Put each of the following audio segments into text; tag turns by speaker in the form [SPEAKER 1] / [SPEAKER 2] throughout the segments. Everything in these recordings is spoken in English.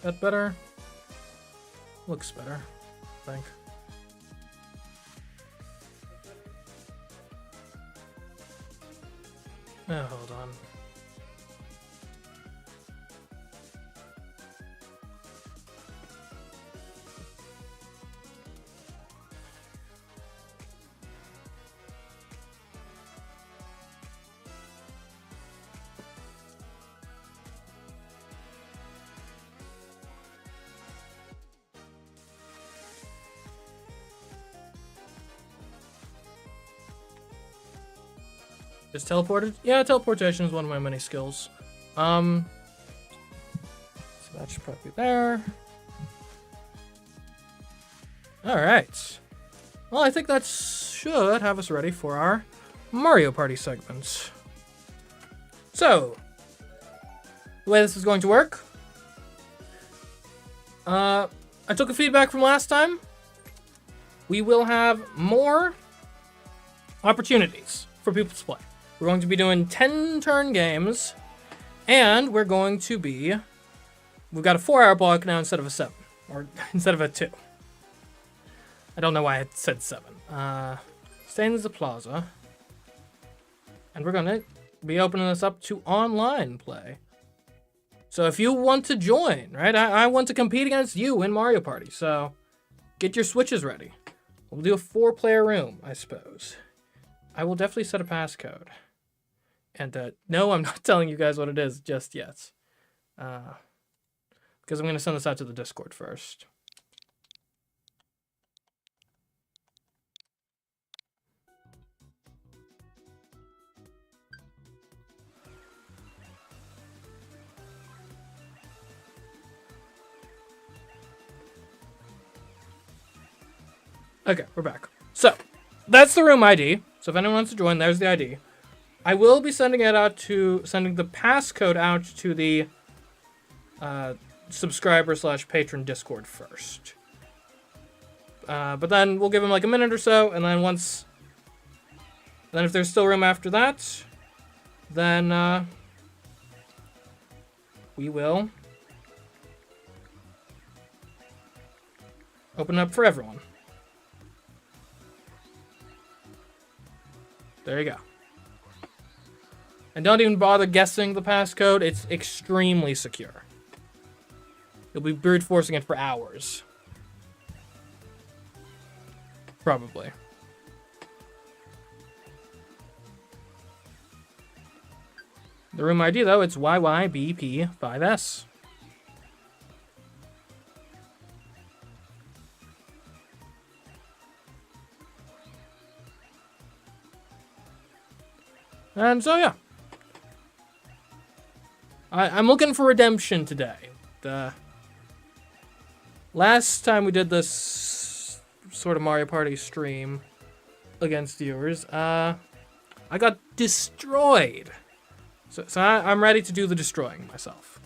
[SPEAKER 1] That better? Looks better, I think. Oh, hold on. Just teleported? Yeah, teleportation is one of my many skills. So that should probably be there. Alright. Well, I think that should have us ready for our Mario Party segment. So, the way this is going to work. I took a feedback from last time. We will have more opportunities for people to play. We're going to be doing 10-turn games, and we're going to be... We've got a 4-hour block now instead of a 7, or instead of a 2. I don't know why I said 7. Staying in the plaza, and we're going to be opening this up to online play. So if you want to join, right, I want to compete against you in Mario Party, so get your Switches ready. We'll do a 4-player room, I suppose. I will definitely set a passcode. And no, I'm not telling you guys what it is just yet. Because I'm going to send this out to the Discord first. Okay, we're back. So, that's the room ID. So if anyone wants to join, there's the ID. I will be sending the passcode out to the subscriber/patron Discord first. But then we'll give them like a minute or so, and then then if there's still room after that, then we will open up for everyone. There you go. And don't even bother guessing the passcode. It's extremely secure. You'll be brute forcing it for hours. Probably. The room ID, though, it's YYBP5S. And so, yeah. I'm looking for redemption today. The last time we did this sort of Mario Party stream against viewers, I got destroyed. So I'm ready to do the destroying myself.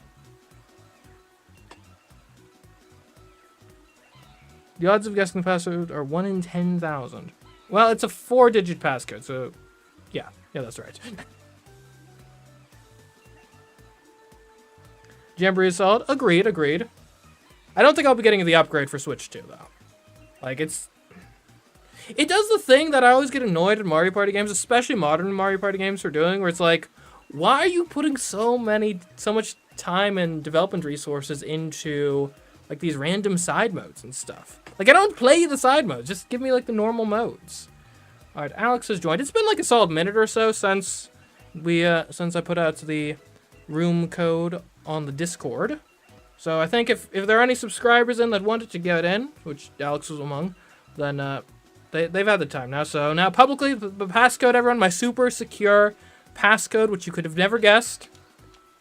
[SPEAKER 1] The odds of guessing the passcode are 1 in 10,000. Well, it's a 4-digit passcode, so yeah, that's right. Jamboree is solid. Agreed. I don't think I'll be getting the upgrade for Switch 2, though. Like, it does the thing that I always get annoyed at Mario Party games, especially modern Mario Party games for doing, where it's like, why are you putting so much time and development resources into, like, these random side modes and stuff? Like, I don't play the side modes. Just give me, like, the normal modes. All right, Alex has joined. It's been, like, a solid minute or so since I put out the room code on the Discord. So I think if there are any subscribers in that wanted to get in, which Alex was among, then they've had the time now. So now publicly, the passcode, everyone, my super secure passcode, which you could have never guessed,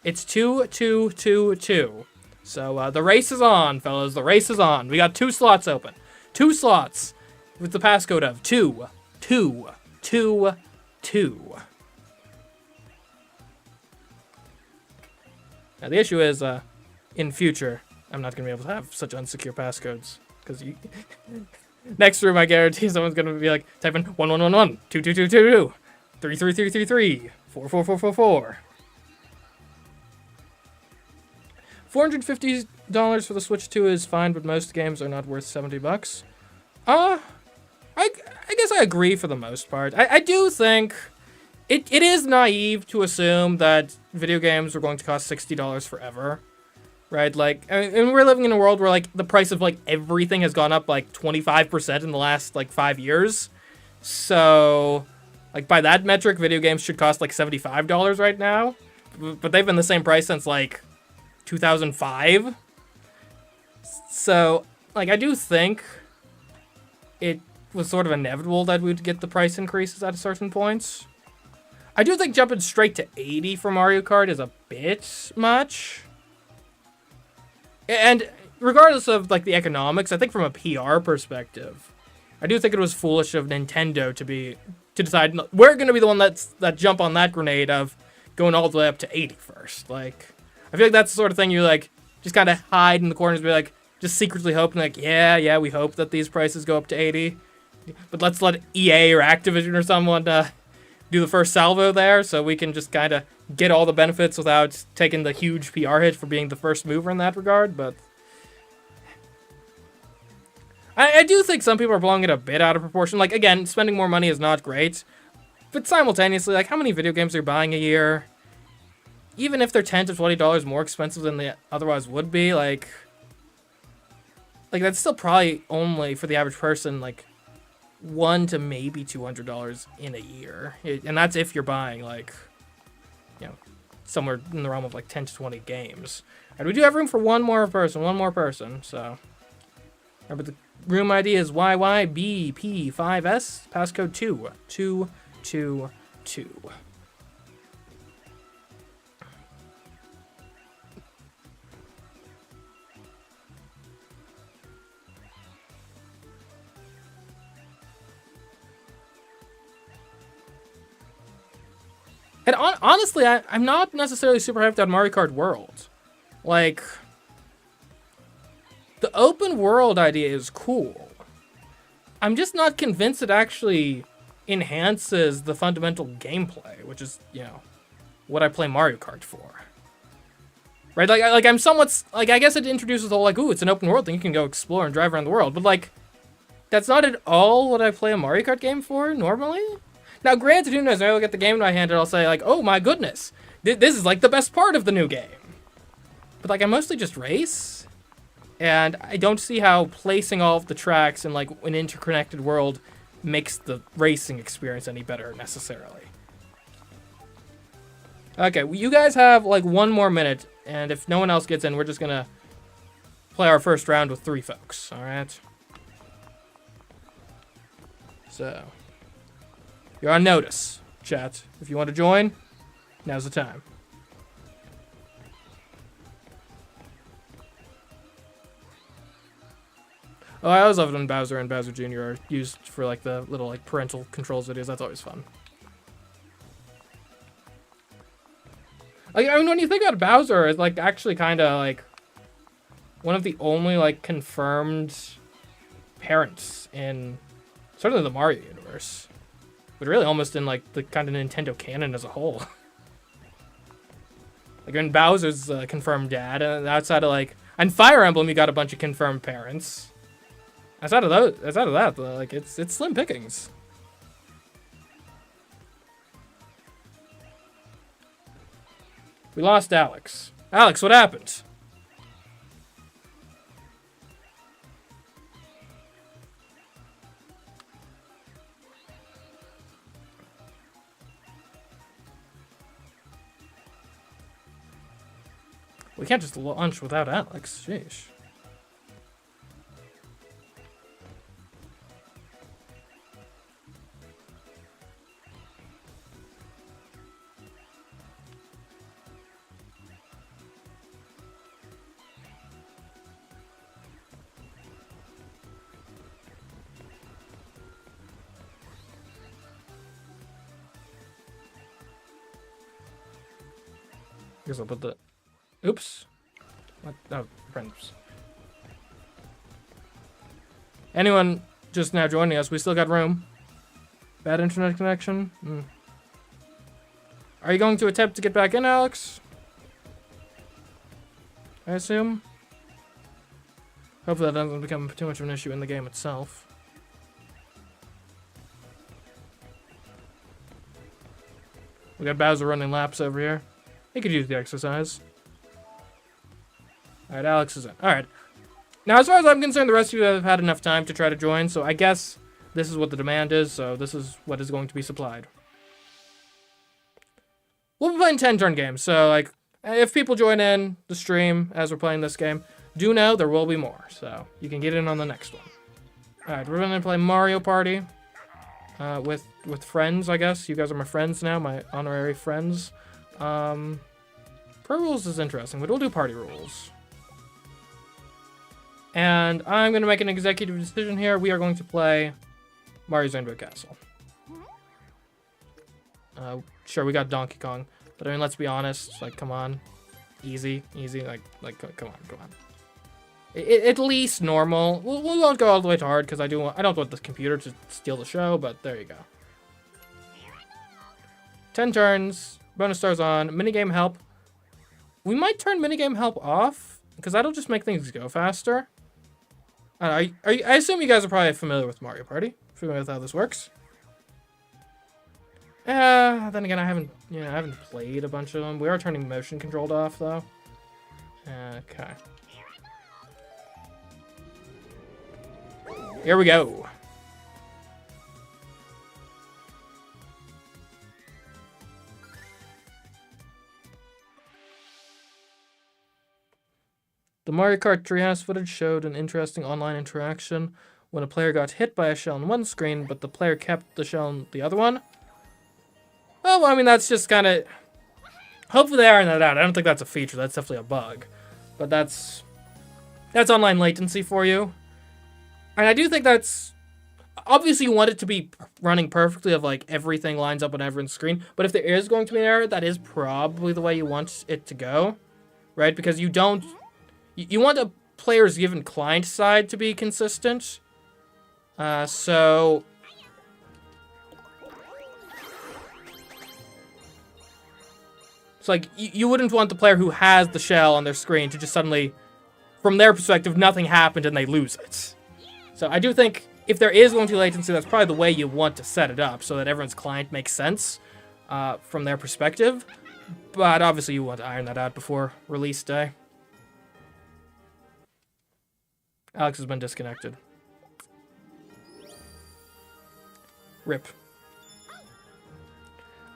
[SPEAKER 1] it's 2222. So the race is on, fellas. The race is on. We got 2 slots open. 2 slots with the passcode of 2222. Now, the issue is, in future, I'm not going to be able to have such unsecure passcodes. Because next room, I guarantee someone's going to be like, type in 1111, 2222, 33333, 44444. 450 $60 for the Switch 2 is fine, but most games are not worth $70. I guess I agree for the most part. I do think it is naive to assume that video games are going to cost $60 forever, right? Like, and we're living in a world where like the price of like everything has gone up like 25% in the last like 5 years. So, like by that metric, video games should cost like $75 right now, but they've been the same price since like 2005. So, like, I do think it was sort of inevitable that we'd get the price increases at a certain point. I do think jumping straight to 80 for Mario Kart is a bit much. And regardless of, like, the economics, I think from a PR perspective, I do think it was foolish of Nintendo to decide, we're going to be the one that jump on that grenade of going all the way up to 80 first. Like, I feel like that's the sort of thing you, like, just kind of hide in the corners and be like, just secretly hoping, like, yeah, we hope that these prices go up to 80. But let's let EA or Activision or someone do the first salvo there so we can just kind of get all the benefits without taking the huge PR hit for being the first mover in that regard. But I do think some people are blowing it a bit out of proportion. Like, again, spending more money is not great. But simultaneously, like, how many video games are you buying a year? Even if they're $10 to $20 more expensive than they otherwise would be, like that's still probably only for the average person, like, $100 to maybe $200 in a year. And that's if you're buying, like, you know, somewhere in the realm of, like, 10 to 20 games. And we do have room for one more person, so. Remember, the room ID is YYBP5S, passcode 2222. And honestly, I'm not necessarily super hyped on Mario Kart World. Like, the open world idea is cool. I'm just not convinced it actually enhances the fundamental gameplay, which is, you know, what I play Mario Kart for. Right? Like I'm somewhat, like, I guess it introduces the whole, like, ooh, it's an open world thing, you can go explore and drive around the world. But, like, that's not at all what I play a Mario Kart game for, normally. Now, granted, who knows, maybe I'll get the game in my hand and I'll say, like, oh my goodness, this is, like, the best part of the new game. But, like, I mostly just race, and I don't see how placing all of the tracks in, like, an interconnected world makes the racing experience any better, necessarily. Okay, well, you guys have, like, 1 more minute, and if no one else gets in, we're just gonna play our first round with 3 folks, alright? So, you're on notice, chat. If you want to join, now's the time. Oh, I always love it when Bowser and Bowser Jr. are used for, like, the little, like, parental controls videos. That's always fun. Like, I mean, when you think about Bowser, it's, like, actually kind of, like, one of the only, like, confirmed parents in certainly the Mario universe. But really almost in, like, the kind of Nintendo canon as a whole. Like, in Bowser's confirmed dad, and outside of, like, on Fire Emblem, you got a bunch of confirmed parents. Outside of that, like, it's slim pickings. We lost Alex. Alex, what happened? We can't just launch without Alex. Sheesh. Guess I'll put the... Oops. What? Oh, friends. Anyone just now joining us, we still got room. Bad internet connection? Are you going to attempt to get back in, Alex? I assume? Hopefully that doesn't become too much of an issue in the game itself. We got Bowser running laps over here. He could use the exercise. Alright, Alex is in. Alright. Now, as far as I'm concerned, the rest of you have had enough time to try to join, so I guess this is what the demand is, so this is what is going to be supplied. We'll be playing 10-turn games, so, like, if people join in the stream as we're playing this game, do know there will be more, so you can get in on the next one. Alright, we're gonna play Mario Party with friends, I guess. You guys are my friends now, my honorary friends. Pro rules is interesting, but we'll do party rules. And I'm going to make an executive decision here. We are going to play Mario's Rainbow Castle. Sure, we got Donkey Kong. But I mean, let's be honest. Like, come on. Easy. Like, come on. At least normal. We won't go all the way to hard because I don't want the computer to steal the show, but there you go. 10 turns. Bonus stars on. Minigame help. We might turn minigame help off because that'll just make things go faster. I assume you guys are probably familiar with Mario Party. Familiar with how this works. Then again, I haven't played a bunch of them. We are turning motion controlled off though. Okay. Here we go. The Mario Kart Treehouse footage showed an interesting online interaction when a player got hit by a shell on one screen, but the player kept the shell on the other one. Oh, well, I mean, that's just kind of... Hopefully they iron that out. I don't think that's a feature. That's definitely a bug. But that's online latency for you. And I do think that's... Obviously, you want it to be running perfectly of, like, everything lines up on everyone's screen. But if there is going to be an error, that is probably the way you want it to go. Right? Because you don't... You want a player's given client side to be consistent. So... It's like, you wouldn't want the player who has the shell on their screen to just suddenly, from their perspective, nothing happened and they lose it. So I do think if there is going to be latency, that's probably the way you want to set it up so that everyone's client makes sense from their perspective. But obviously you want to iron that out before release day. Alex has been disconnected. RIP.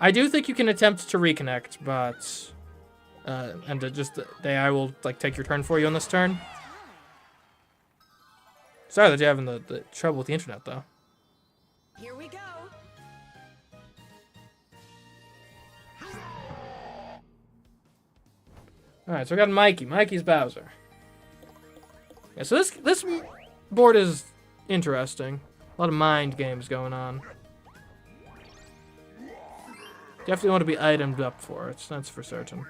[SPEAKER 1] I do think you can attempt to reconnect, but... and the AI will, like, take your turn for you on this turn. Sorry that you're having the trouble with the internet, though.
[SPEAKER 2] Here we go.
[SPEAKER 1] Alright, so we got Mikey. Mikey's Bowser. Yeah, so this board is interesting. A lot of mind games going on. Definitely want to be itemed up for it, that's for certain.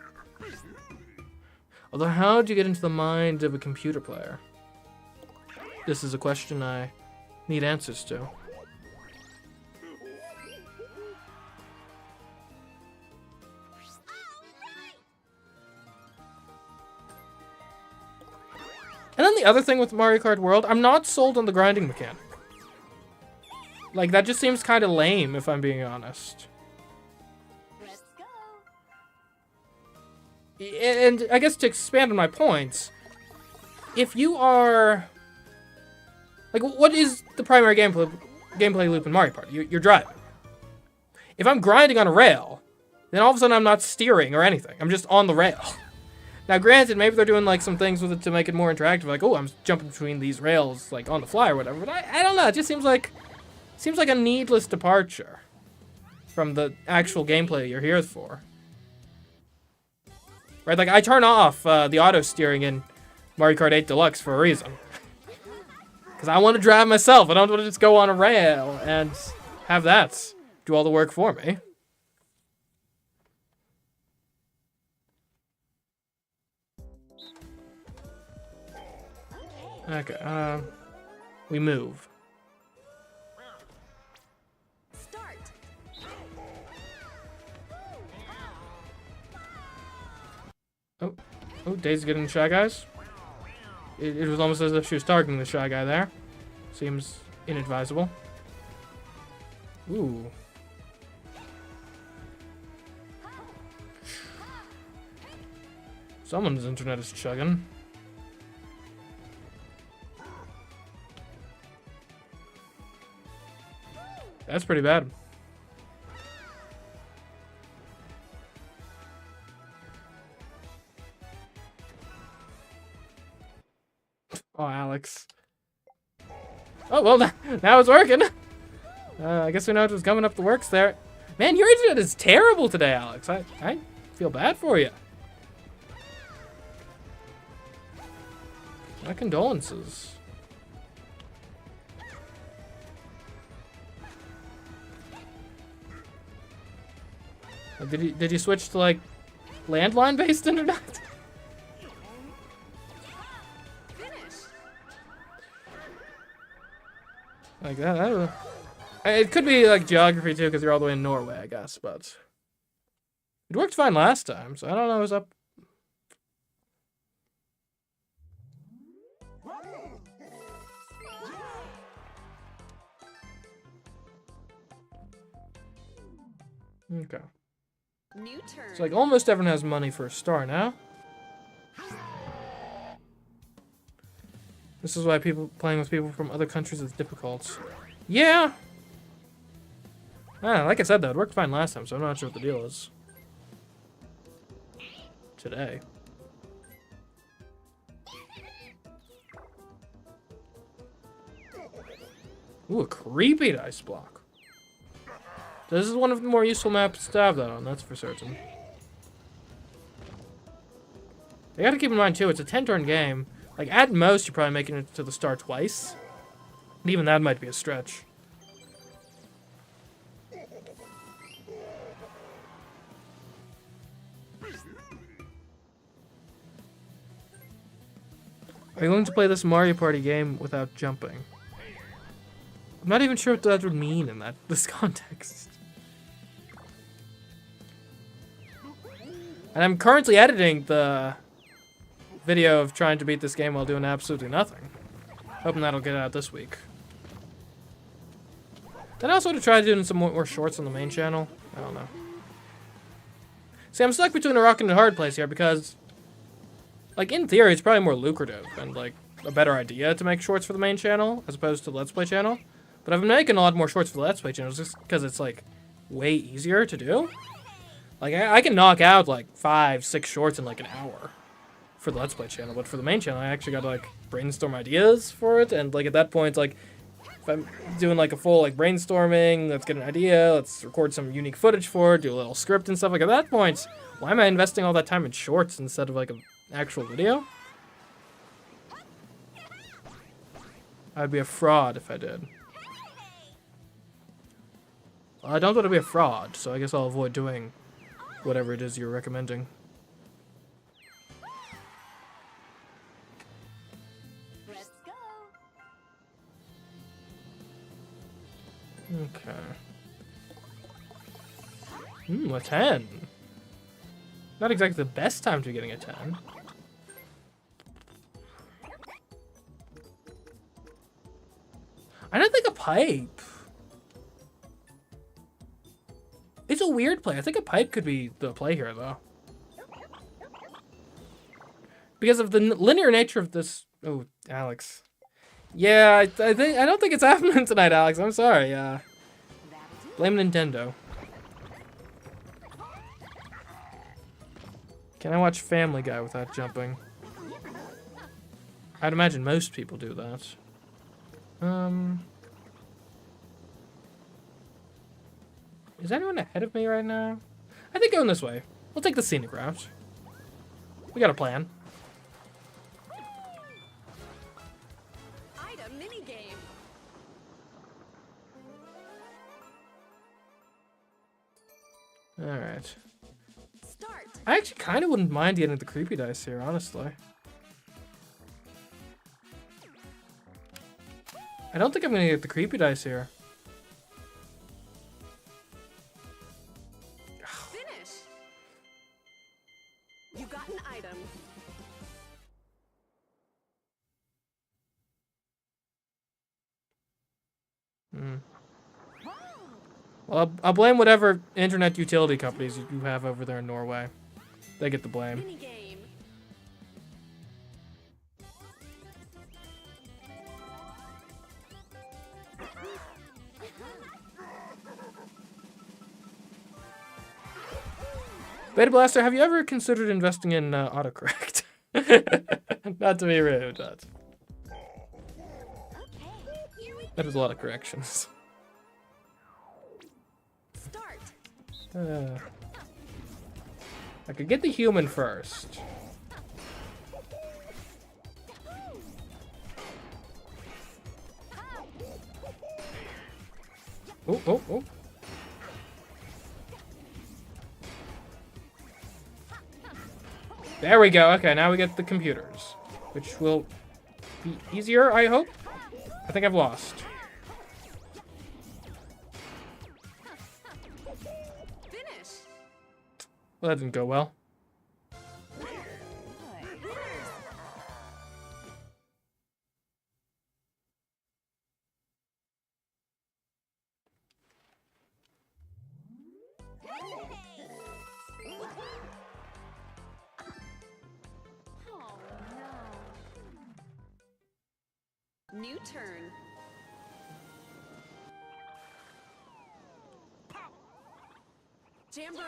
[SPEAKER 1] Although, how do you get into the mind of a computer player? This is a question I need answers to. And then the other thing with Mario Kart World, I'm not sold on the grinding mechanic. Like, that just seems kind of lame, if I'm being honest.
[SPEAKER 2] Let's go.
[SPEAKER 1] And I guess to expand on my points, if you are... Like, what is the primary gameplay loop in Mario Party? You're driving. If I'm grinding on a rail, then all of a sudden I'm not steering or anything. I'm just on the rail. Now, granted, maybe they're doing, like, some things with it to make it more interactive. Like, oh, I'm jumping between these rails, like, on the fly or whatever. But I don't know. It just seems like a needless departure from the actual gameplay you're here for. Right? Like, I turn off the auto steering in Mario Kart 8 Deluxe for a reason. Because I want to drive myself. I don't want to just go on a rail and have that do all the work for me. Okay, we move.
[SPEAKER 2] Start.
[SPEAKER 1] Oh, Daisy getting Shy Guys. It was almost as if she was targeting the shy guy there. Seems inadvisable. Ooh. Someone's internet is chugging. That's pretty bad. Oh, Alex. Oh, well, now it's working. I guess we know what was coming up the works there. Man, your internet is terrible today, Alex. I feel bad for you. My condolences. Did you switch to like landline-based internet? Like that. It could be like geography too, because you're all the way in Norway, I guess. But it worked fine last time, so I don't know what's up. Okay.
[SPEAKER 2] New turn.
[SPEAKER 1] So like almost everyone has money for a star now. This is why playing with people from other countries is difficult. Yeah. Like I said though, it worked fine last time, so I'm not sure what the deal is. Today. Ooh, a creepy dice block. This is one of the more useful maps to have that on, that's for certain. You gotta keep in mind too, it's a 10-turn game. Like at most, you're probably making it to the star twice. And even that might be a stretch. Are you willing to play this Mario Party game without jumping? I'm not even sure what that would mean in this context. And I'm currently editing the video of trying to beat this game while doing absolutely nothing. Hoping that'll get out this week. Then I also want to try doing some more shorts on the main channel. I don't know. See, I'm stuck between a rock and a hard place here because, like, in theory, it's probably more lucrative and, like, a better idea to make shorts for the main channel as opposed to the Let's Play channel. But I've been making a lot more shorts for the Let's Play channel just because it's, like, way easier to do. Like, I can knock out, like, 5, 6 shorts in, like, an hour for the Let's Play channel. But for the main channel, I actually got to, like, brainstorm ideas for it. And, like, at that point, like, if I'm doing, like, a full, like, brainstorming, let's get an idea, let's record some unique footage for it, do a little script and stuff. Like, at that point, why am I investing all that time in shorts instead of, like, an actual video? I'd be a fraud if I did. Well, I don't want to be a fraud, so I guess I'll avoid doing whatever it is you're recommending.
[SPEAKER 2] Let's go.
[SPEAKER 1] Okay. A 10. Not exactly the best time to be getting a 10. I don't think a pipe. It's a weird play. I think a pipe could be the play here, though. Because of the linear nature of this... Oh, Alex. Yeah, I don't think it's happening tonight, Alex. I'm sorry. Blame Nintendo. Can I watch Family Guy without jumping? I'd imagine most people do that. Is anyone ahead of me right now? I think going this way. We'll take the scenic route. We got a plan.
[SPEAKER 2] Item minigame.
[SPEAKER 1] Alright.
[SPEAKER 2] Start.
[SPEAKER 1] I actually kind of wouldn't mind getting the creepy dice here, honestly. I don't think I'm gonna get the creepy dice here.
[SPEAKER 2] Finish. You got an item.
[SPEAKER 1] Well, I'll blame whatever internet utility companies you have over there in Norway. They get the blame.
[SPEAKER 2] Mini game.
[SPEAKER 1] Beta Blaster, have you ever considered investing in autocorrect? Not to be rude, but
[SPEAKER 2] Okay, here we
[SPEAKER 1] that was a lot of corrections.
[SPEAKER 2] start.
[SPEAKER 1] I could get the human first. Oh, oh, oh. There we go. Okay, now we get the computers, which will be easier, I hope. I think I've lost.
[SPEAKER 2] Finish.
[SPEAKER 1] Well, that didn't go well.
[SPEAKER 2] Oh no. New turn. Jamboree.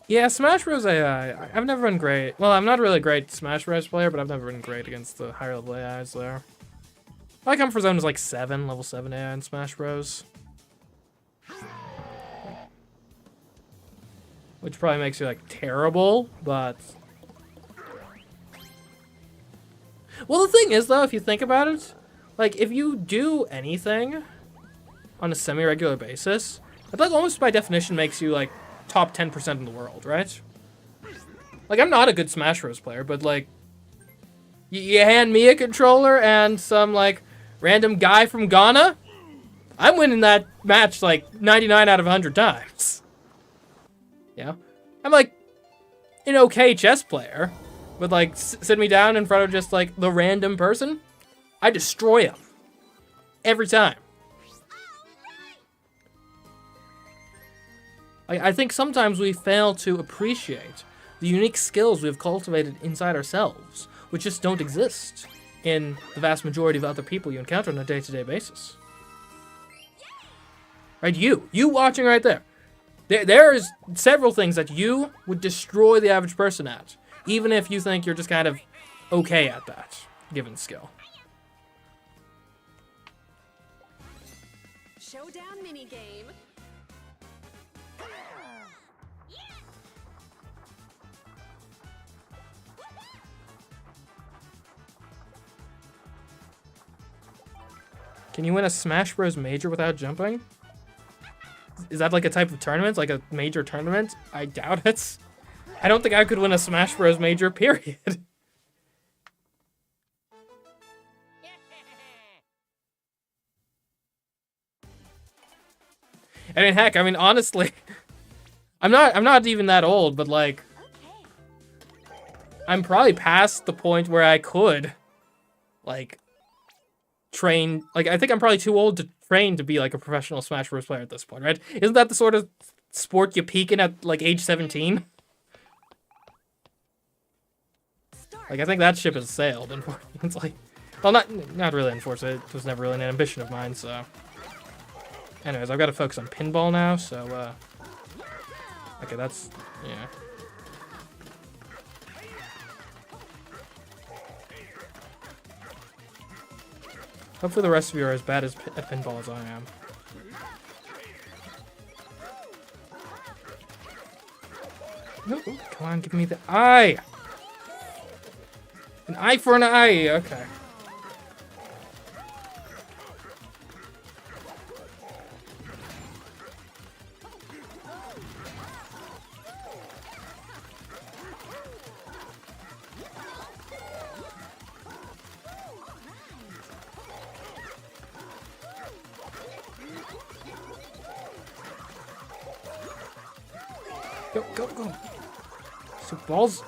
[SPEAKER 1] Yeah, Smash Bros. I've never been great. Well, I'm not really a great Smash Bros. Player, but I've never been great against the higher level AIs there. My comfort zone is like 7, level 7 AI in Smash Bros. Which probably makes you like terrible, but... Well, the thing is though, if you think about it, like if you do anything on a semi-regular basis, I feel like almost by definition makes you like top 10% in the world, right? Like I'm not a good Smash Bros. Player, but like you hand me a controller and some like random guy from Ghana, I'm winning that match like 99 out of 100 times. Yeah, I'm like an okay chess player, but like sit me down in front of just like the random person, I destroy him every time. I think sometimes we fail to appreciate the unique skills we've cultivated inside ourselves, which just don't exist in the vast majority of other people you encounter on a day-to-day basis. Right, you watching right there. There's several things that you would destroy the average person at, even if you think you're just kind of okay at that, given skill.
[SPEAKER 2] Showdown mini game.
[SPEAKER 1] Can you win a Smash Bros. Major without jumping? Is that like a type of tournament? Like a major tournament? I doubt it. I don't think I could win a Smash Bros. Major, period. I mean, heck, I mean, honestly, I'm not even that old, but like, I'm probably past the point where I could, like, train. Like, I think I'm probably too old to train to be like a professional Smash Bros. Player at this point, right? Isn't that the sort of sport you peak in at like age 17? Like, I think that ship has sailed. And it's like, well, not really. Unfortunately, it was never really an ambition of mine. So, anyways, I've got to focus on pinball now. So, okay, that's yeah. Hopefully the rest of you are as bad at pinball as I am. No, come on, give me the eye! An eye for an eye! Okay. Go, go, go. So balls.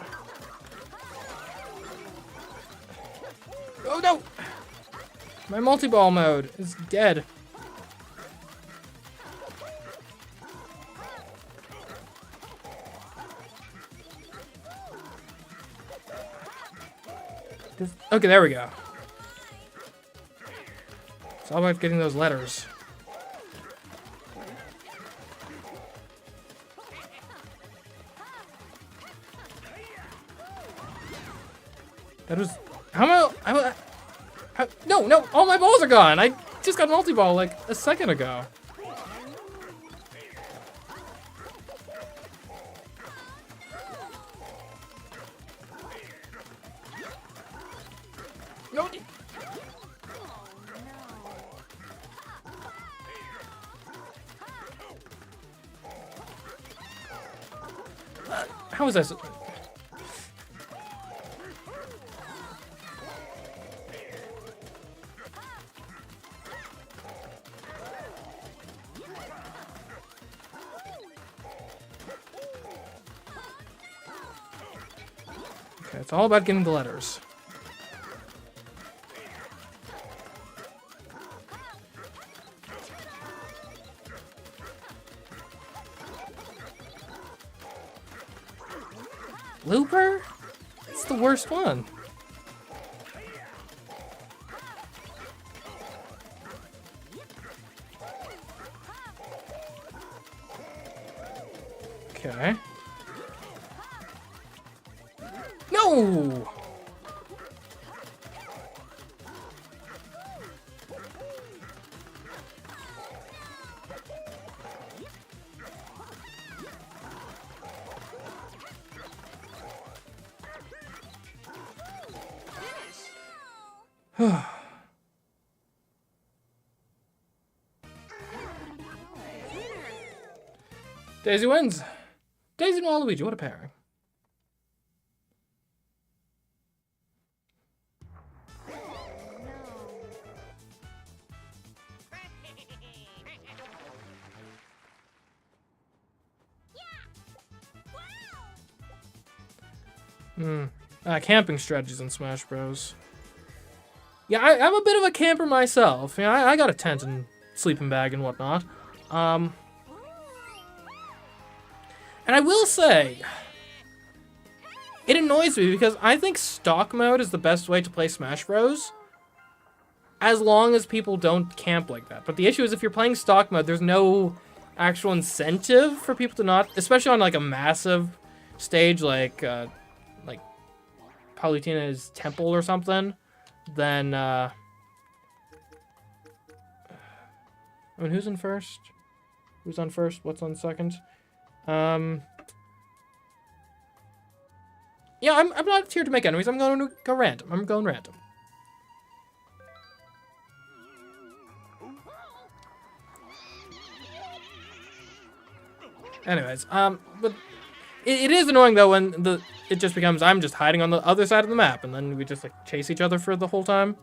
[SPEAKER 1] Oh no! My multi-ball mode is dead. Okay, there we go. It's all about getting those letters. That was... No, all my balls are gone. I just got multi-ball like a second ago. No. How was this? Okay, it's all about getting the letters. Looper? It's the worst one. Okay. No! Daisy wins. Daisy and Waluigi, what a pairing. Camping strategies in Smash Bros. Yeah, I'm a bit of a camper myself. You know, I got a tent and sleeping bag and whatnot. And I will say, it annoys me because I think stock mode is the best way to play Smash Bros. As long as people don't camp like that. But the issue is if you're playing stock mode, there's no actual incentive for people to not, especially on like a massive stage like Palutena's Temple or something, then, I mean, who's in first? Who's on first? What's on second? Yeah, I'm not here to make enemies. I'm going to go random. I'm going random. Anyways, but it is annoying though when it just becomes I'm just hiding on the other side of the map and then we just like chase each other for the whole time.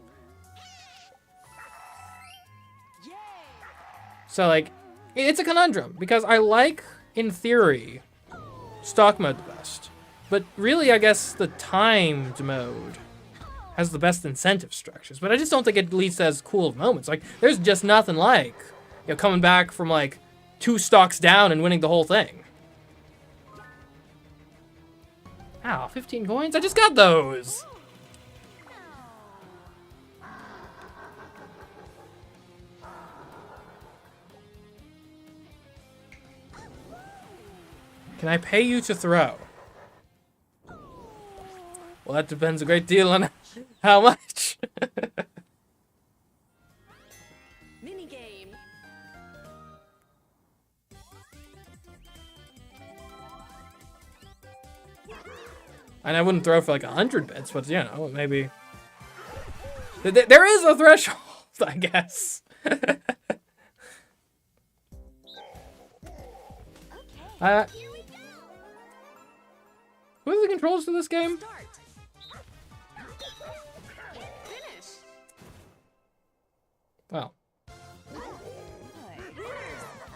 [SPEAKER 1] So like, it's a conundrum because I like, in theory, stock mode the best. But really, I guess the timed mode has the best incentive structures. But I just don't think it leads to as cool of moments. Like, there's just nothing like, you know, coming back from like 2 stocks down and winning the whole thing. Ow, 15 coins? I just got those! Can I pay you to throw? Well, that depends a great deal on how much.
[SPEAKER 2] Minigame.
[SPEAKER 1] And I wouldn't throw for like 100 bits, but you know, maybe. There is a threshold, I guess. What are the controls to this game?
[SPEAKER 2] Start. Finish.
[SPEAKER 1] Well,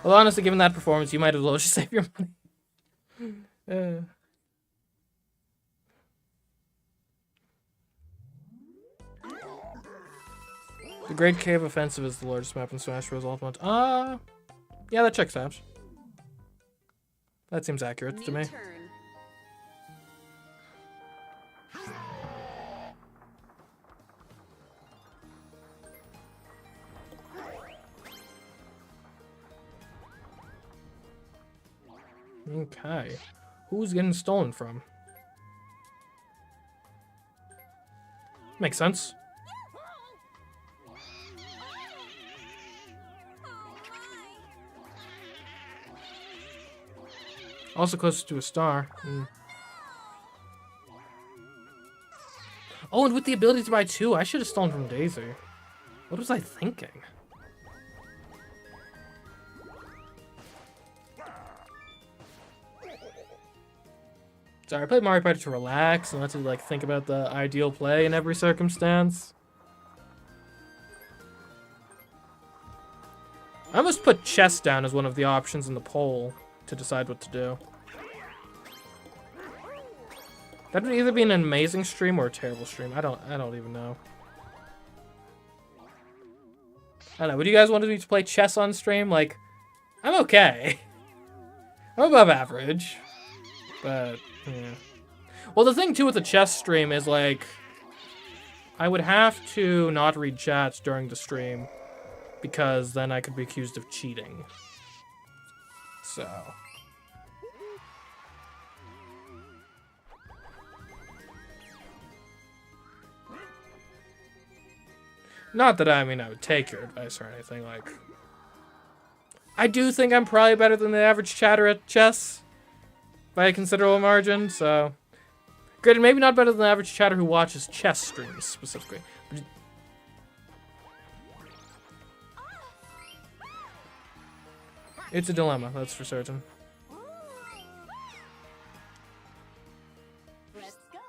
[SPEAKER 1] honestly, given that performance, you might as well just save your money. The Great Cave Offensive is the largest map in Smash Bros. Ultimate. Yeah, that checks out. That seems accurate to me.
[SPEAKER 2] Turn.
[SPEAKER 1] Okay. Who's getting stolen from? Makes sense. Also close to a star. Oh, and with the ability to buy 2, I should have stolen from Daisy. What was I thinking? Sorry, I played Mario Party to relax and not to like think about the ideal play in every circumstance. I almost put chess down as one of the options in the poll to decide what to do. That would either be an amazing stream or a terrible stream. I don't even know. I don't know. Would you guys want me to play chess on stream? Like, I'm okay. I'm above average. But, yeah. Well, the thing, too, with the chess stream is, like, I would have to not read chats during the stream because then I could be accused of cheating. So. Not that, I mean, I would take your advice or anything, like. I do think I'm probably better than the average chatter at chess. By a considerable margin, so. Granted, maybe not better than the average chatter who watches chess streams, specifically. But it's a dilemma, that's for certain.
[SPEAKER 2] Let's go.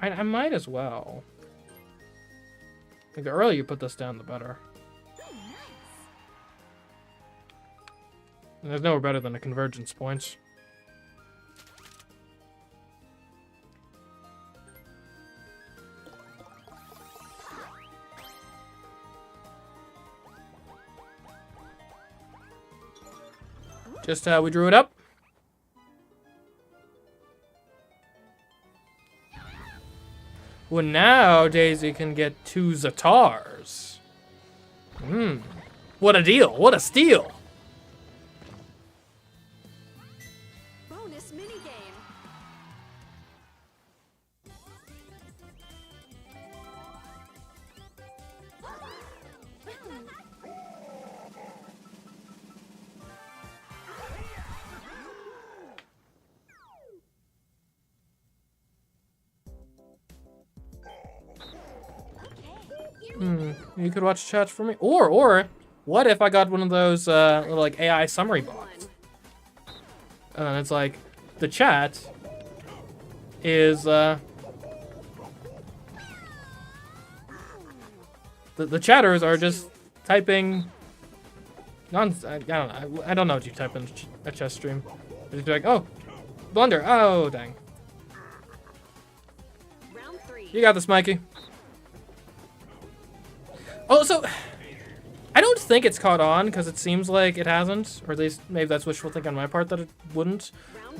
[SPEAKER 1] I might as well. I think the earlier you put this down, the better. And there's nowhere better than a convergence point. Just how we drew it up. Well, now Daisy can get 2 Zatars. What a deal! What a steal!
[SPEAKER 2] Bonus minigame.
[SPEAKER 1] You could watch chats for me. Or, what if I got one of those, little, like, AI summary bots? And it's like, the chat is, the chatters are just typing I don't know what you type in a chess stream. They just be like, oh, blunder. Oh, dang.
[SPEAKER 2] Round 3.
[SPEAKER 1] You got this, Mikey. Oh, so I don't think it's caught on because it seems like it hasn't, or at least maybe that's wishful thinking on my part that it wouldn't.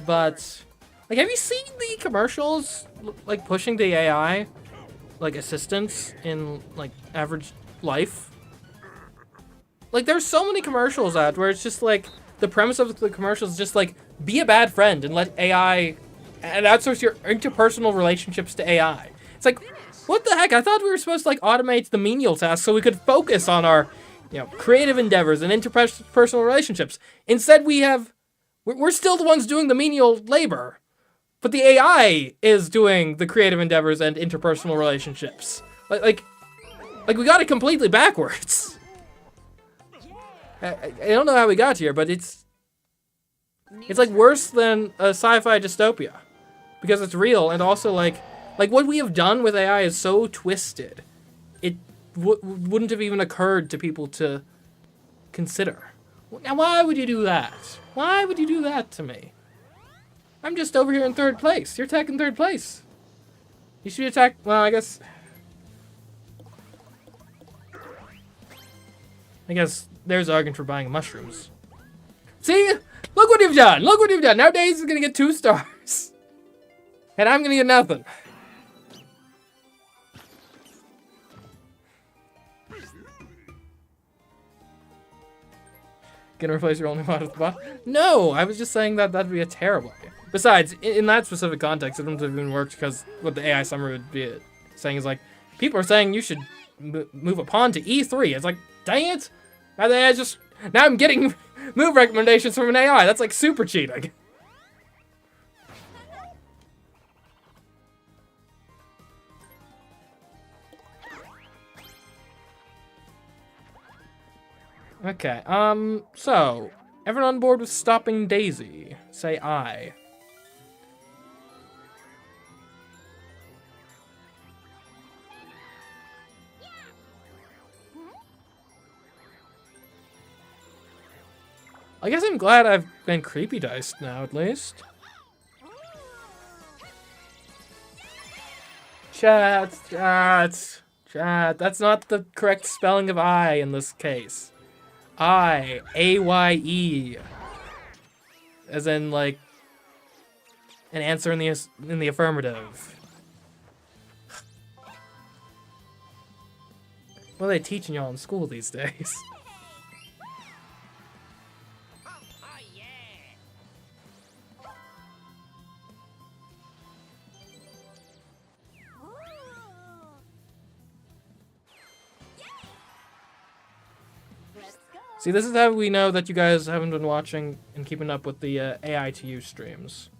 [SPEAKER 1] But like, have you seen the commercials like pushing the AI like assistance in like average life? Like, there's so many commercials out where it's just like the premise of the commercial is just like be a bad friend and let AI and outsource your interpersonal relationships to AI. It's like, what the heck? I thought we were supposed to like automate the menial tasks so we could focus on our, you know, creative endeavors and interpersonal relationships. Instead, we're still the ones doing the menial labor, but the AI is doing the creative endeavors and interpersonal relationships. Like we got it completely backwards. I don't know how we got here, but it's like worse than a sci-fi dystopia because it's real and also like what we have done with AI is so twisted. It wouldn't have even occurred to people to consider. Now, why would you do that? Why would you do that to me? I'm just over here in 3rd place. You're tech in 3rd place. You should be attacked. Well, I guess there's the argument for buying mushrooms. See? Look what you've done! Look what you've done! Now Daisy is gonna get 2 stars. And I'm gonna get nothing. Gonna replace your only mod with the bot? No! I was just saying that that'd be a terrible idea. Besides, in that specific context, it wouldn't have even worked because what the AI summary would be saying is like, people are saying you should move a pawn to E3. It's like, dang it! Now the AI just... Now I'm getting move recommendations from an AI. That's like super cheating. Okay, so, everyone on board with stopping Daisy? Say aye. I guess I'm glad I've been creepy diced now, at least. Chat. That's not the correct spelling of I in this case. I, A-Y-E. As in, like, an answer in the affirmative. What are they teaching y'all in school these days? See, this is how we know that you guys haven't been watching and keeping up with the AI to you streams.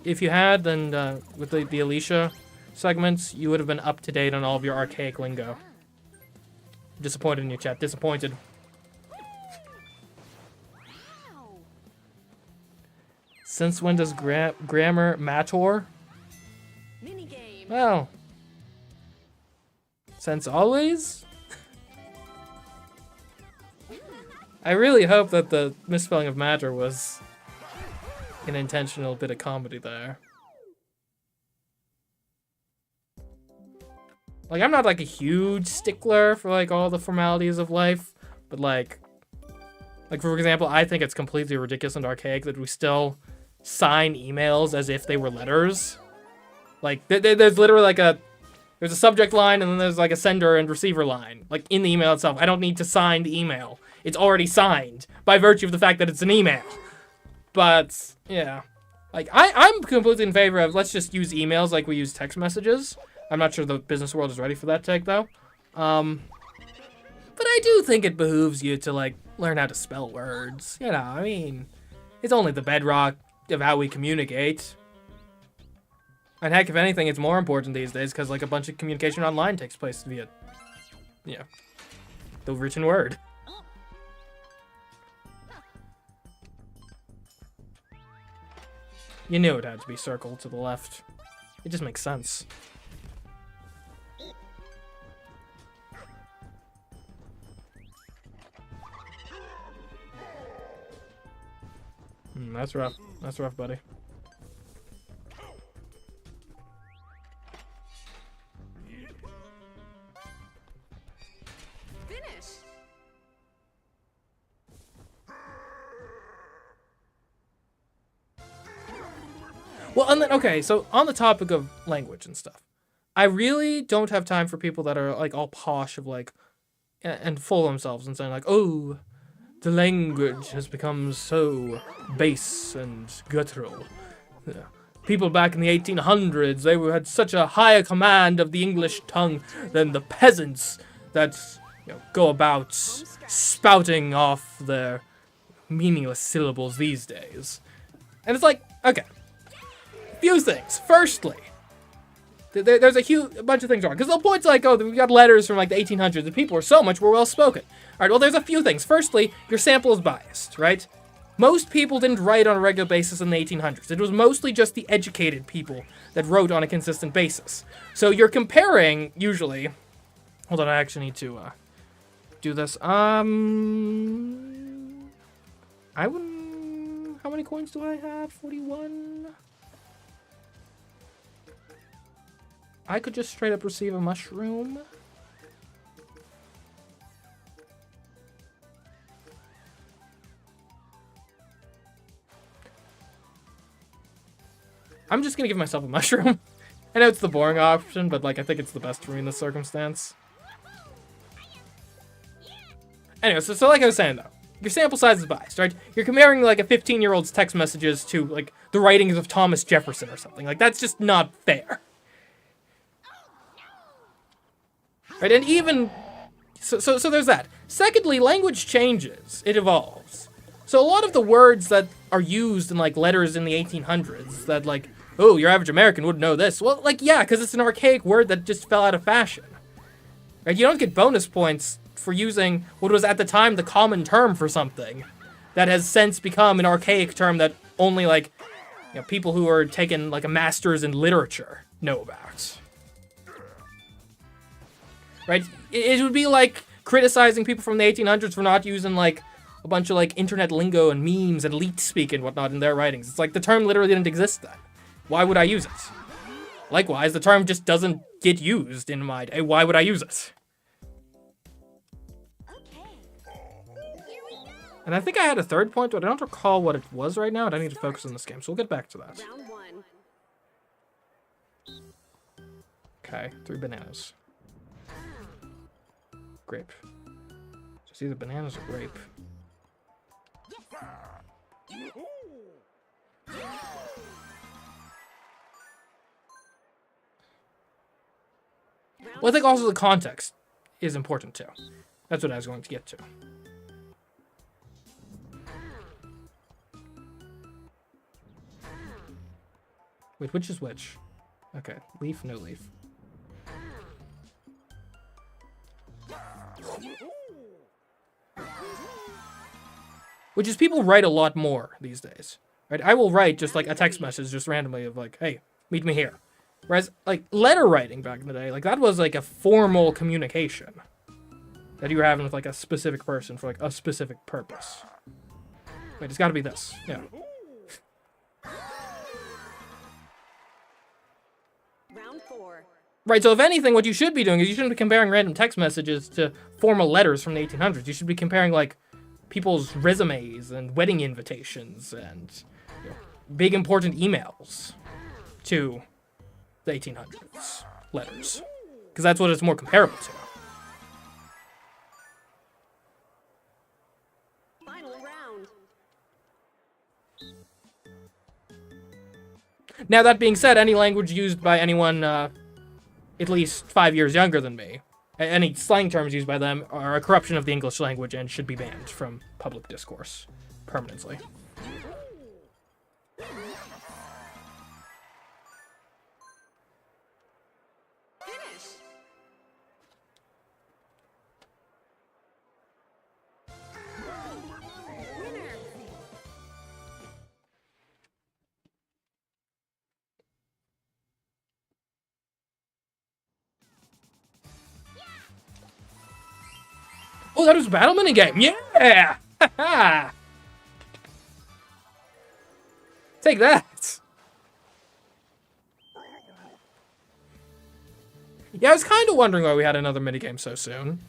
[SPEAKER 1] If you had, then with the Alicia segments, you would have been up to date on all of your archaic lingo. Disappointed in you, chat. Disappointed. Since when does grammar matter?
[SPEAKER 2] Minigame.
[SPEAKER 1] Well, since always? I really hope that the misspelling of matter was an intentional bit of comedy there. Like, I'm not like a huge stickler for like all the formalities of life, but like for example, I think it's completely ridiculous and archaic that we still sign emails as if they were letters. Like, there's literally like there's a subject line and then there's like a sender and receiver line, like in the email itself. I don't need to sign the email. It's already signed by virtue of the fact that it's an email. But, yeah. Like, I'm completely in favor of let's just use emails like we use text messages. I'm not sure the business world is ready for that take, though. But I do think it behooves you to, like, learn how to spell words. You know, I mean, it's only the bedrock of how we communicate. And heck, if anything, it's more important these days because, like, a bunch of communication online takes place via, yeah, the written word. You knew it had to be circled to the left. It just makes sense. That's rough. That's rough, buddy.
[SPEAKER 2] Finish.
[SPEAKER 1] Well, and then, okay, so on the topic of language and stuff, I really don't have time for people that are, like, all posh of, like, and full of themselves and saying, like, oh, the language has become so base and guttural. Yeah. People back in the 1800s, they had such a higher command of the English tongue than the peasants that, you know, go about spouting off their meaningless syllables these days. And it's like, okay. Few things. Firstly, there's a bunch of things wrong. Because the point's like, oh, we got letters from like the 1800s. The people were so much more well-spoken. All right, well, there's a few things. Firstly, your sample is biased, right? Most people didn't write on a regular basis in the 1800s. It was mostly just the educated people that wrote on a consistent basis. So you're comparing, usually... Hold on, I actually need to do this. I wouldn't... How many coins do I have? 41? I could just straight up receive a mushroom. I'm just gonna give myself a mushroom. I know it's the boring option, but like I think it's the best for me in this circumstance. Anyway, so like I was saying though, your sample size is biased, right? You're comparing like a 15-year-old's text messages to like the writings of Thomas Jefferson or something. Like that's just not fair. Right, and even so there's that. Secondly, language changes, it evolves. So a lot of the words that are used in like letters in the 1800s that like, oh, your average American wouldn't know this. Well, like yeah, because it's an archaic word that just fell out of fashion. Right, you don't get bonus points for using what was at the time the common term for something that has since become an archaic term that only like, you know, people who are taking like a master's in literature know about. Right? It would be like criticizing people from the 1800s for not using like a bunch of like internet lingo and memes and elite speak and whatnot in their writings. It's like the term literally didn't exist then. Why would I use it? Likewise, the term just doesn't get used in my day. Why would I use it? And I think I had a third point, but I don't recall what it was right now, and I need to focus on this game, so we'll get back to that.
[SPEAKER 2] Round 1.
[SPEAKER 1] Okay, 3 bananas. Grape. Just either bananas or grape. Well, I think also the context is important too. That's what I was going to get to. Wait, which is which? Okay, leaf, no leaf. Which is people write a lot more these days, right? I will write just like a text message just randomly of like, hey, meet me here. Whereas like letter writing back in the day, like that was like a formal communication that you were having with like a specific person for like a specific purpose. Wait, it's gotta be this, yeah.
[SPEAKER 2] Round 4.
[SPEAKER 1] Right, so if anything, what you should be doing is you shouldn't be comparing random text messages to formal letters from the 1800s. You should be comparing, like, people's resumes and wedding invitations and, you know, big important emails to the 1800s letters. Because that's what it's more comparable to.
[SPEAKER 2] Final round.
[SPEAKER 1] Now, that being said, any language used by anyone at least 5 years younger than me, any slang terms used by them are a corruption of the English language and should be banned from public discourse permanently.
[SPEAKER 2] Finish. Winner.
[SPEAKER 1] Oh, that was a battle minigame! Yeah! Ha Take that! Yeah, I was kind of wondering why we had another minigame so soon.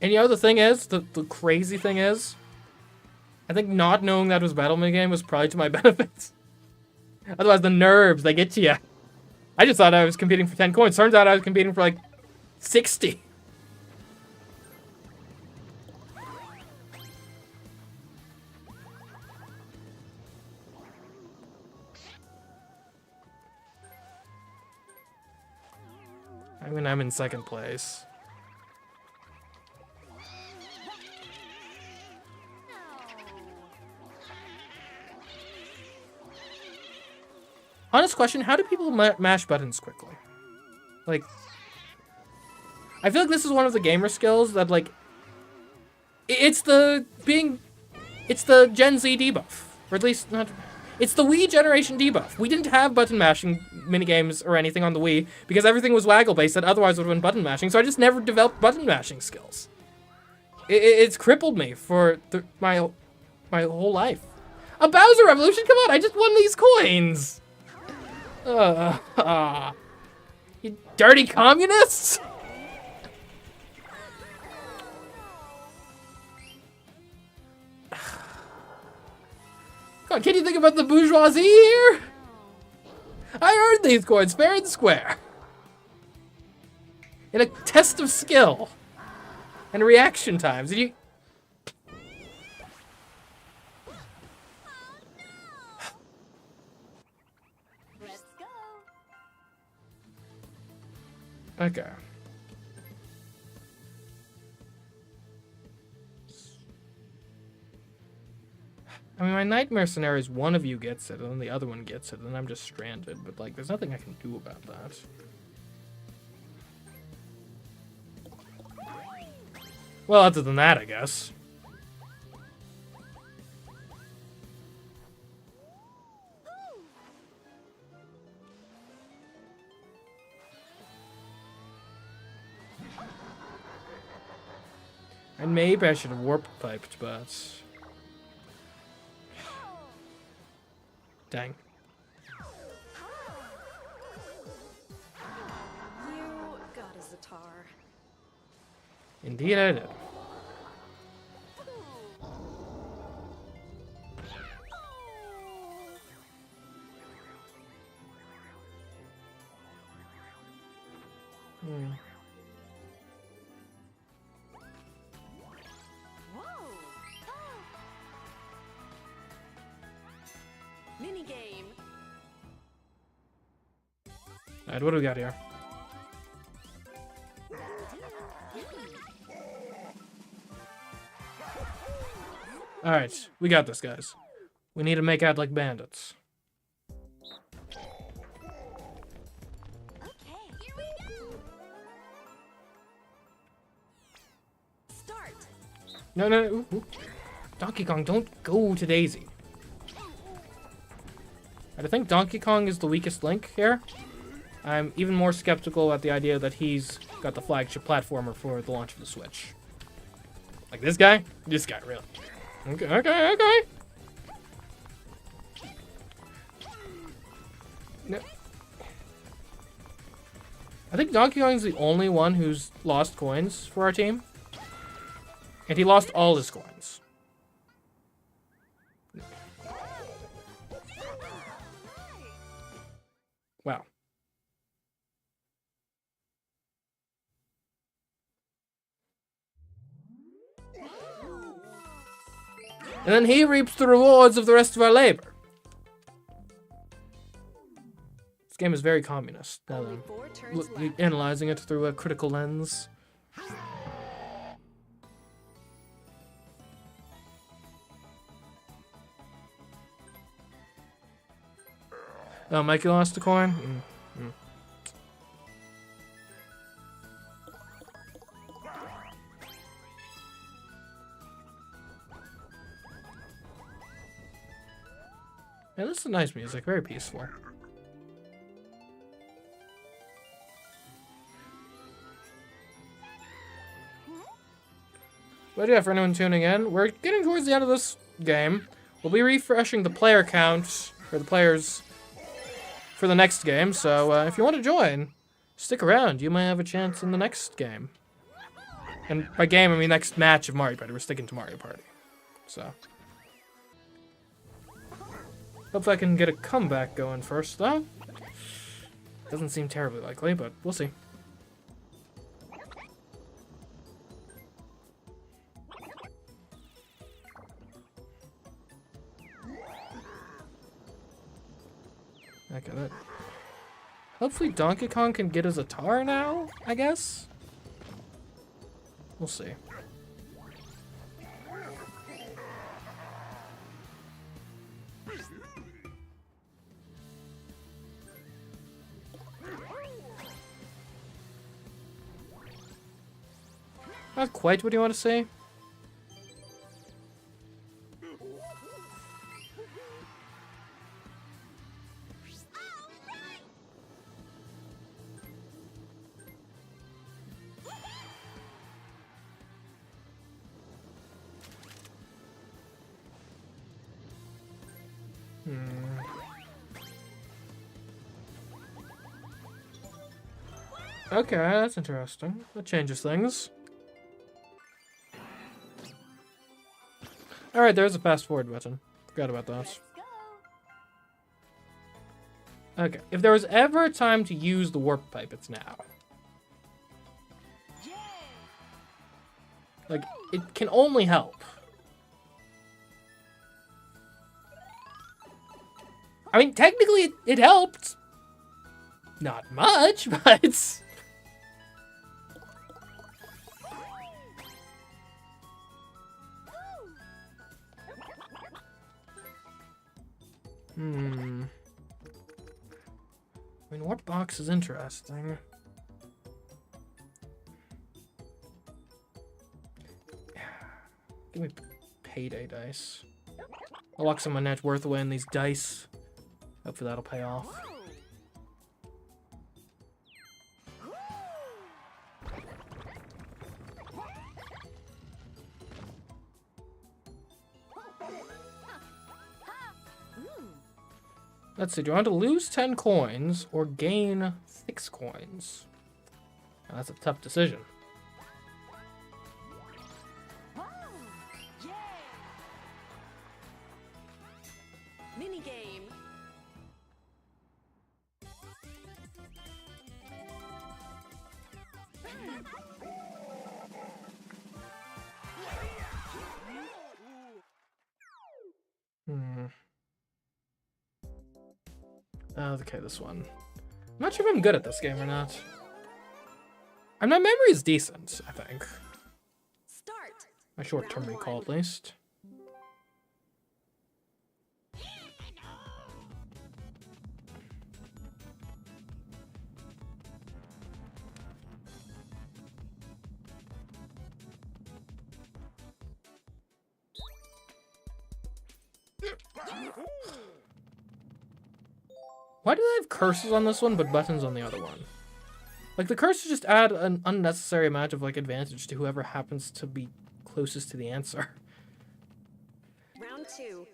[SPEAKER 1] And you know the thing is, the crazy thing is, I think not knowing that it was a battle minigame was probably to my benefit. Otherwise, the nerves, they get to you. I just thought I was competing for 10 coins. Turns out I was competing for like 60. I mean, I'm in second place. Honest question, how do people mash buttons quickly? Like, I feel like this is one of the gamer skills that, like, it's the Gen Z debuff. Or at least, not, It's the Wii Generation debuff. We didn't have button mashing minigames or anything on the Wii because everything was waggle based that otherwise would have been button mashing, so I just never developed button mashing skills. It's crippled me for my whole life. A Bowser Revolution? Come on, I just won these coins! You dirty communists! God, can you think about the bourgeoisie here? I earned these coins fair and square. In a test of skill. And reaction times. And you...
[SPEAKER 2] Let's go.
[SPEAKER 1] Okay. I mean, my nightmare scenario is one of you gets it, and then the other one gets it, and I'm just stranded. But, like, there's nothing I can do about that. Well, other than that, I guess. And maybe I should have warp piped, but... Dang.
[SPEAKER 2] You got a Zatar.
[SPEAKER 1] Indeed I did.
[SPEAKER 2] Whoa. Minigame.
[SPEAKER 1] Alright, what do we got here? Alright, we got this, guys. We need to make out like bandits.
[SPEAKER 2] Okay, here we go. Start.
[SPEAKER 1] No, no, ooh, ooh. Donkey Kong, don't go to Daisy. I think Donkey Kong is the weakest link here. I'm even more skeptical about the idea that he's got the flagship platformer for the launch of the Switch. Like this guy? This guy, really. Okay, okay, okay. No. I think Donkey Kong's the only one who's lost coins for our team. And he lost all his coins. Wow. And then he reaps the rewards of the rest of our labor. This game is very communist. Now
[SPEAKER 2] Only
[SPEAKER 1] then,
[SPEAKER 2] 4 turns left.
[SPEAKER 1] analyzing it through a critical lens. Oh, Mikey lost a coin? Yeah, this is nice music, very peaceful. But yeah, for anyone tuning in, we're getting towards the end of this game. We'll be refreshing the player count, or the players, for the next game, so if you want to join, stick around. You might have a chance in the next game. And by game, I mean next match of Mario Party. We're sticking to Mario Party. So. Hopefully I can get a comeback going first, though. Doesn't seem terribly likely, but we'll see. Okay, that... Hopefully Donkey Kong can get his Zatar now, I guess? We'll see. Not quite what you want to say. Hmm. Okay, that's interesting. That changes things. Alright, there's a fast forward button. Forgot about that.
[SPEAKER 2] Let's go.
[SPEAKER 1] Okay, if there was ever a time to use the warp pipe, it's now.
[SPEAKER 2] Yay!
[SPEAKER 1] Like, it can only help. I mean, technically, it helped. Not much, but... Hmm. I mean, warp box is interesting. Give me payday dice. I'll lock some of my net worth away in these dice. Hopefully that'll pay off. Let's see, do I want to lose 10 coins or gain 6 coins? Now, that's a tough decision.
[SPEAKER 2] Yay! Mini game.
[SPEAKER 1] Hmm. Okay, this one. I'm not sure if I'm good at this game or not. My memory is decent, I think.
[SPEAKER 2] Start.
[SPEAKER 1] My short-term
[SPEAKER 2] Round
[SPEAKER 1] recall,
[SPEAKER 2] one.
[SPEAKER 1] at least. Why do they have curses on this one, but buttons on the other one? Like, the curses just add an unnecessary amount of, like, advantage to whoever happens to be closest to the answer.
[SPEAKER 2] Round two.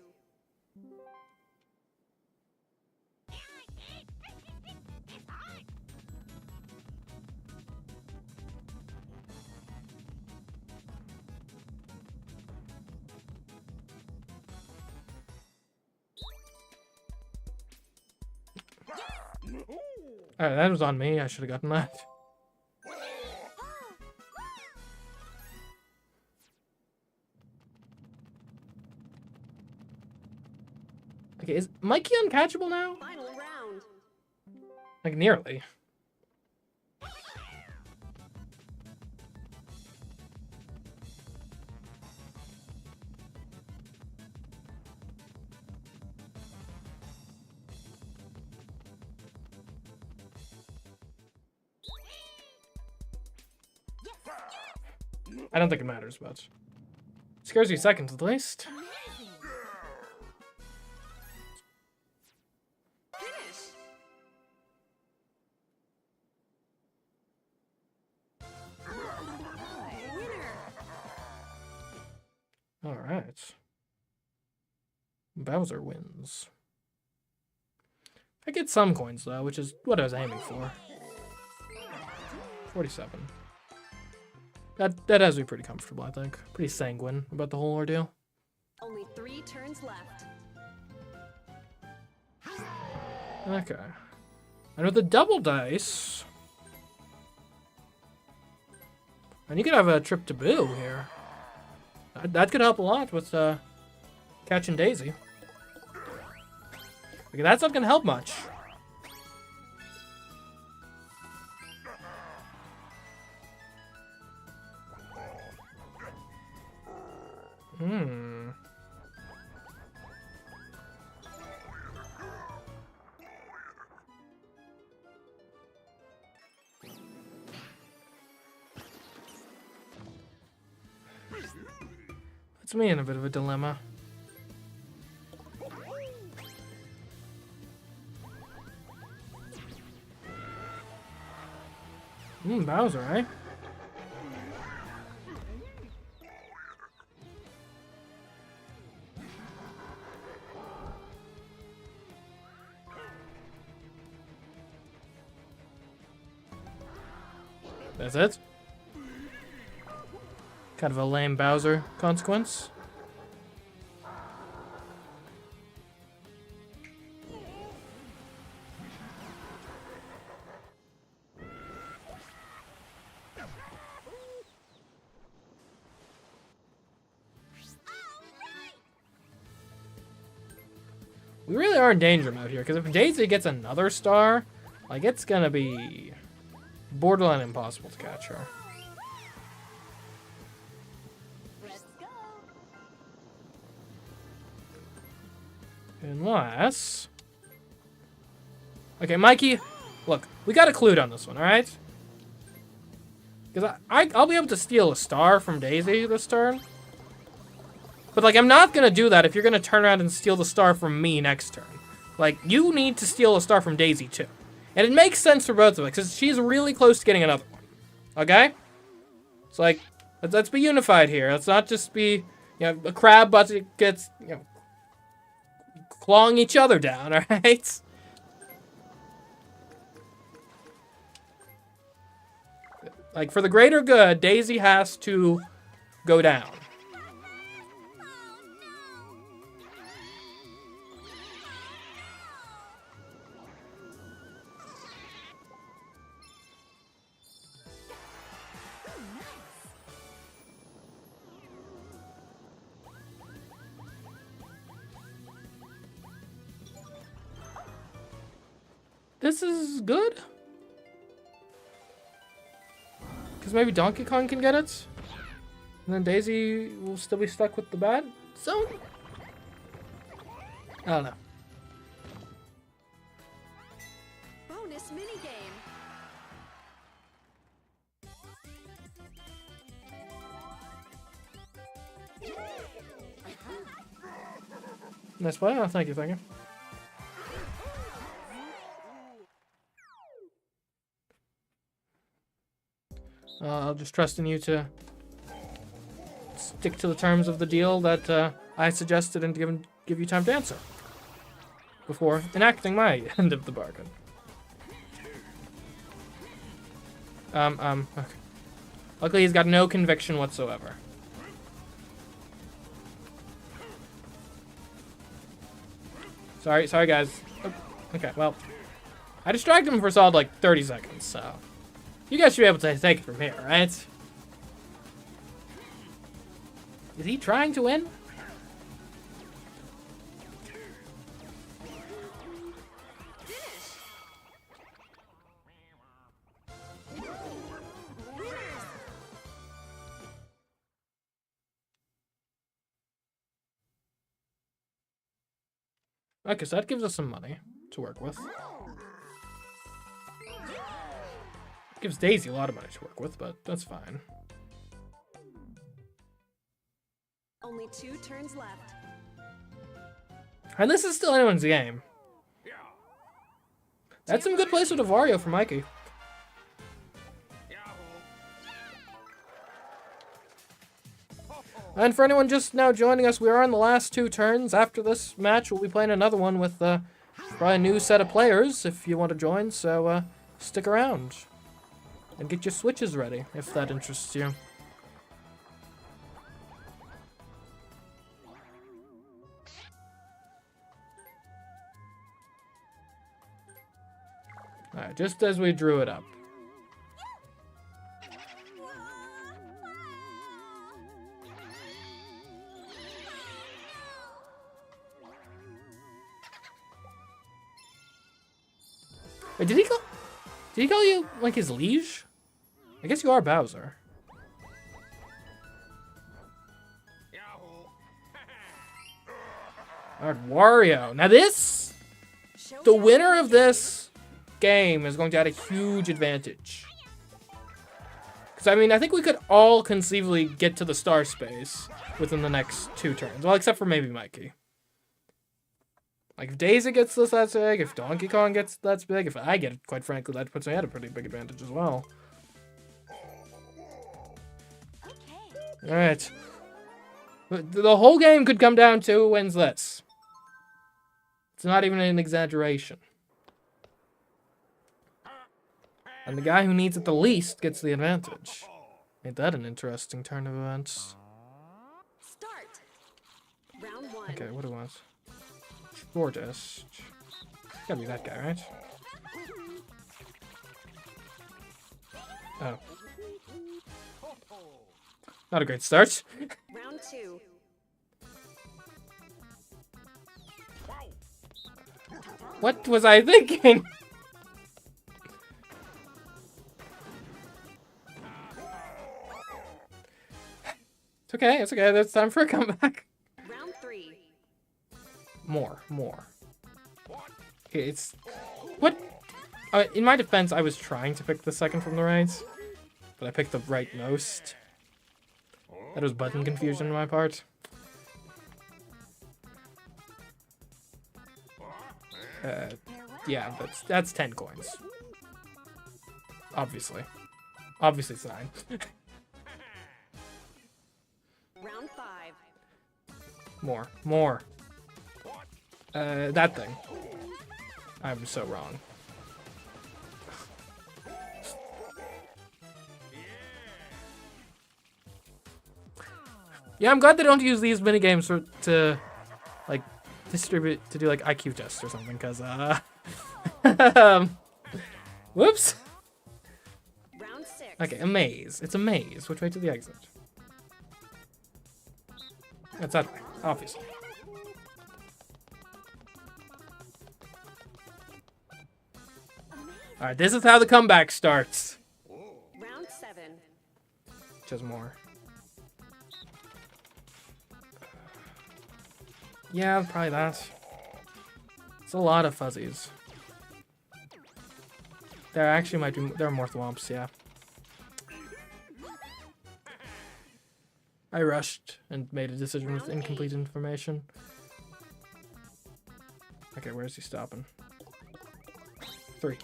[SPEAKER 1] Alright, that was on me. I should have gotten that. Okay, is Mikey uncatchable now?
[SPEAKER 2] Final round.
[SPEAKER 1] Like, nearly. I don't think it matters much. Scares you seconds at least.
[SPEAKER 2] Finish. Winner.
[SPEAKER 1] Alright. Bowser wins. I get some coins though, which is what I was aiming for. 47. That has me pretty comfortable, I think. Pretty sanguine about the whole ordeal.
[SPEAKER 2] Only 3 turns left.
[SPEAKER 1] Okay. And with the double dice... And you could have a trip to Boo here. That could help a lot with catching Daisy. Okay, that's not gonna help much. Hmm. Puts me in a bit of a dilemma. Bowser, eh? That's it. Kind of a lame Bowser consequence. We really are in danger mode here, because if Daisy gets another star, like, it's gonna be borderline impossible to catch her.
[SPEAKER 2] Let's go.
[SPEAKER 1] Unless... Okay, Mikey, look, we got a clue on this one, alright? Because I'll be able to steal a star from Daisy this turn. But, like, I'm not going to do that if you're going to turn around and steal the star from me next turn. Like, you need to steal a star from Daisy, too. And it makes sense for both of us, because she's really close to getting another one. Okay? It's like, let's be unified here. Let's not just be, you know, a crab but it gets, you know, clawing each other down, alright? Like, for the greater good, Daisy has to go down. This is good. Because maybe Donkey Kong can get it. And then Daisy will still be stuck with the bad zone? I don't know.
[SPEAKER 2] Bonus minigame.
[SPEAKER 1] Nice play. Oh, thank you, thank you. I'll just trust in you to stick to the terms of the deal that I suggested and give you time to answer before enacting my end of the bargain. Okay. Luckily, he's got no conviction whatsoever. Sorry, guys. Oh, okay, well, I distracted him for a solid, like, 30 seconds, so... You guys should be able to take it from here, right? Is he trying to win? Okay, so that gives us some money to work with. Gives Daisy a lot of money to work with, but that's fine.
[SPEAKER 2] Only 2 turns left.
[SPEAKER 1] And this is still anyone's game. That's some good plays with a Wario for Mikey. And for anyone just now joining us, we are on the last 2 turns. After this match, we'll be playing another one with probably a new set of players if you want to join, so stick around. And get your switches ready, if that interests you. Alright, just as we drew it up. Wait, did he call you, like, his liege? I guess you are Bowser. Alright, Wario. Now this, the winner of this game is going to have a huge advantage. Because, I mean, I think we could all conceivably get to the star space within the next 2 turns. Well, except for maybe Mikey. Like, if Daisy gets this, that's big. If Donkey Kong gets that's big. If I get it, quite frankly, that puts me at a pretty big advantage as well. Alright. The whole game could come down to who wins this. It's not even an exaggeration. And the guy who needs it the least gets the advantage. Ain't that an interesting turn of events?
[SPEAKER 2] Start. Round 1.
[SPEAKER 1] Okay, what do I want? Shortest. Gotta be that guy, right? Oh. Not a great start.
[SPEAKER 2] Round 2.
[SPEAKER 1] What was I thinking? It's okay, it's okay. It's time for a comeback.
[SPEAKER 2] Round 3.
[SPEAKER 1] More. Okay, it's... What? In my defense, I was trying to pick the second from the right, but I picked the rightmost. That was button confusion on my part. Yeah, that's 10 coins. Obviously. Obviously it's 9.
[SPEAKER 2] Round 5.
[SPEAKER 1] More. That thing. I'm so wrong. Yeah, I'm glad they don't use these minigames to like distribute to do like IQ tests or something, cause whoops.
[SPEAKER 2] Round 6.
[SPEAKER 1] Okay, a maze. It's a maze. Which way to the exit? That's that way, obviously. Alright, this is how the comeback starts.
[SPEAKER 2] Round 7.
[SPEAKER 1] Just more. Yeah, probably that. It's a lot of fuzzies. There actually might be... There are more thwomps, yeah. I rushed and made a decision with incomplete information. Okay, where is he stopping? 3.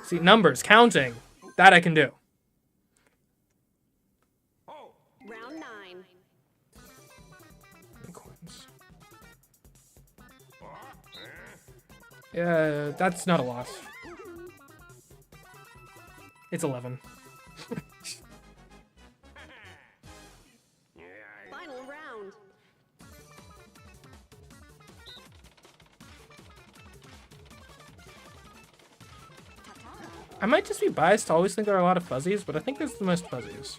[SPEAKER 1] See, numbers, counting. That I can do.
[SPEAKER 2] Round 9.
[SPEAKER 1] Coins. Yeah, that's not a lot. It's 11.
[SPEAKER 2] Final round.
[SPEAKER 1] I might just be biased to always think there are a lot of fuzzies, but I think there's the most fuzzies.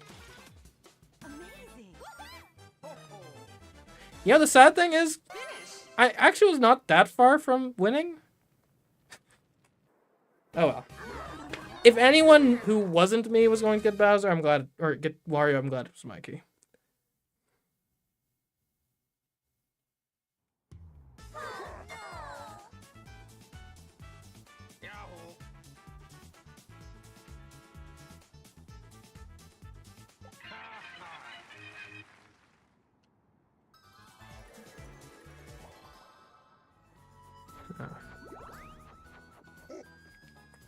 [SPEAKER 1] You know, the sad thing is, I actually was not that far from winning. Oh well. If anyone who wasn't me was going to get Bowser, I'm glad, or get Wario, I'm glad it was Mikey.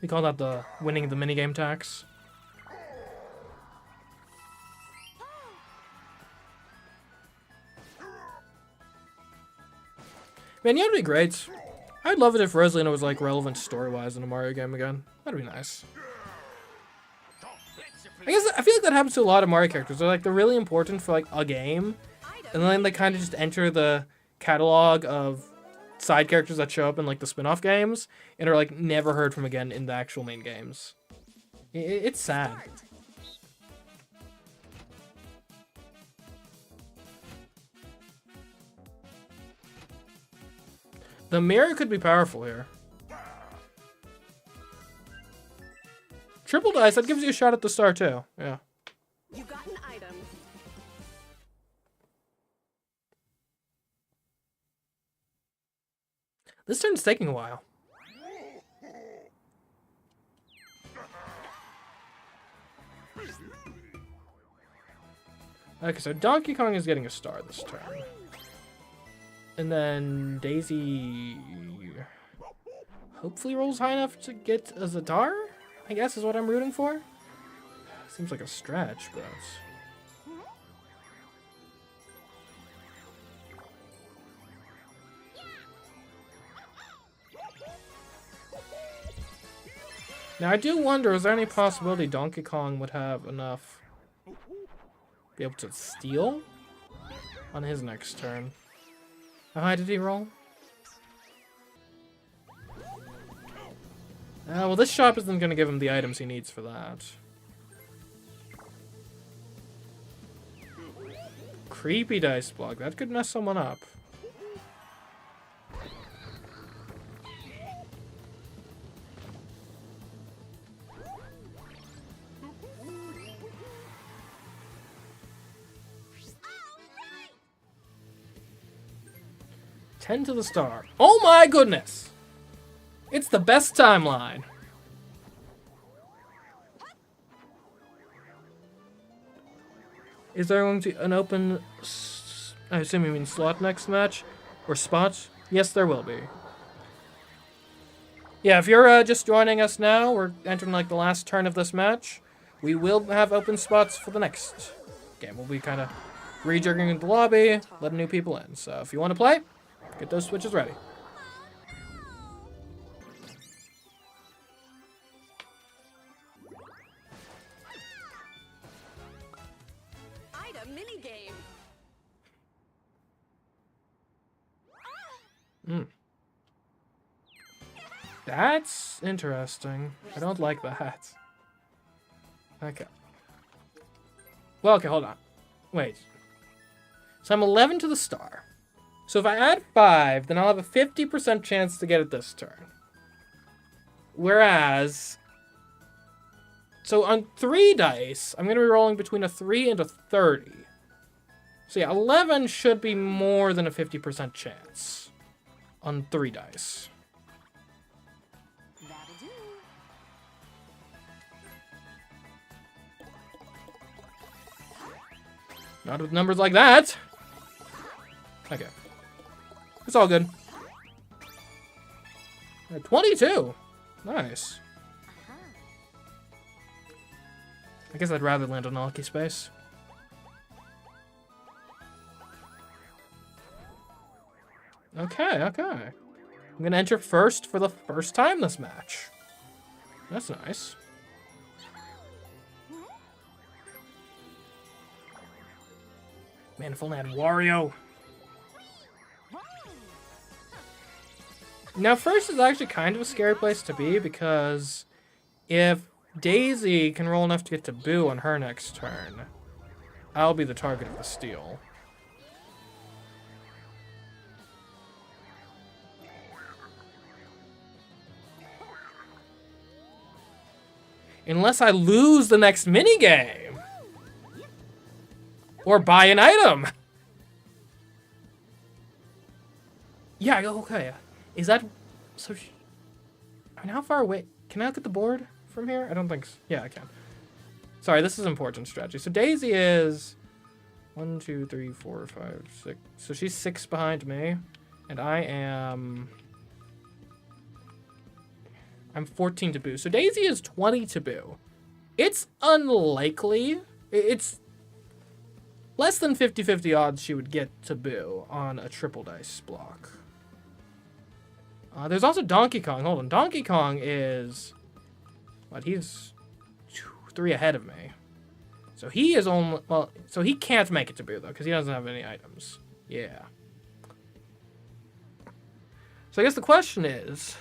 [SPEAKER 1] We call that the winning the minigame tax. Man, you know what'd be great? I'd love it if Rosalina was like relevant story-wise in a Mario game again. That'd be nice. I feel like that happens to a lot of Mario characters. They're really important for like a game, and then they kind of just enter the catalog of side characters that show up in like the spin-off games and are like never heard from again in the actual main games. It's sad. The mirror could be powerful here. Triple dice, that gives you a shot at the star too. Yeah.
[SPEAKER 2] You got an item.
[SPEAKER 1] This turn's taking a while. Okay, so Donkey Kong is getting a star this turn. And then Daisy hopefully rolls high enough to get a Zatar, I guess is what I'm rooting for. Seems like a stretch, but... Now, I do wonder, is there any possibility Donkey Kong would have enough be able to steal on his next turn? How high did he roll? Well, this shop isn't going to give him the items he needs for that. Creepy dice block. That could mess someone up. Ten to the star. Oh my goodness! It's the best timeline. Is there going to be an open, I assume you mean slot next match? Or spot? Yes, there will be. Yeah, if you're just joining us now, we're entering like the last turn of this match. We will have open spots for the next game. We'll be kind of rejigging the lobby, letting new people in. So if you want to play, get those switches ready.
[SPEAKER 2] Minigame.
[SPEAKER 1] That's interesting. I don't like that. Okay. Well, okay, hold on. Wait. So I'm 11 to the star. So if I add 5, then I'll have a 50% chance to get it this turn. Whereas... So on 3 dice, I'm going to be rolling between a 3 and a 30. So yeah, 11 should be more than a 50% chance on 3 dice.
[SPEAKER 2] That'll do.
[SPEAKER 1] Not with numbers like that. Okay. It's all good. 22. Nice. I guess I'd rather land on Alki space. Okay, okay. I'm gonna enter first for the first time this match. That's nice. Manifold and Wario. Now, first is actually kind of a scary place to be because if Daisy can roll enough to get to Boo on her next turn, I'll be the target of the steal. Unless I lose the next minigame. Or buy an item. Yeah, okay. Is that... So... I mean, how far away... Can I look at the board from here? I don't think so. Yeah, I can. Sorry, this is important strategy. So Daisy is 1, 2, 3, 4, 5, 6. So she's 6 behind me. And I'm 14 to Boo. So Daisy is 20 to Boo. It's unlikely. It's less than 50-50 odds she would get to Boo on a triple dice block. There's also Donkey Kong. Hold on. Donkey Kong is... What? He's 3 ahead of me. So he is only... Well, so he can't make it to Boo, though, because he doesn't have any items. Yeah. So I guess the question is...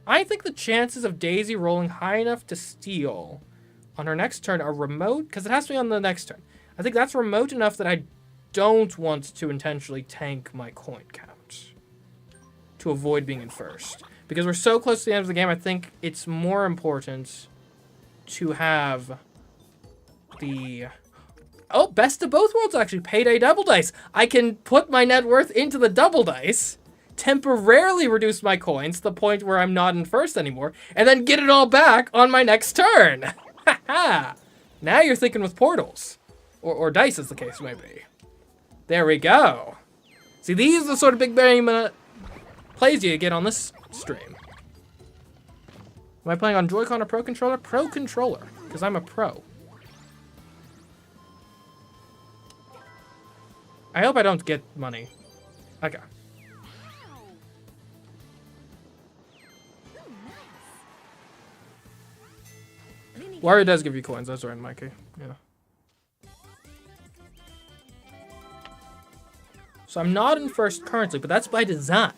[SPEAKER 1] I think the chances of Daisy rolling high enough to steal on her next turn are remote, because it has to be on the next turn. I think that's remote enough that I don't want to intentionally tank my coin count to avoid being in first. Because we're so close to the end of the game, I think it's more important to have the... Oh, best of both worlds, actually. Payday double dice. I can put my net worth into the double dice, temporarily reduce my coins to the point where I'm not in first anymore, and then get it all back on my next turn. Ha! Now you're thinking with portals. Or dice, as the case may be. There we go. See, these are the sort of big brain plays you get on this stream. Am I playing on Joy-Con or Pro Controller? Pro Controller, because I'm a pro. I hope I don't get money. Okay. Wario does give you coins. That's right, Mikey. Yeah. So I'm not in first currently, but that's by design.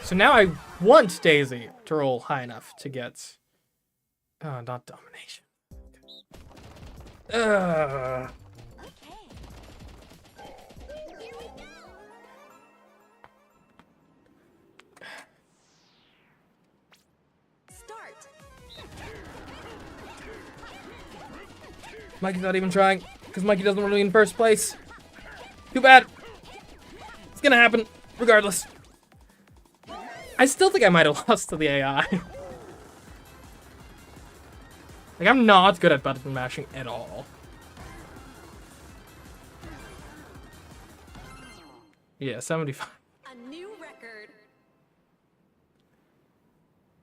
[SPEAKER 1] So now I want Daisy to roll high enough to get... Oh, not domination. Ugh.
[SPEAKER 2] Start.
[SPEAKER 1] Mikey's not even trying, because Mikey doesn't want to be in first place. Too bad. It's gonna happen, regardless. I still think I might have lost to the AI. Like, I'm not good at button mashing at all. Yeah, 75.
[SPEAKER 2] A new record.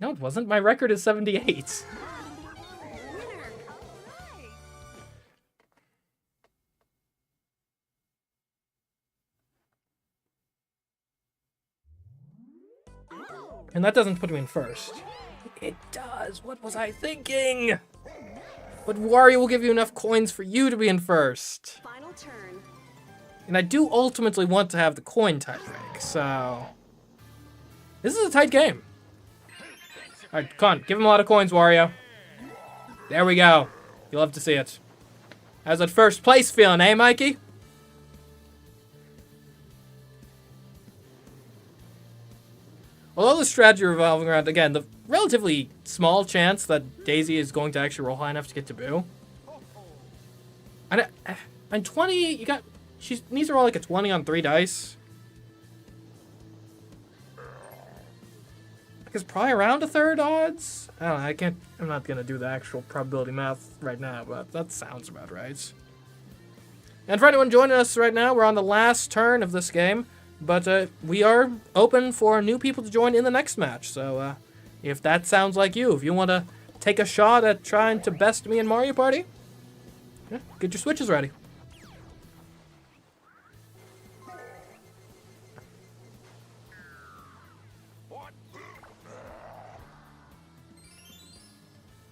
[SPEAKER 1] No, it wasn't. My record is 78.
[SPEAKER 2] Winner.
[SPEAKER 1] And that doesn't put me in first. It does. What was I thinking? But Wario will give you enough coins for you to be in first.
[SPEAKER 2] Final turn.
[SPEAKER 1] And I do ultimately want to have the coin tie break, so... This is a tight game. Alright, come on. Give him a lot of coins, Wario. There we go. You'll love to see it. How's that first place feeling, eh, Mikey? Although the strategy revolving around, again, the relatively small chance that Daisy is going to actually roll high enough to get to Boo. And 20, you got... She needs to roll like a 20 on 3 dice. Like, it's probably around a third odds. I don't know, I can't... I'm not going to do the actual probability math right now, but that sounds about right. And for anyone joining us right now, we're on the last turn of this game. But we are open for new people to join in the next match. So if that sounds like you, if you want to take a shot at trying to best me in Mario Party, yeah, get your switches ready.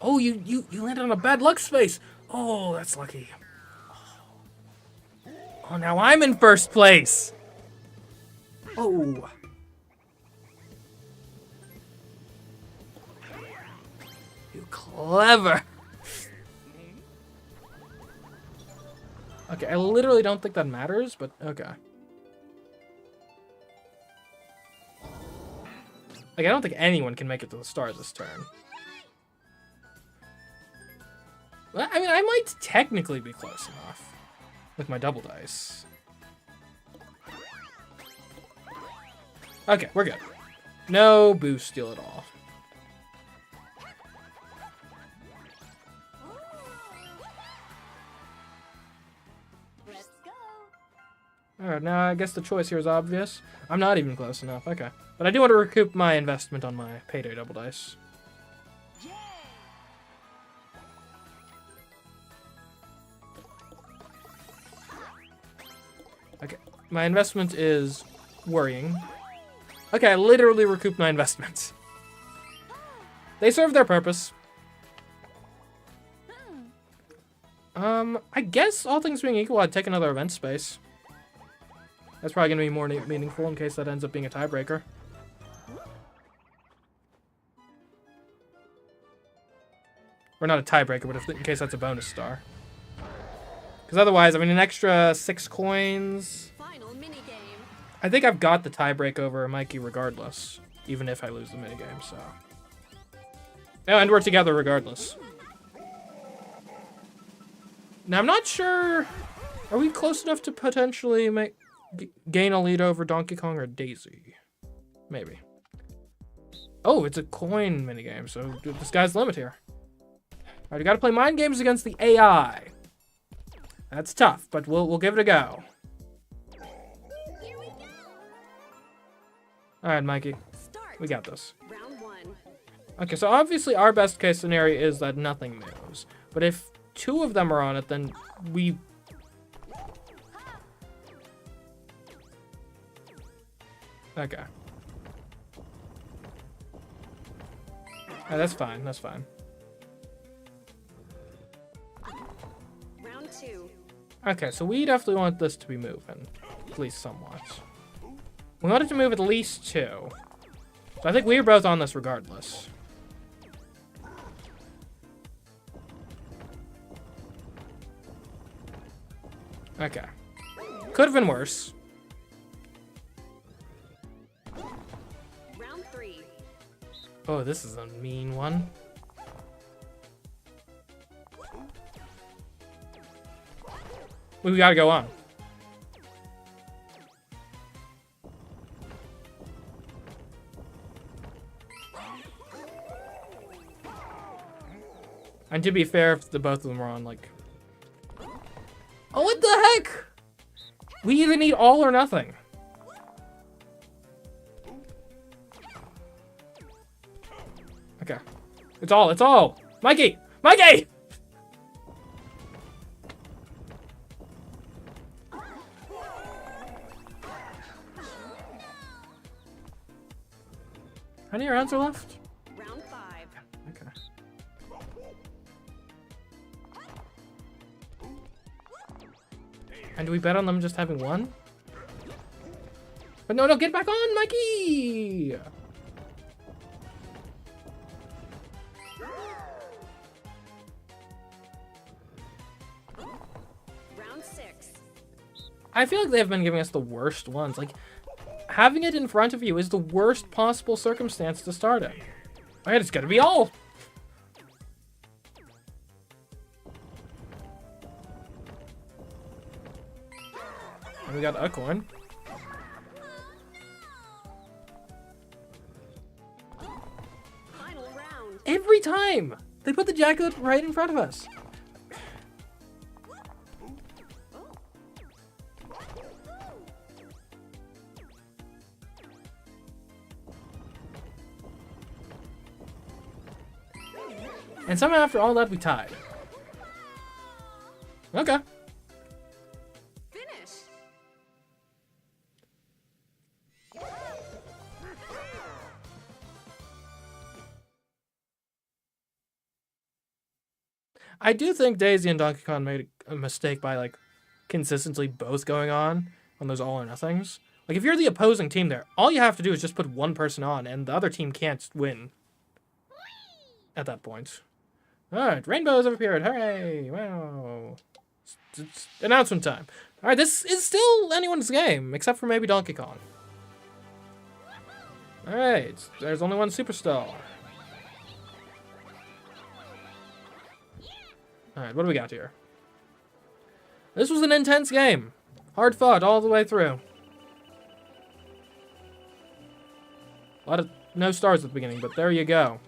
[SPEAKER 1] Oh, you landed on a bad luck space. Oh, that's lucky. Oh, now I'm in first place. Oh. You clever. Okay, I literally don't think that matters, but okay. Like, I don't think anyone can make it to the stars this turn. Well, I mean, I might technically be close enough with my double dice. Okay, we're good. No boost steal at all.
[SPEAKER 2] Let's go.
[SPEAKER 1] Alright, now I guess the choice here is obvious. I'm not even close enough, okay. But I do want to recoup my investment on my payday double dice. Okay, my investment is worrying. Okay, I literally recouped my investments. They serve their purpose. I guess all things being equal, I'd take another event space. That's probably going to be more meaningful in case that ends up being a tiebreaker. Or not a tiebreaker, but in case that's a bonus star. Because otherwise, I mean, an extra 6 coins...
[SPEAKER 2] Final minigame.
[SPEAKER 1] I think I've got the tiebreak over Mikey regardless, even if I lose the minigame, so... Oh, and we're together regardless. Now, I'm not sure... Are we close enough to potentially gain a lead over Donkey Kong or Daisy? Maybe. Oh, it's a coin minigame, so the sky's the limit here. Alright, we gotta play mind games against the AI. That's tough, but we'll give it a go. Alright, Mikey.
[SPEAKER 2] Start.
[SPEAKER 1] We got this.
[SPEAKER 2] Round 1.
[SPEAKER 1] Okay, so obviously our best case scenario is that nothing moves. But if 2 of them are on it, then we... Okay. Alright, that's fine, that's fine. Okay, so we definitely want this to be moving. At least somewhat. We want it to move at least 2. So I think we're both on this regardless. Okay. Could have been worse.
[SPEAKER 2] Round 3.
[SPEAKER 1] Oh, this is a mean one. We gotta go on. And to be fair, if the both of them were on, like... Oh, what the heck? We either need all or nothing. Okay. It's all, it's all! Mikey! Mikey! How many rounds are left?
[SPEAKER 2] Round 5.
[SPEAKER 1] Okay. And do we bet on them just having one? But no, no, get back on, Mikey!
[SPEAKER 2] Round 6.
[SPEAKER 1] I feel like they've been giving us the worst ones. Like, having it in front of you is the worst possible circumstance to start in. Alright, it's gotta be all! And we got a coin.
[SPEAKER 2] Final round.
[SPEAKER 1] Every time! They put the jacket right in front of us. And somehow after all that, we tied. Okay.
[SPEAKER 2] Finish.
[SPEAKER 1] I do think Daisy and Donkey Kong made a mistake by, like, consistently both going on those all or nothings. Like, if you're the opposing team there, all you have to do is just put one person on, and the other team can't win at that point. Alright, rainbows have appeared. Hooray! Wow. It's announcement time. Alright, this is still anyone's game, except for maybe Donkey Kong. Alright, there's only one superstar. Alright, what do we got here? This was an intense game. Hard fought all the way through. A lot of no stars at the beginning, but there you go.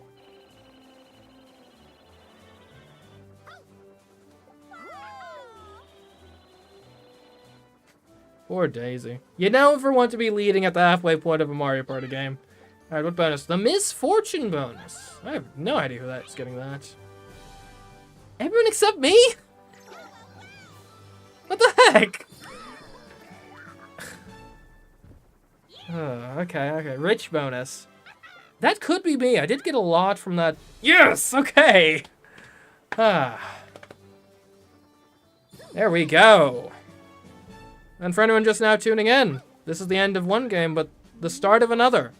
[SPEAKER 1] Poor Daisy. You never want to be leading at the halfway point of a Mario Party game. Alright, what bonus? The Misfortune bonus. I have no idea who that's getting that. Everyone except me? What the heck? Okay. Rich bonus. That could be me. I did get a lot from that. Yes! Okay! There we go. And for anyone just now tuning in, this is the end of one game, but the start of another.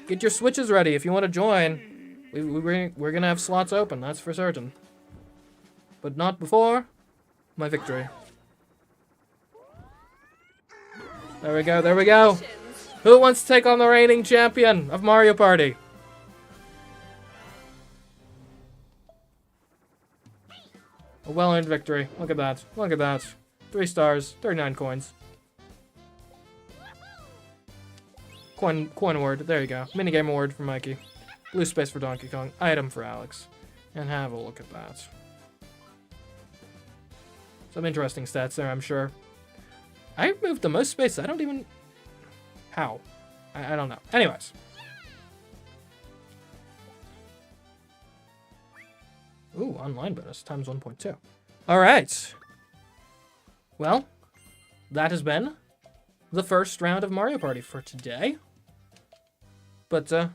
[SPEAKER 1] Get your Switches ready if you want to join. We're going to have slots open, that's for certain. But not before my victory. There we go, there we go. Who wants to take on the reigning champion of Mario Party? A well-earned victory. Look at that. Look at that. 3 stars, 39 coins. Coin award. There you go. Minigame award for Mikey. Blue space for Donkey Kong. Item for Alex. And have a look at that. Some interesting stats there, I'm sure. I've moved the most space. I don't even... How? I don't know. Anyways. Ooh, online bonus. Times 1.2. Alright. Well, that has been the first round of Mario Party for today. But,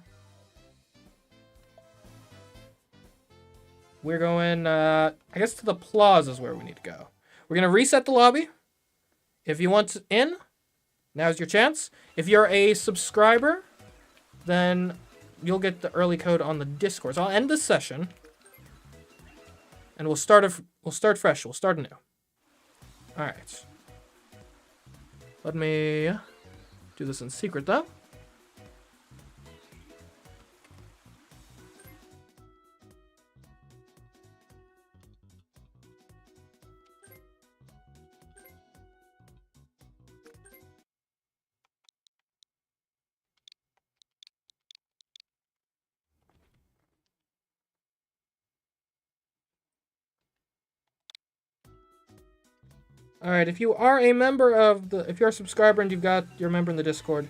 [SPEAKER 1] we're going, I guess to the plaza is where we need to go. We're going to reset the lobby. If you want in, now's your chance. If you're a subscriber, then you'll get the early code on the Discord. So I'll end this session, and we'll start fresh. We'll start anew. All right. Let me do this in secret, though. All right, if you are a member of if you're a subscriber and you're a member in the Discord,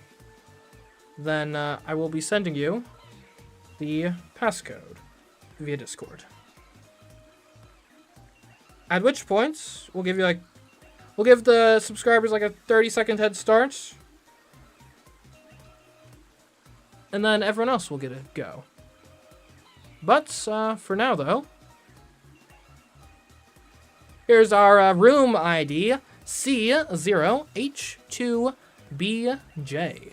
[SPEAKER 1] then I will be sending you the passcode via Discord. At which point, we'll give the subscribers like a 30-second head start, and then everyone else will get a go. But for now, though, here's our room ID, C0H2BJ.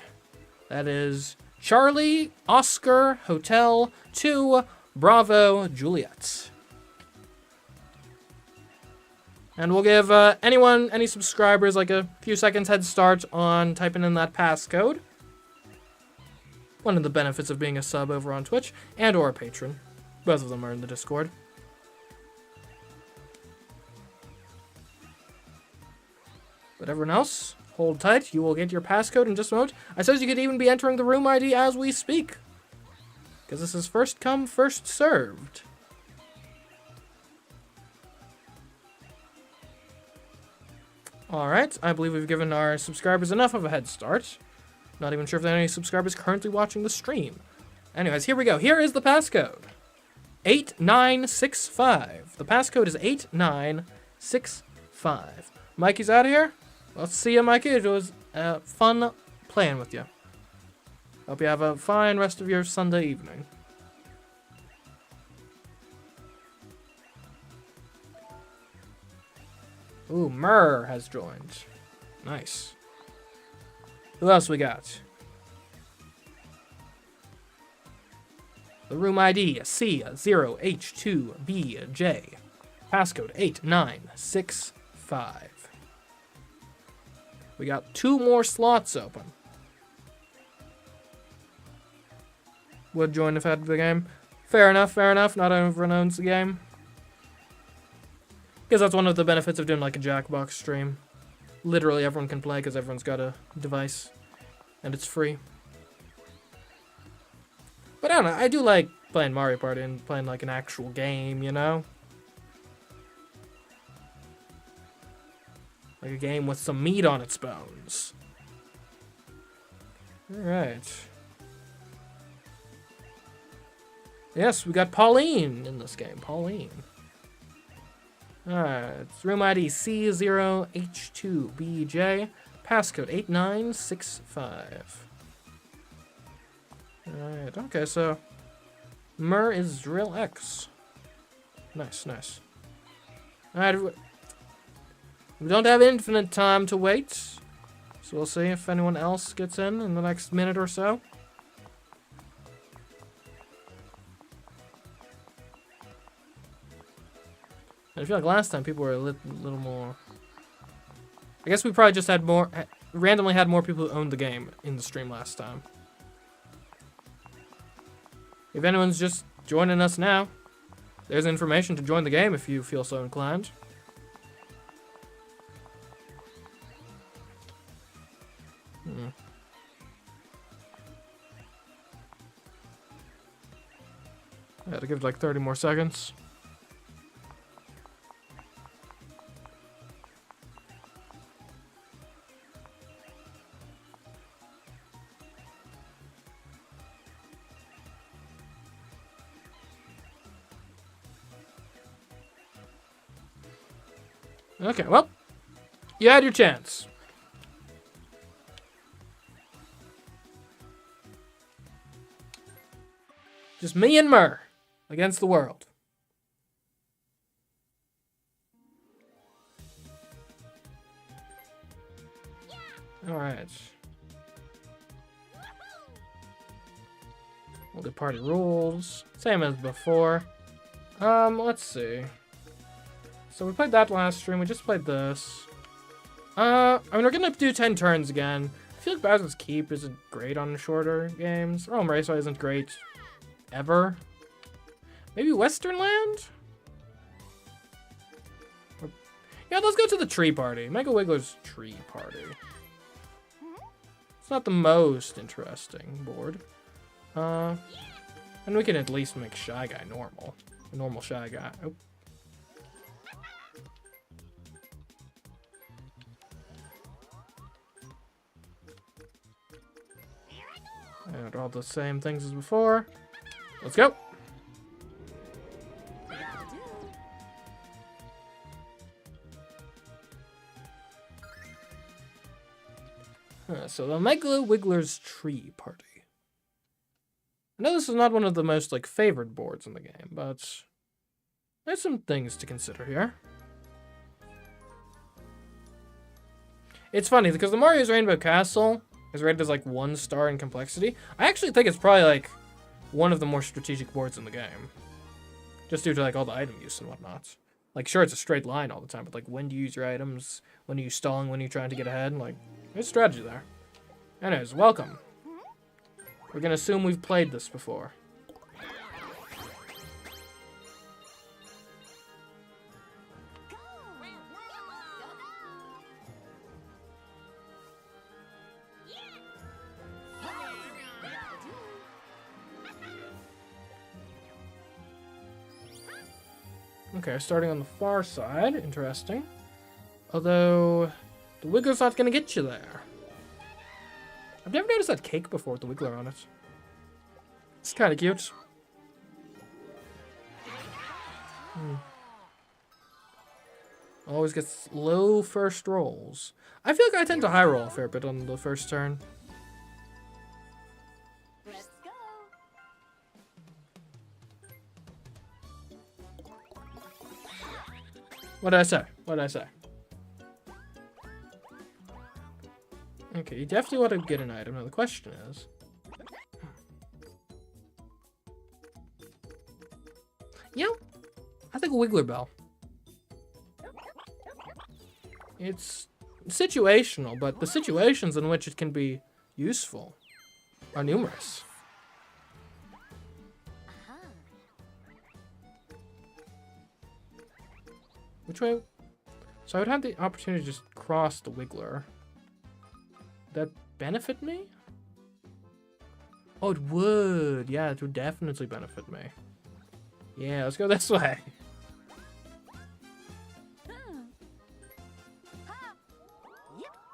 [SPEAKER 1] That is Charlie, Oscar, Hotel, 2, Bravo, Juliet. And we'll give any subscribers like a few seconds head start on typing in that passcode. One of the benefits of being a sub over on Twitch and or a patron. Both of them are in the Discord. But everyone else, hold tight. You will get your passcode in just a moment. I suppose you could even be entering the room ID as we speak, because this is first come, first served. Alright, I believe we've given our subscribers enough of a head start. Not even sure if there are any subscribers currently watching the stream. Anyways, here we go. Here is the passcode. 8965. The passcode is 8965. Mikey's out of here. Let's see you, Mikey. It was fun playing with you. Hope you have a fine rest of your Sunday evening. Ooh, Murr has joined. Nice. Who else we got? The room ID, C0H2BJ. Passcode 8965. We got 2 more slots open. Would join if had the game. Fair enough, fair enough. Not everyone owns the game. Because that's one of the benefits of doing like a Jackbox stream. Literally everyone can play because everyone's got a device. And it's free. But I don't know, I do like playing Mario Party and playing like an actual game, you know? Like a game with some meat on its bones. Alright. Yes, we got Pauline in this game. Pauline. Alright, it's room ID C0H2BJ. Passcode 8965. Alright, okay, so Mur is Drill X. Nice, nice. Alright, we don't have infinite time to wait, so we'll see if anyone else gets in the next minute or so. I feel like last time people were a little more... I guess we probably just had randomly had more people who owned the game in the stream last time. If anyone's just joining us now, there's information to join the game if you feel so inclined. I had to give it like 30 more seconds. Okay, well, you had your chance. Just me and Mur against the world. Alright. We'll do party rules. Same as before. Let's see. So we played that last stream. We just played this. I mean, we're gonna do 10 turns again. I feel like Bowser's Keep isn't great on shorter games. Realm Raceway isn't great ever. Maybe Western Land? Yeah, let's go to the Tree Party. Mega Wiggler's Tree Party. It's not the most interesting board. And we can at least make Shy Guy normal. A normal Shy Guy. Oh. And all the same things as before. Let's go. So the Mega Wiggler's Tree Party. I know this is not one of the most favored boards in the game, but there's some things to consider here. It's funny because the Mario's Rainbow Castle is rated as 1 star in complexity. I actually think it's probably one of the more strategic boards in the game, just due to all the item use and whatnot. Sure, it's a straight line all the time, but when do you use your items? When are you stalling? When are you trying to get ahead? There's strategy there. Anyways, welcome. We're gonna assume we've played this before. Okay, starting on the far side. Interesting. Although, the Wiggler's not gonna get you there. I've never noticed that cake before with the Wiggler on it. It's kind of cute. Always gets low first rolls. I feel like I tend to high roll a fair bit on the first turn.
[SPEAKER 2] Let's go.
[SPEAKER 1] What did I say? What did I say? Okay, you definitely want to get an item. Now the question is... I think a Wiggler Bell. It's situational, but the situations in which it can be useful are numerous. Which way? So I would have the opportunity to just cross the Wiggler. Would that benefit me? Oh, it would. Yeah, it would definitely benefit me. Yeah, let's go this way.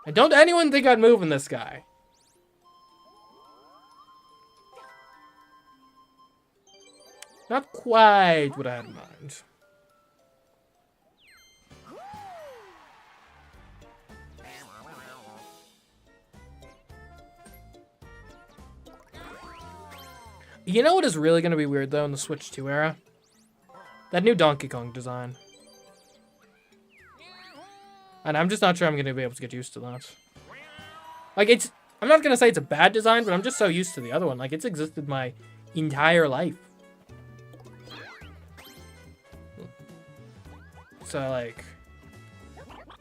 [SPEAKER 1] And don't anyone think I'd move in this guy. Not quite what I had in mind. You know what is really going to be weird, though, in the Switch 2 era? That new Donkey Kong design. And I'm just not sure I'm going to be able to get used to that. I'm not going to say it's a bad design, but I'm just so used to the other one. It's existed my entire life. So,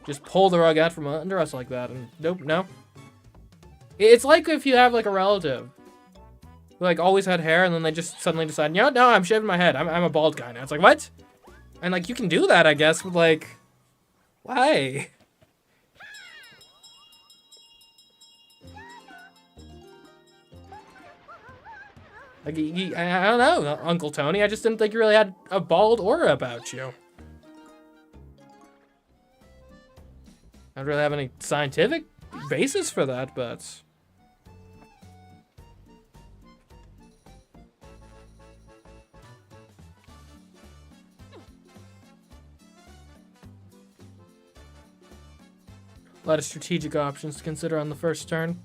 [SPEAKER 1] just pull the rug out from under us like that, and nope, no. It's like if you have, a relative who, always had hair, and then they just suddenly decide, no, I'm shaving my head. I'm a bald guy now. It's what? And, you can do that, I guess, but, why? I don't know, Uncle Tony. I just didn't think you really had a bald aura about you. I don't really have any scientific basis for that, but... a lot of strategic options to consider on the first turn.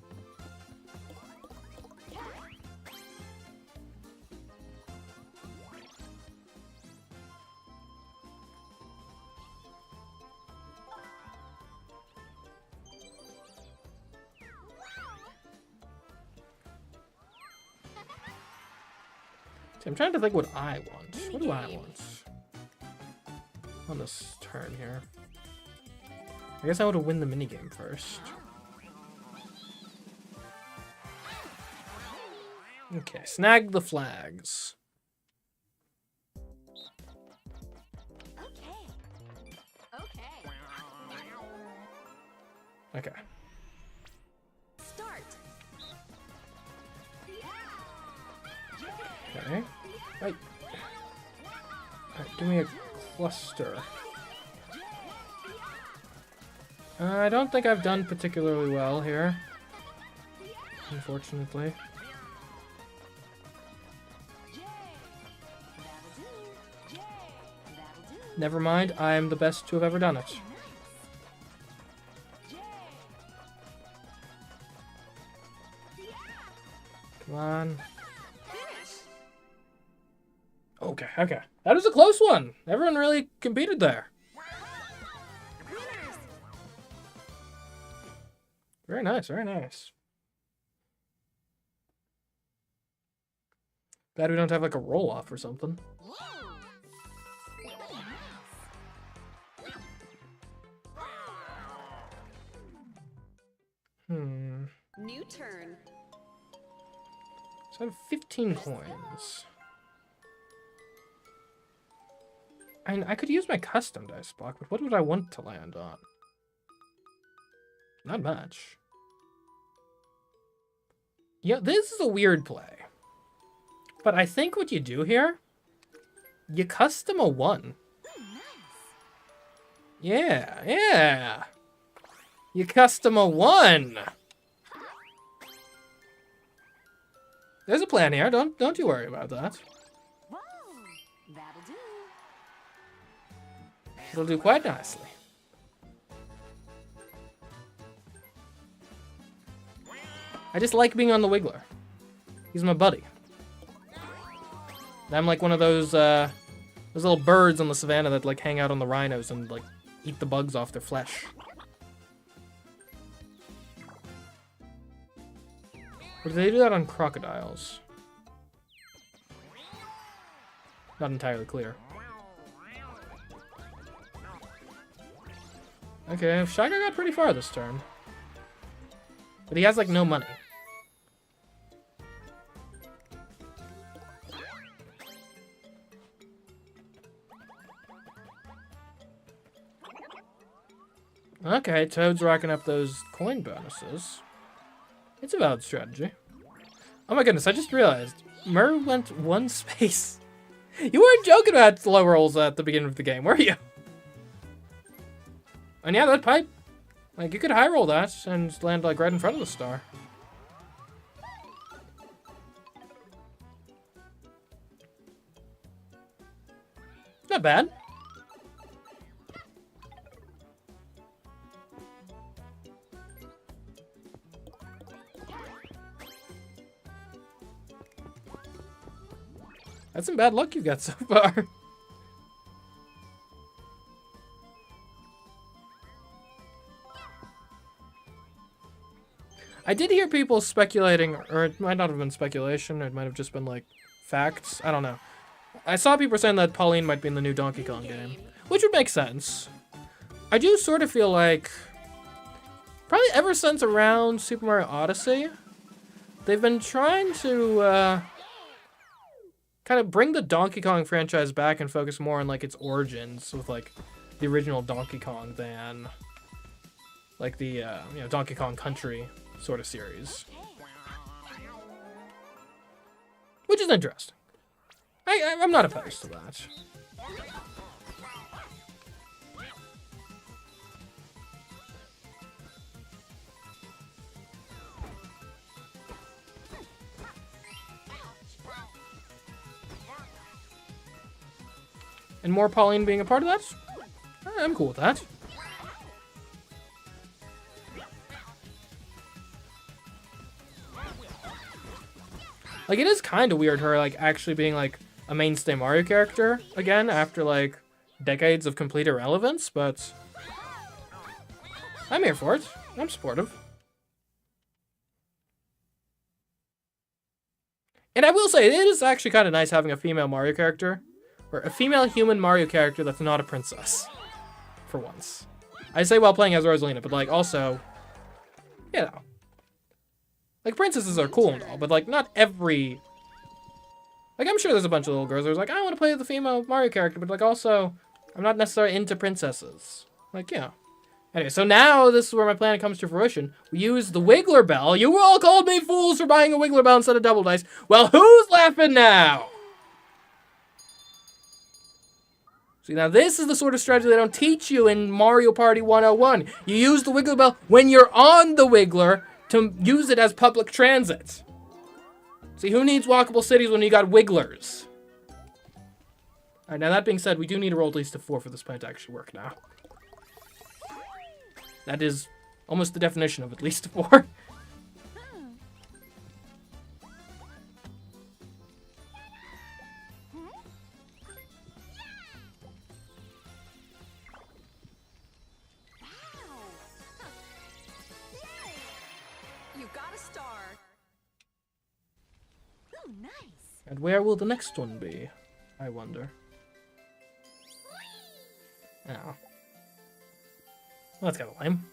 [SPEAKER 1] See, I'm trying to think what I want. What do I want on this turn here? I guess I want to win the minigame first. Okay, snag the flags. Okay.
[SPEAKER 2] Start.
[SPEAKER 1] Okay. Right. Alright, give me a cluster. I don't think I've done particularly well here. Unfortunately. Never mind, I am the best to have ever done it. Come on. Okay, okay. That was a close one. Everyone really competed there. Very nice, very nice. Glad we don't have like a roll-off or something.
[SPEAKER 2] New turn.
[SPEAKER 1] So I have 15 coins. And I could use my custom dice block, but what would I want to land on? Not much. Yeah, this is a weird play. But I think what you do here, you custom a 1. Yeah, yeah. You custom a 1. There's a plan here. Don't you worry about that.
[SPEAKER 2] Whoa, that'll do.
[SPEAKER 1] It'll do quite nicely. I just like being on the Wiggler. He's my buddy. And I'm like one of those little birds on the savannah that like hang out on the rhinos and like eat the bugs off their flesh. Or do they do that on crocodiles? Not entirely clear. Okay, Shaka got pretty far this turn. But he has like no money. Okay, Toad's racking up those coin bonuses. It's a valid strategy. Oh my goodness, I just realized. Murr went 1 space. You weren't joking about slow rolls at the beginning of the game, were you? And yeah, that pipe. Like, you could high roll that and land like right in front of the star. Not bad. That's some bad luck you've got so far. I did hear people speculating, or it might not have been speculation, it might have just been like facts. I don't know. I saw people saying that Pauline might be in the new Donkey Kong game, which would make sense. I do sort of feel like, probably ever since around Super Mario Odyssey, they've been trying to kind of bring the Donkey Kong franchise back and focus more on like its origins with like the original Donkey Kong than like the you know, Donkey Kong Country sort of series, which is interesting. I'm not opposed to that. And more Pauline being a part of that? I'm cool with that. Like, it is kind of weird her, like, actually being, like, a mainstay Mario character again after, like, decades of complete irrelevance, but I'm here for it. I'm supportive. And I will say, it is actually kind of nice having a female Mario character. Or a female human Mario character that's not a princess. For once. I say while playing as Rosalina, but, like, also... You know. Like, princesses are cool and all, but, like, not every... Like, I'm sure there's a bunch of little girls who's like, I want to play the female Mario character, but, like, also, I'm not necessarily into princesses. Like, yeah. Anyway, so now this is where my plan comes to fruition. We use the Wiggler Bell. You all called me fools for buying a Wiggler Bell instead of Double Dice. Well, who's laughing now? See, now this is the sort of strategy they don't teach you in Mario Party 101. You use the Wiggler Bell when you're on the Wiggler to use it as public transit. See, who needs walkable cities when you got Wigglers? Alright, now that being said, we do need to roll at least a 4 for this plan to actually work now. That is almost the definition of at least a 4.
[SPEAKER 2] You got a star. Oh, nice.
[SPEAKER 1] And where will the next one be? I wonder. Oh. Well, that's kind of lame.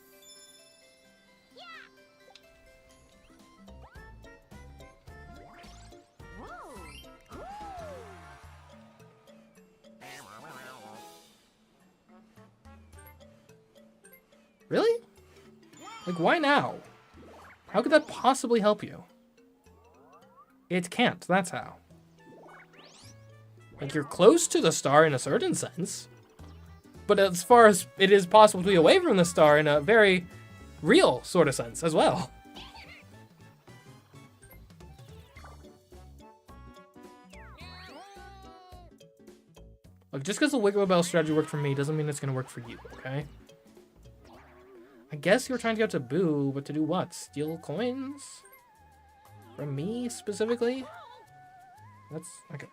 [SPEAKER 2] Whoa.
[SPEAKER 1] Really? Like, why now? How could that possibly help you? It can't, that's how. Like, you're close to the star in a certain sense. But as far as it is possible to be away from the star in a very real sort of sense as well. Look, just because the Wiggler Bell strategy worked for me doesn't mean it's going to work for you, okay? I guess you were trying to get to Boo, but to do what? Steal coins? From me, specifically? That's... okay.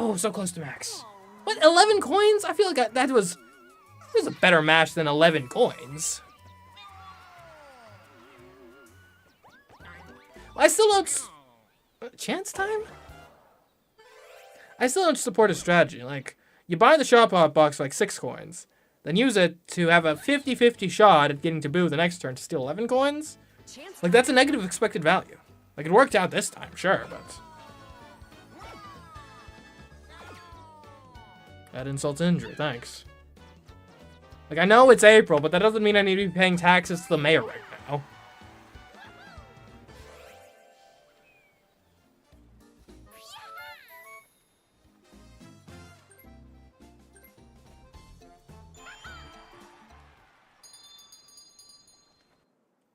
[SPEAKER 1] Oh, so close to max. What, 11 coins? I feel like that was a better match than 11 coins. I still don't... Chance time? I still don't support a strategy. Like, you buy the shop hop box for like 6 coins, then use it to have a 50-50 shot at getting to Boo the next turn to steal 11 coins? Like, that's a negative expected value. Like, it worked out this time, sure, but... That insults injury, thanks. Like, I know it's April, but that doesn't mean I need to be paying taxes to the mayor right now.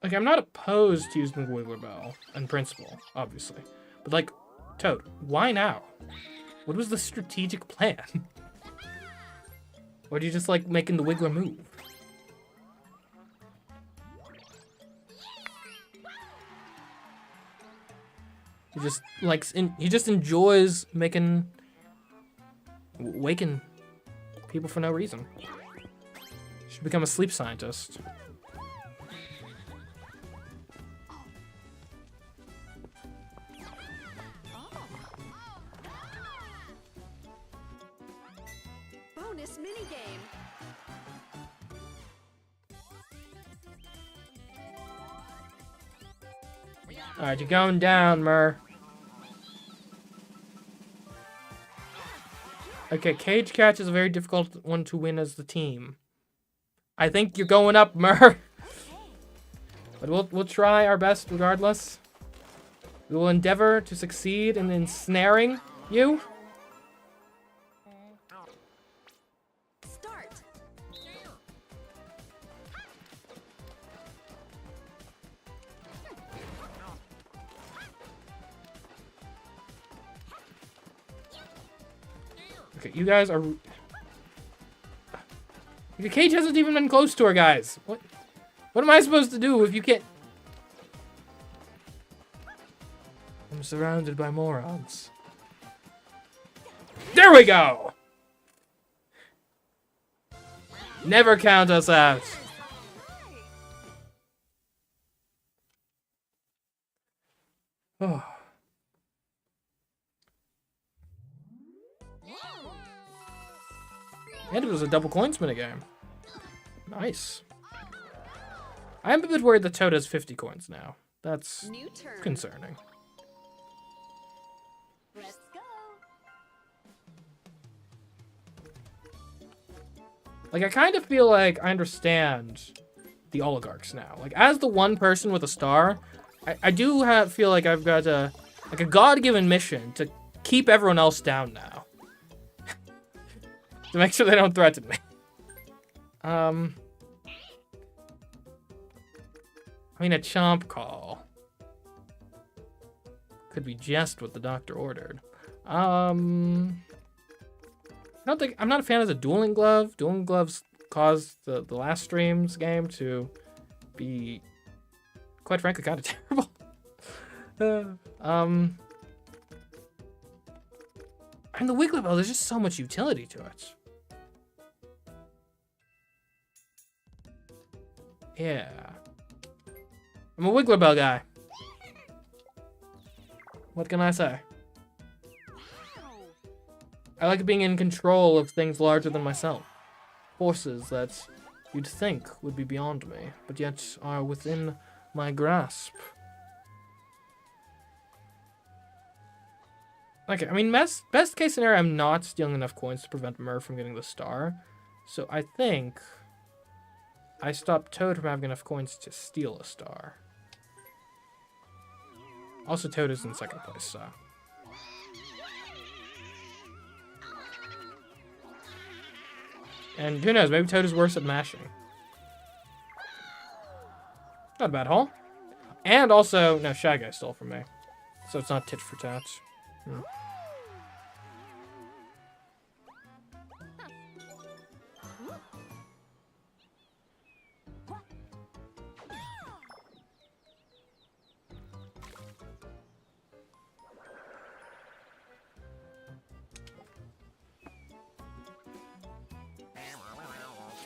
[SPEAKER 1] Like, I'm not opposed to using the Wiggler Bell in principle, obviously. But, like, Toad, why now? What was the strategic plan? Or do you just like making the Wiggler move? He just likes, he just enjoys waking people for no reason. Should become a sleep scientist.
[SPEAKER 2] Bonus minigame.
[SPEAKER 1] Alright, you're going down, Mur. Okay, Cage Catch is a very difficult one to win as the team. I think you're going up, Mur. But we'll try our best regardless. We will endeavor to succeed in ensnaring you.
[SPEAKER 2] Start.
[SPEAKER 1] Okay, you guys are... The cage hasn't even been close to her, guys. What am I supposed to do if you can't... I'm surrounded by morons. There we go! Never count us out. Oh. And it was a double coins minigame. Nice. I'm a bit worried that Toad has 50 coins now. That's
[SPEAKER 2] New turn.
[SPEAKER 1] concerning.
[SPEAKER 2] Let's go.
[SPEAKER 1] Like, I kind of feel like I understand the oligarchs now. Like, as the one person with a star, I do feel like I've got a God-given mission to keep everyone else down now. To make sure they don't threaten me. I mean, a chomp call could be just what the doctor ordered. I'm not a fan of the dueling glove. Dueling gloves caused the last stream's game to be, quite frankly, kind of terrible. And the Wiggly Bell, there's just so much utility to it. Yeah. I'm a Wiggler Bell guy. What can I say? I like being in control of things larger than myself. Forces that you'd think would be beyond me, but yet are within my grasp. Okay, I mean, best case scenario, I'm not stealing enough coins to prevent Murr from getting the star. So I think I stopped Toad from having enough coins to steal a star. Also, Toad is in second place, so. And who knows, maybe Toad is worse at mashing. Not a bad haul. And also, no, Shy Guy stole from me. So it's not tit for tat.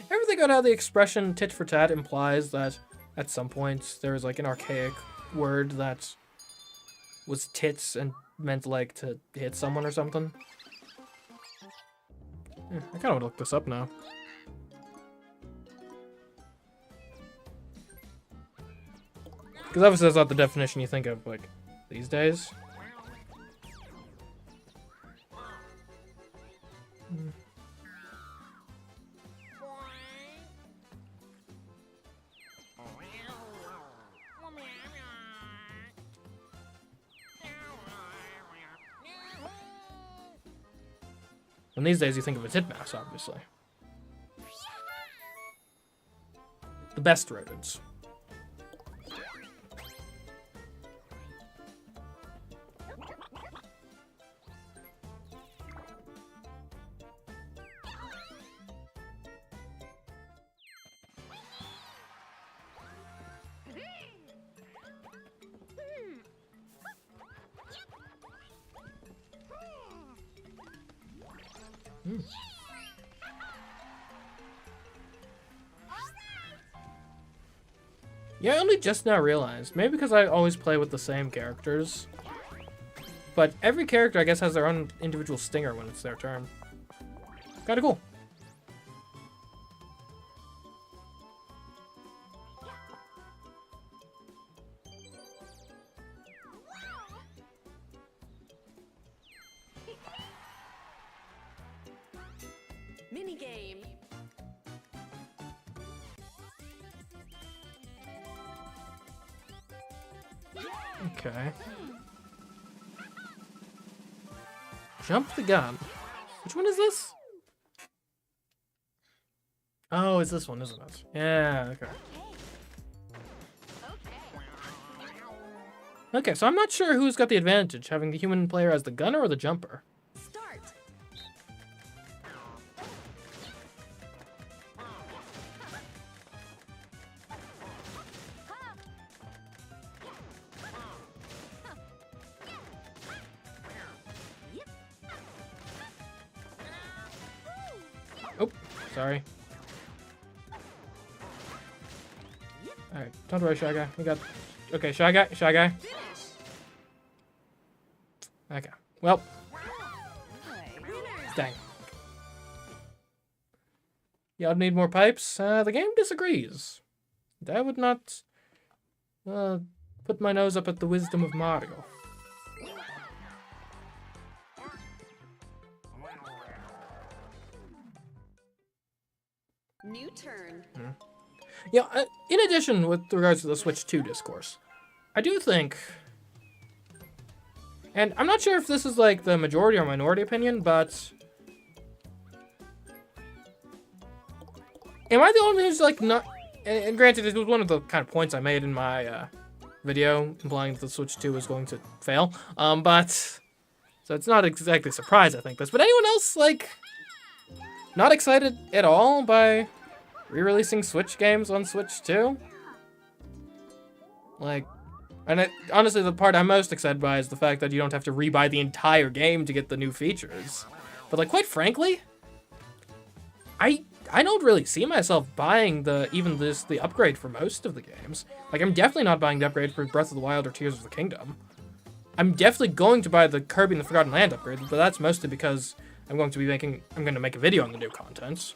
[SPEAKER 1] Ever think about how the expression tit for tat implies that at some point there was like an archaic word that was tits and meant like to hit someone or something? Yeah, I kind of want to look this up now. Because obviously that's not the definition you think of like these days. And these days you think of a titmouse, obviously. The best rodents. Yeah, I only just now realized. Maybe because I always play with the same characters. But every character, I guess, has their own individual stinger when it's their turn. Kinda cool.
[SPEAKER 2] Minigame.
[SPEAKER 1] Okay. Jump the gun. Which one is this? Oh, it's this one, isn't it? Yeah, okay. Okay, so I'm not sure who's got the advantage, having the human player as the gunner or the jumper.
[SPEAKER 2] Start.
[SPEAKER 1] Oh, sorry. Don't worry, Shy Guy. We got... Okay, Shy Guy. Shy Guy. Okay. Well. Dang. Y'all need more pipes? The game disagrees. I would not put my nose up at the wisdom of Mario.
[SPEAKER 2] New turn.
[SPEAKER 1] Yeah, in addition, with regards to the Switch 2 discourse, I do think, and I'm not sure if this is like the majority or minority opinion, but am I the only one who's like not, and granted, it was one of the kind of points I made in my video, implying that the Switch 2 was going to fail, but, so it's not exactly a surprise I think this, but anyone else, like, not excited at all by re-releasing Switch games on Switch 2? Like, and honestly, the part I'm most excited by is the fact that you don't have to rebuy the entire game to get the new features. But like, quite frankly, I don't really see myself buying the upgrade for most of the games. Like, I'm definitely not buying the upgrade for Breath of the Wild or Tears of the Kingdom. I'm definitely going to buy the Kirby and the Forgotten Land upgrade, but that's mostly because I'm going to make a video on the new content.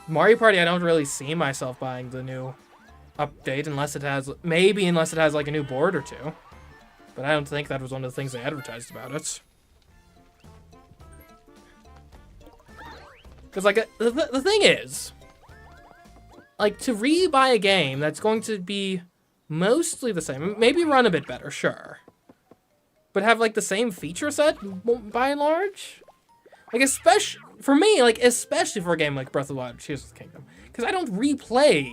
[SPEAKER 1] Mario Party, I don't really see myself buying the new update unless it has like a new board or two. But I don't think that was one of the things they advertised about it. Because like the thing is, like, to rebuy a game that's going to be mostly the same, maybe run a bit better, sure, but have like the same feature set by and large. Like, especially for me, like, especially for a game like Breath of the Wild or Tears of the Kingdom, because I don't replay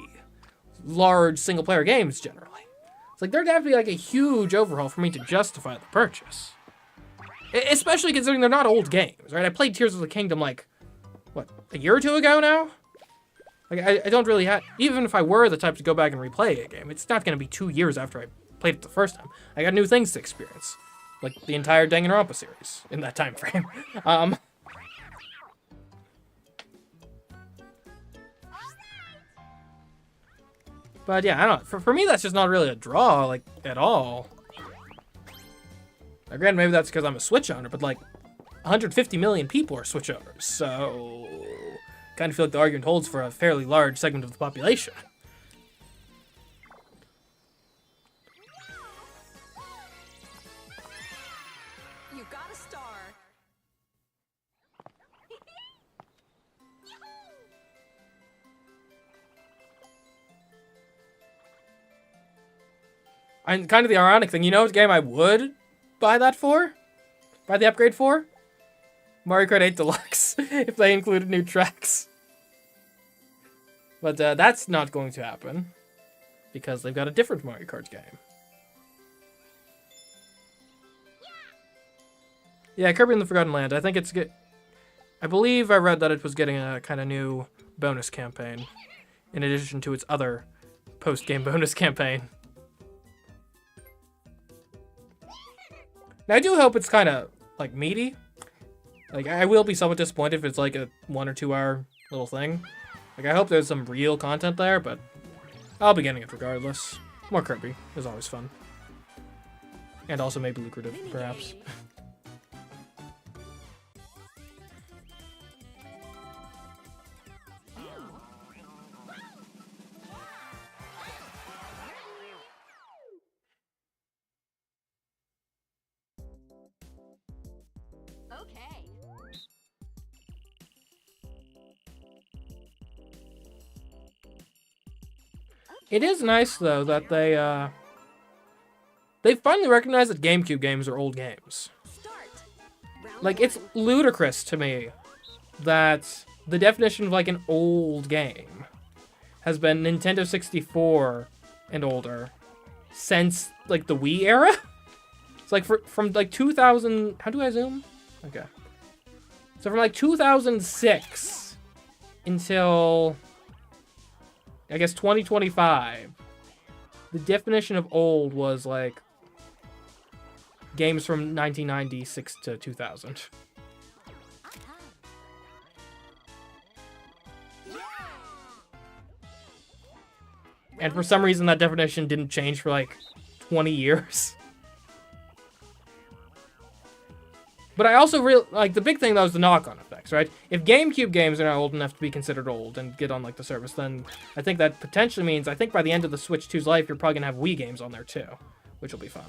[SPEAKER 1] large single-player games generally. It's like there'd have to be like a huge overhaul for me to justify the purchase. Especially considering they're not old games, right? I played Tears of the Kingdom like, what, a year or two ago now? Like, I don't really have, even if I were the type to go back and replay a game, it's not going to be 2 years after I played it the first time. I got new things to experience, like the entire Danganronpa series in that time frame. But yeah, I don't know. For me, that's just not really a draw, like, at all. Now, granted, maybe that's because I'm a Switch owner, but like, 150 million people are Switch owners, so kind of feel like the argument holds for a fairly large segment of the population.
[SPEAKER 2] You got a star.
[SPEAKER 1] And kind of the ironic thing, you know what game I would buy that for? Buy the upgrade for? Mario Kart 8 Deluxe, if they included new tracks. But that's not going to happen, because they've got a different Mario Kart game. Yeah, Kirby and the Forgotten Land, I think it's good. I believe I read that it was getting a kind of new bonus campaign, in addition to its other post-game bonus campaign. Now, I do hope it's kind of, like, meaty. Like, I will be somewhat disappointed if it's, like, a 1 or 2 hour little thing. Like, I hope there's some real content there, but I'll be getting it regardless. More Kirby is always fun. And also maybe lucrative, perhaps.
[SPEAKER 2] Okay.
[SPEAKER 1] It is nice, though, that they finally recognize that GameCube games are old games.
[SPEAKER 2] Start. Round
[SPEAKER 1] Like, it's ludicrous to me that the definition of, like, an old game has been Nintendo 64 and older since, like, the Wii era. It's like from like 2000, how do I zoom? Okay. So from like 2006 until, I guess, 2025, the definition of old was like games from 1996 to 2000. And for some reason, that definition didn't change for like 20 years. But I also like the big thing though is the knock-on effects, right? If GameCube games are not old enough to be considered old and get on like the service, then I think that potentially means I think by the end of the Switch 2's life, you're probably gonna have Wii games on there too, which will be fun.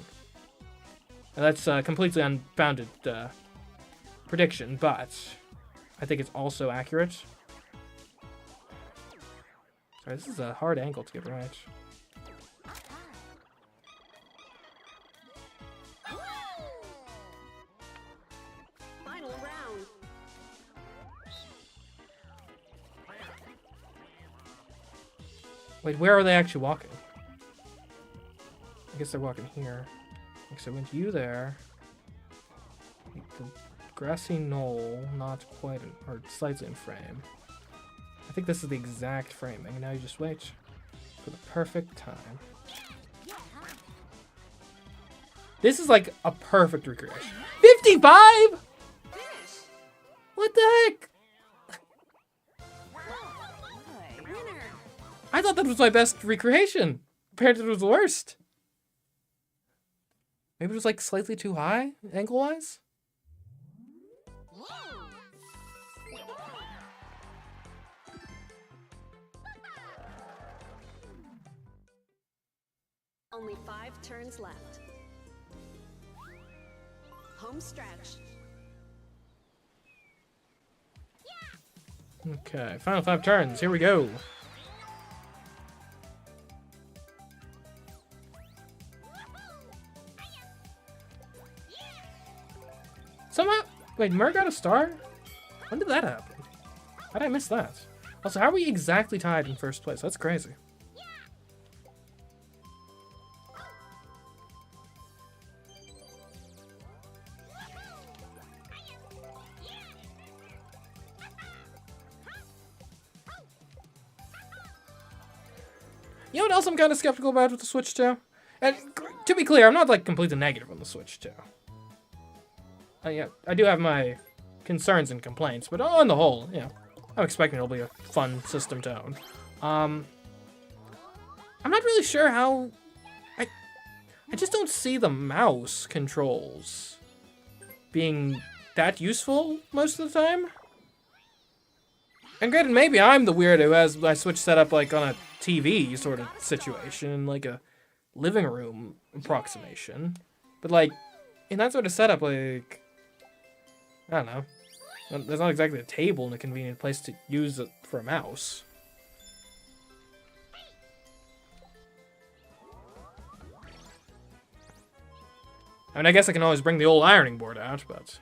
[SPEAKER 1] And that's a completely unfounded prediction, but I think it's also accurate. Sorry, this is a hard angle to get right.
[SPEAKER 2] Final round.
[SPEAKER 1] Wait, where are they actually walking? I guess they're walking here. Okay, so I went you there. The grassy knoll, not quite, or slightly in frame. I think this is the exact framing, and now you just wait for the perfect time. This is like a perfect recreation. 55?! What the heck?
[SPEAKER 2] Winner.
[SPEAKER 1] I thought that was my best recreation. Apparently it was the worst. Maybe it was like slightly too high, angle-wise?
[SPEAKER 2] Only 5 turns left. Home stretch.
[SPEAKER 1] Okay, final 5 turns. Here we go. Somehow, wait, Mer got a star? When did that happen? How did I miss that? Also, how are we exactly tied in first place? That's crazy. You know what else I'm kind of skeptical about with the Switch 2? And to be clear, I'm not like completely negative on the Switch 2. Yeah, I do have my concerns and complaints, but on the whole, you know, I'm expecting it'll be a fun system to own. I'm not really sure how... I just don't see the mouse controls being that useful most of the time. And granted, maybe I'm the weirdo who has my Switch set up like on a TV sort of situation, like a living room approximation. But like, in that sort of setup, like, I don't know. There's not exactly a table and a convenient place to use it for a mouse. I mean, I guess I can always bring the old ironing board out, but...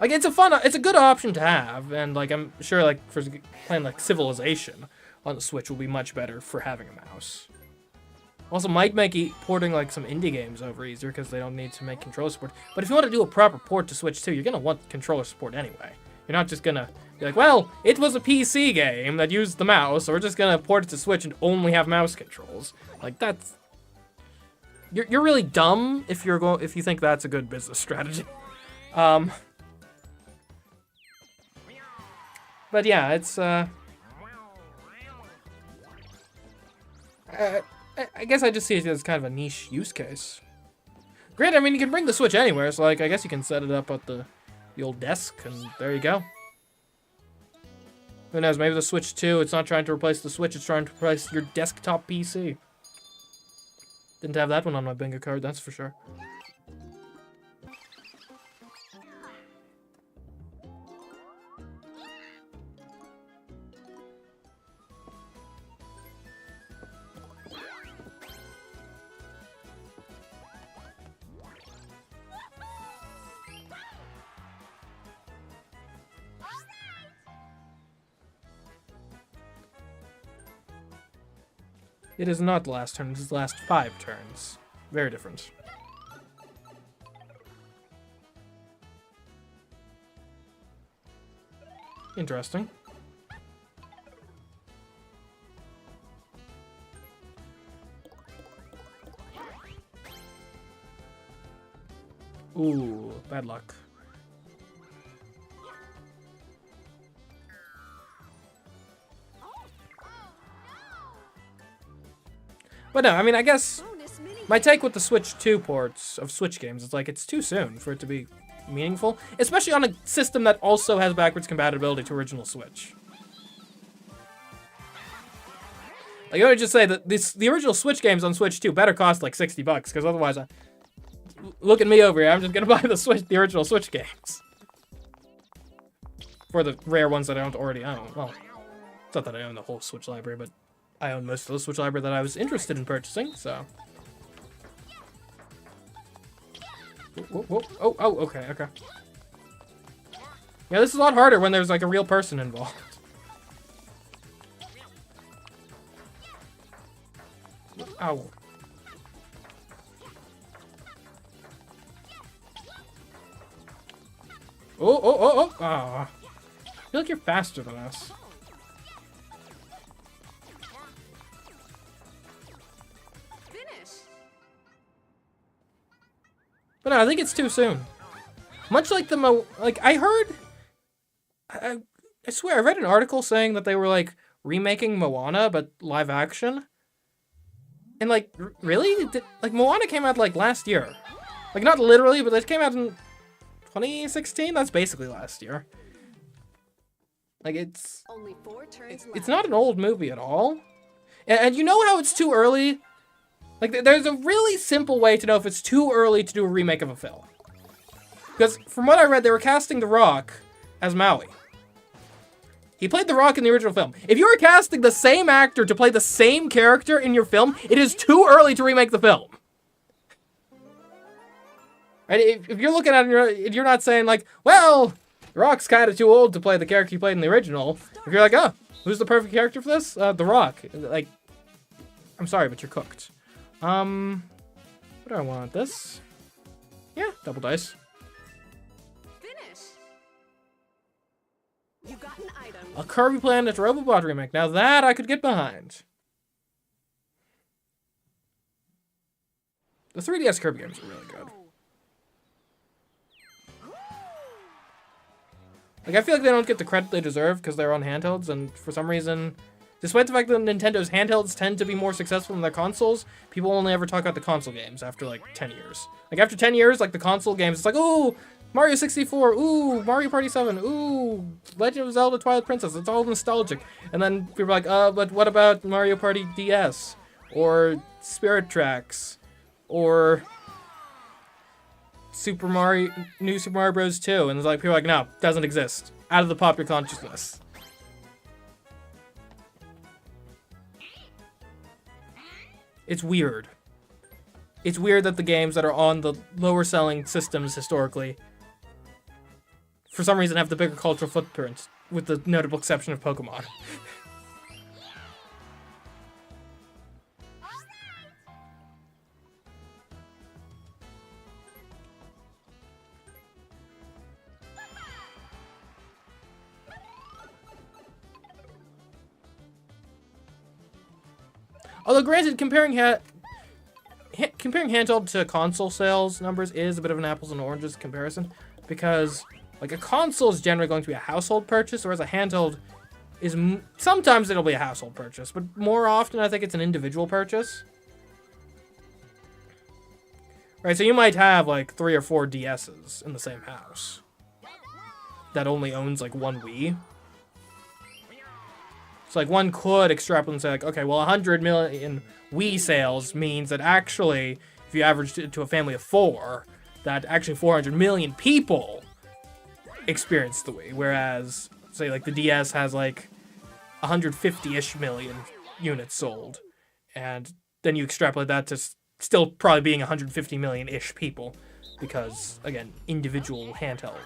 [SPEAKER 1] like, it's a good option to have, and like, I'm sure like, for playing like Civilization on the Switch will be much better for having a mouse. Also, might make porting like some indie games over easier because they don't need to make controller support. But if you want to do a proper port to Switch 2, you're going to want controller support anyway. You're not just going to be like, well, it was a PC game that used the mouse, so we're just going to port it to Switch and only have mouse controls. Like, that's... You're really dumb if you think that's a good business strategy. But yeah, it's I guess I just see it as kind of a niche use case. Granted, I mean, you can bring the Switch anywhere, so like I guess you can set it up at the old desk, and there you go. Who knows? Maybe the Switch 2, it's not trying to replace the Switch, it's trying to replace your desktop PC. Didn't have that one on my bingo card, that's for sure. It is not the last turn, it is the last 5 turns. Very different. Interesting. Ooh, bad luck. But no, I mean, I guess
[SPEAKER 2] Bonus mini.
[SPEAKER 1] my take with the Switch 2 ports of Switch games is like it's too soon for it to be meaningful, especially on a system that also has backwards compatibility to original Switch. Like, I would just say that the original Switch games on Switch 2 better cost like $60, because otherwise, look at me over here. I'm just gonna buy the original Switch games for the rare ones that I don't already own. Well, it's not that I own the whole Switch library, but I own most of the Switch library that I was interested in purchasing. So, oh, okay. Yeah, this is a lot harder when there's like a real person involved. Ow. Oh. I feel like you're faster than us.
[SPEAKER 2] Finish.
[SPEAKER 1] But no, I think it's too soon. Much like I heard... I swear, I read an article saying that they were, like, remaking Moana, but live action. And, like, really? Like, Moana came out, like, last year. Like, not literally, but it came out in 2016? That's basically last year. Like, it's...
[SPEAKER 2] Only 4 turns left.
[SPEAKER 1] It's not an old movie at all. And you know how it's too early? Like, there's a really simple way to know if it's too early to do a remake of a film. Because, from what I read, they were casting The Rock as Maui. He played The Rock in the original film. If you are casting the same actor to play the same character in your film, it is too early to remake the film. Right? If you're looking at it, you're not saying like, well, The Rock's kind of too old to play the character he played in the original. If you're like, oh, who's the perfect character for this? The Rock. Like, I'm sorry, but you're cooked. What do I want? This? Yeah, double dice.
[SPEAKER 2] Finish. You got an item.
[SPEAKER 1] A Kirby Planet Robobot remake. Now that I could get behind. The 3DS Kirby games are really good. Like, I feel like they don't get the credit they deserve because they're on handhelds, and for some reason, despite the fact that Nintendo's handhelds tend to be more successful than their consoles, people only ever talk about the console games after, like, 10 years. Like, after 10 years, like, the console games, it's like, ooh, Mario 64, ooh, Mario Party 7, ooh, Legend of Zelda Twilight Princess, it's all nostalgic. And then people are like, but what about Mario Party DS? Or Spirit Tracks? Or New Super Mario Bros. 2, and it's like, people are like, no, doesn't exist. Out of the popular consciousness. It's weird. It's weird that the games that are on the lower selling systems historically, for some reason, have the bigger cultural footprint, with the notable exception of Pokemon. Although, granted, comparing handheld to console sales numbers is a bit of an apples and oranges comparison, because, like, a console is generally going to be a household purchase, whereas a handheld is sometimes it'll be a household purchase, but more often I think it's an individual purchase. Right, so you might have, like, 3 or 4 DSs in the same house that only owns, like, one Wii. So, like, one could extrapolate and say, like, okay, well, 100 million Wii sales means that actually, if you averaged it to a family of 4, that actually 400 million people experience the Wii. Whereas, say, like, the DS has, like, 150-ish million units sold. And then you extrapolate that to still probably being 150 million-ish people. Because, again, individual handheld.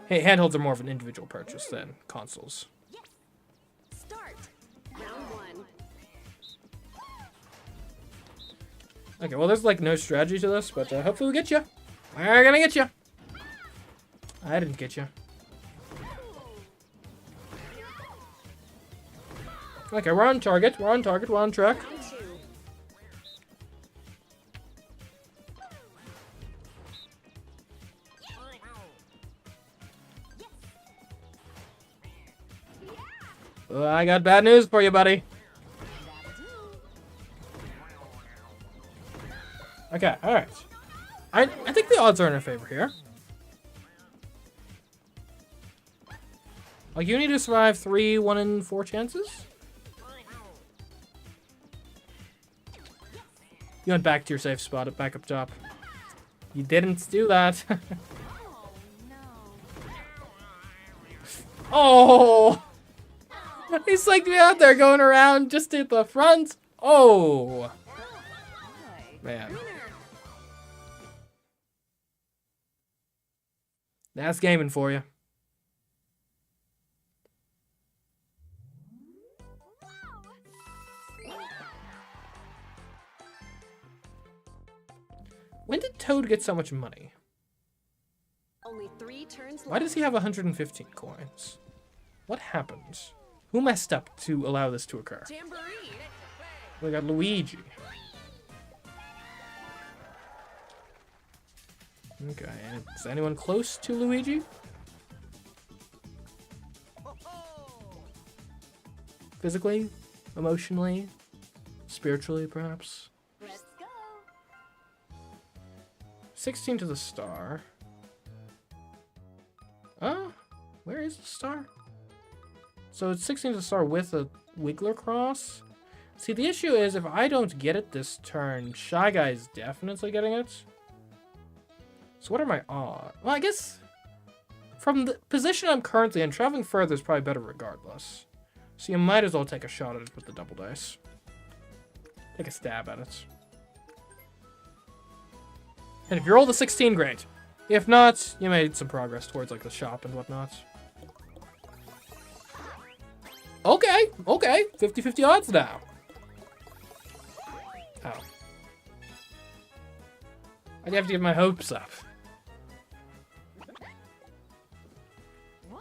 [SPEAKER 1] Handhelds are more of an individual purchase than consoles.
[SPEAKER 2] Start. Round 1.
[SPEAKER 1] Okay, well, there's, like, no strategy to this, but hopefully we get you. We're gonna get you. I didn't get you. Okay, we're on target. We're on target. We're on track.
[SPEAKER 2] Round 2.
[SPEAKER 1] I got bad news for you, buddy. Okay, alright. I think the odds are in our favor here. Like, you need to survive 3 1 in 4 chances? You went back to your safe spot, back up top. You didn't do that. Oh! He psyched me out there going around just at the front. Oh! Man. That's gaming for you. When did Toad get so much money?
[SPEAKER 2] Only 3 turns
[SPEAKER 1] Why does he have 115 coins? What happened? Who messed up to allow this to occur?
[SPEAKER 2] Jamboree.
[SPEAKER 1] We got Luigi. Okay, is anyone close to Luigi? Physically? Emotionally? Spiritually, perhaps?
[SPEAKER 2] Let's go.
[SPEAKER 1] 16 to the star. Where is the star? So it's 16 to the star with a Wiggler cross? See, the issue is if I don't get it this turn, Shy Guy's definitely getting it. So what are my odds? Well, I guess from the position I'm currently in, traveling further is probably better regardless. So you might as well take a shot at it with the double dice. Take a stab at it. And if you roll the 16, great. If not, you made some progress towards like the shop and whatnot. Okay, okay. 50-50 odds now. Oh. I'd have to give my hopes up.
[SPEAKER 2] Whoa.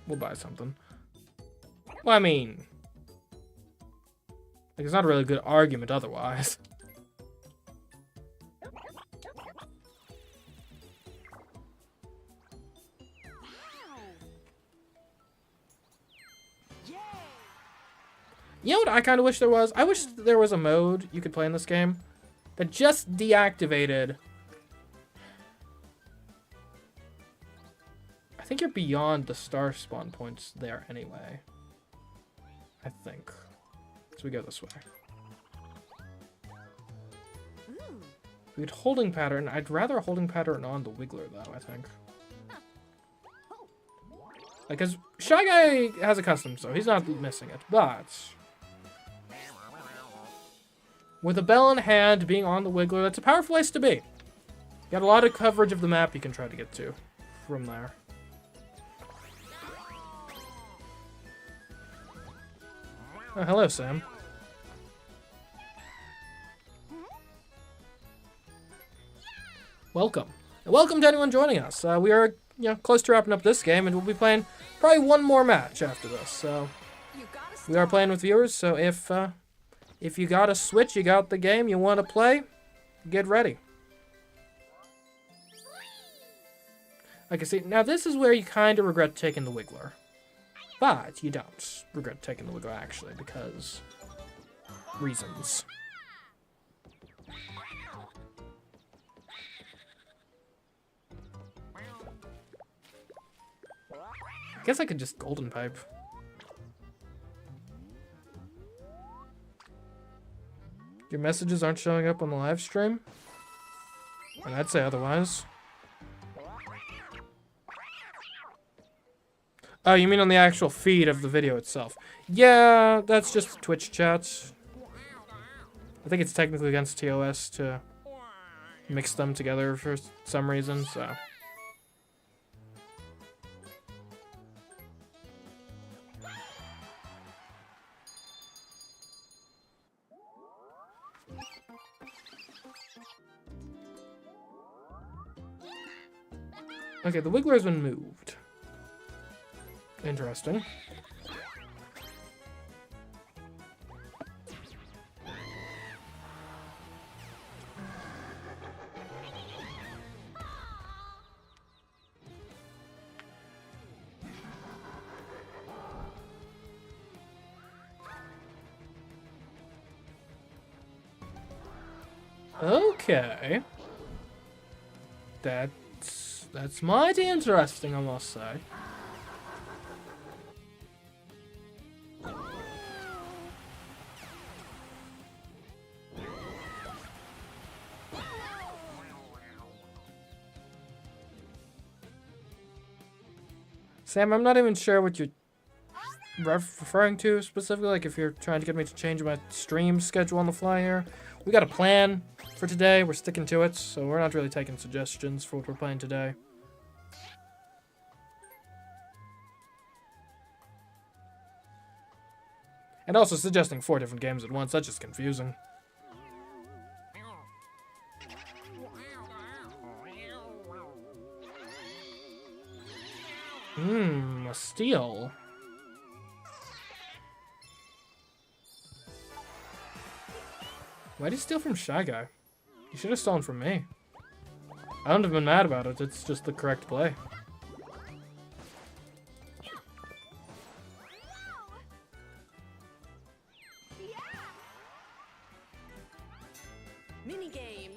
[SPEAKER 1] We'll buy something. Well, I mean, like, it's not a really good argument otherwise. You know what I kind of wish there was? I wish there was a mode you could play in this game that just deactivated. I think you're beyond the star spawn points there anyway. I think. So we go this way. We had holding pattern. I'd rather a holding pattern on the Wiggler though, I think. Like, cause Shy Guy has a custom, so he's not missing it, but with a bell in hand, being on the Wiggler, that's a powerful place to be. You got a lot of coverage of the map you can try to get to from there. Oh, hello, Sam. Welcome. And welcome to anyone joining us. We are, close to wrapping up this game, and we'll be playing probably one more match after this. So we are playing with viewers, so if you got a Switch, you got the game, you want to play, get ready. Like I see, now this is where you kind of regret taking the Wiggler. But you don't regret taking the Wiggler, actually, because reasons. I guess I could just golden pipe. Your messages aren't showing up on the live stream? And I'd say otherwise. Oh, you mean on the actual feed of the video itself? Yeah, that's just Twitch chat. I think it's technically against TOS to mix them together for some reason, so. Okay, the Wiggler has been moved. Interesting. Okay. That's mighty interesting, I must say. Sam, I'm not even sure what you're referring to specifically, like if you're trying to get me to change my stream schedule on the fly here. We got a plan for today, we're sticking to it, so we're not really taking suggestions for what we're playing today. And also suggesting 4 different games at once, that's just confusing. A steal. Why'd he steal from Shy Guy? He should have stolen from me. I wouldn't have been mad about it, it's just the correct play.
[SPEAKER 2] Minigame.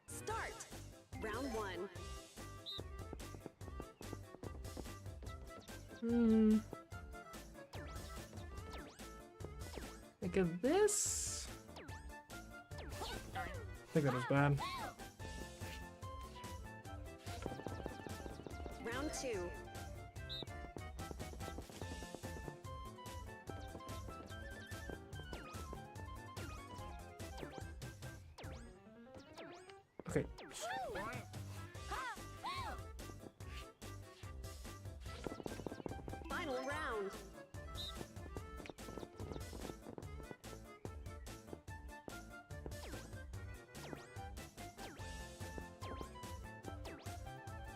[SPEAKER 2] Start. Round 1.
[SPEAKER 1] Think of this. I think that was bad.
[SPEAKER 2] Round 2.
[SPEAKER 1] Okay.
[SPEAKER 2] Final round.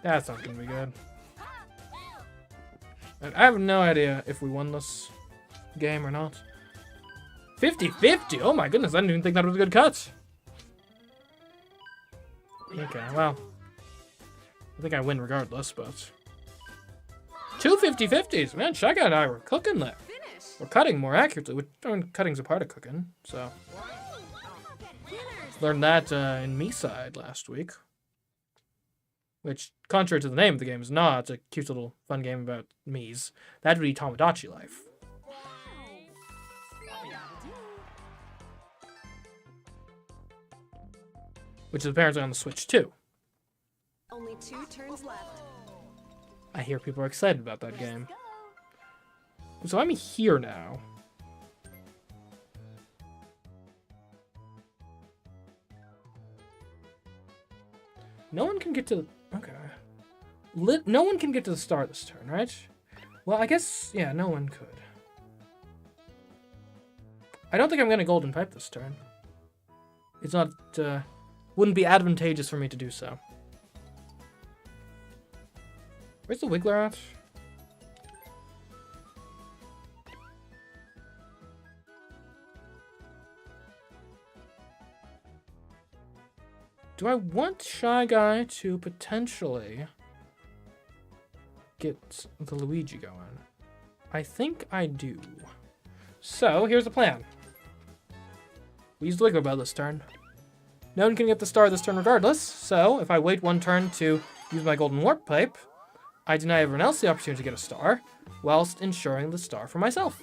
[SPEAKER 1] That's not gonna be good. I have no idea if we won this game or not. 50-50? Oh my goodness, I didn't even think that was a good cut. Okay, well. I think I win regardless, but... 2 50-50s! Man, Shy Guy and I were cooking there.
[SPEAKER 2] Finish.
[SPEAKER 1] We're cutting more accurately. I mean, cutting's a part of cooking, so... Learned that in MeeSide last week. Which, contrary to the name of the game, is not. It's a cute little fun game about Mees. That'd be Tomodachi Life. Which is apparently on the Switch too.
[SPEAKER 2] Only 2 turns left.
[SPEAKER 1] I hear people are excited about that game. So I'm here now. No one can get to... Okay. No one can get to the star this turn, right? Well, I guess... Yeah, no one could. I don't think I'm going to Golden Pipe this turn. It's not... wouldn't be advantageous for me to do so. Where's the Wiggler at? Do I want Shy Guy to potentially get the Luigi going? I think I do. So, here's the plan. We use the Wiggler Bell this turn. No one can get the star this turn regardless, so if I wait 1 turn to use my Golden Warp Pipe, I deny everyone else the opportunity to get a star, whilst ensuring the star for myself.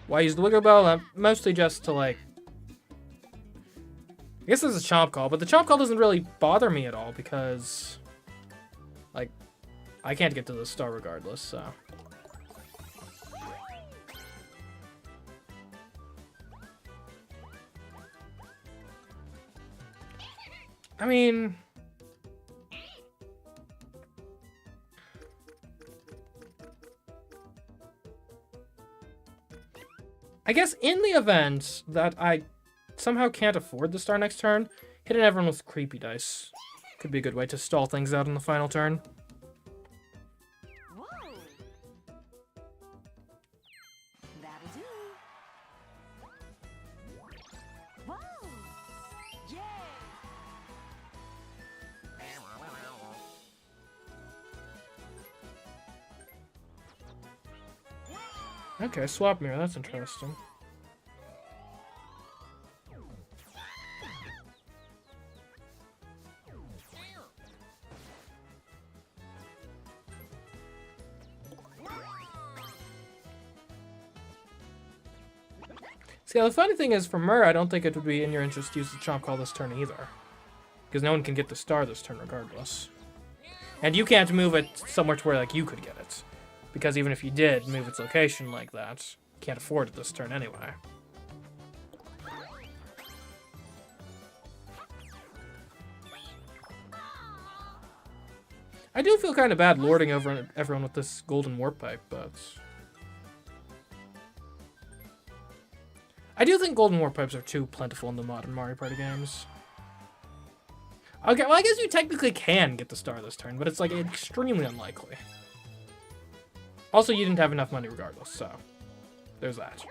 [SPEAKER 1] Why use the Wiggler Bell? Mostly just to, like... I guess this is a Chomp Call, but the Chomp Call doesn't really bother me at all, because... Like, I can't get to the star regardless, so... I mean... I guess in the event that I somehow can't afford the star next turn, hitting everyone with creepy dice could be a good way to stall things out in the final turn.
[SPEAKER 2] Whoa. That'll do. Whoa. Yay.
[SPEAKER 1] Okay, swap mirror, that's interesting. See, the funny thing is, for Mur, I don't think it would be in your interest to use the Chomp Call this turn either. Because no one can get the star this turn regardless. And you can't move it somewhere to where, like, you could get it. Because even if you did move its location like that, you can't afford it this turn anyway. I do feel kind of bad lording over everyone with this golden warp pipe, but... I do think golden warp pipes are too plentiful in the modern Mario Party games. Okay, well, I guess you technically can get the star this turn, but it's, like, extremely unlikely. Also, you didn't have enough money regardless, so there's that.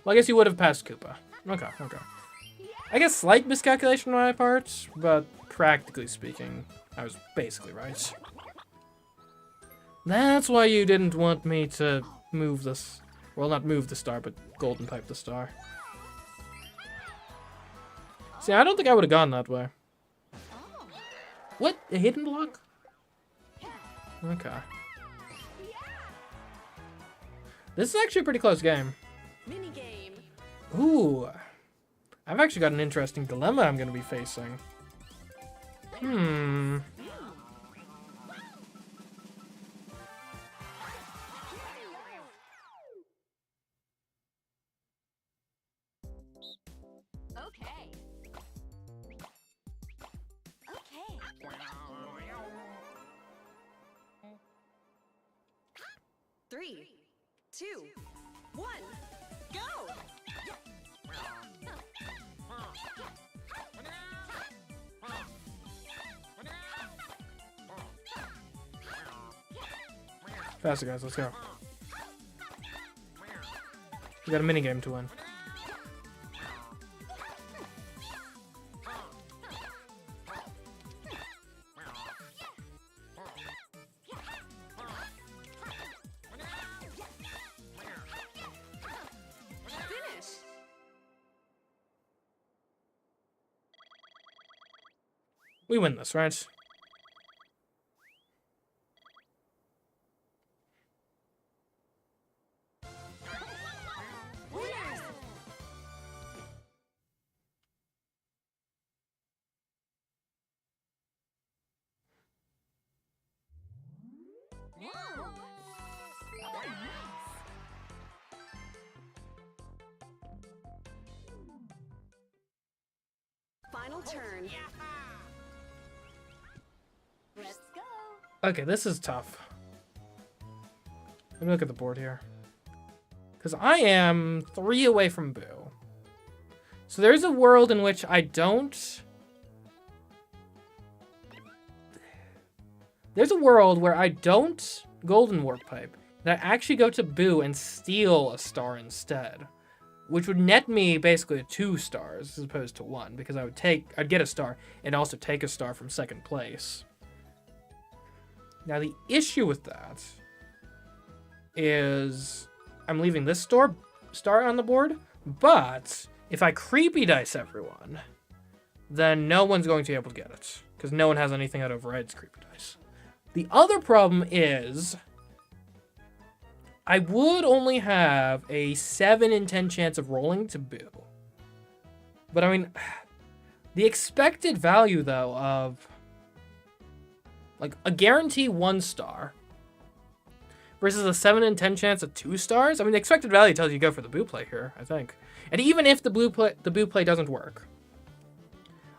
[SPEAKER 1] Well, I guess you would have passed Koopa. Okay, okay. I guess slight miscalculation on my part, but practically speaking, I was basically right. That's why you didn't want me to move this. Well, not move the star, but golden pipe the star. See, I don't think I would have gone that way. What? A hidden block? Okay. This is actually a pretty close game.
[SPEAKER 2] Mini game.
[SPEAKER 1] Ooh. I've actually got an interesting dilemma I'm going to be facing.
[SPEAKER 2] Okay. Okay. 3, 2, 1, go!
[SPEAKER 1] Faster, guys. Let's go. We got a minigame to win.
[SPEAKER 2] Finish!
[SPEAKER 1] We win this, right?
[SPEAKER 2] Winners! Final turn. Let's go.
[SPEAKER 1] Okay, this is tough. Let me look at the board here. Because I am 3 away from Boo. So there's a world in which I don't... There's a world where I don't Golden Warp Pipe, and I actually go to Boo and steal a star instead. Which would net me basically 2 stars as opposed to 1, because I'd get a star and also take a star from second place. Now the issue with that is I'm leaving this star on the board, but if I creepy dice everyone, then no one's going to be able to get it, because no one has anything that overrides creepy dice. The other problem is I would only have a 7 in 10 chance of rolling to Boo. But I mean, the expected value though of like a guarantee 1 star versus a 7 in 10 chance of 2 stars. I mean, the expected value tells you go for the Boo play here, I think. And even if the Boo play doesn't work,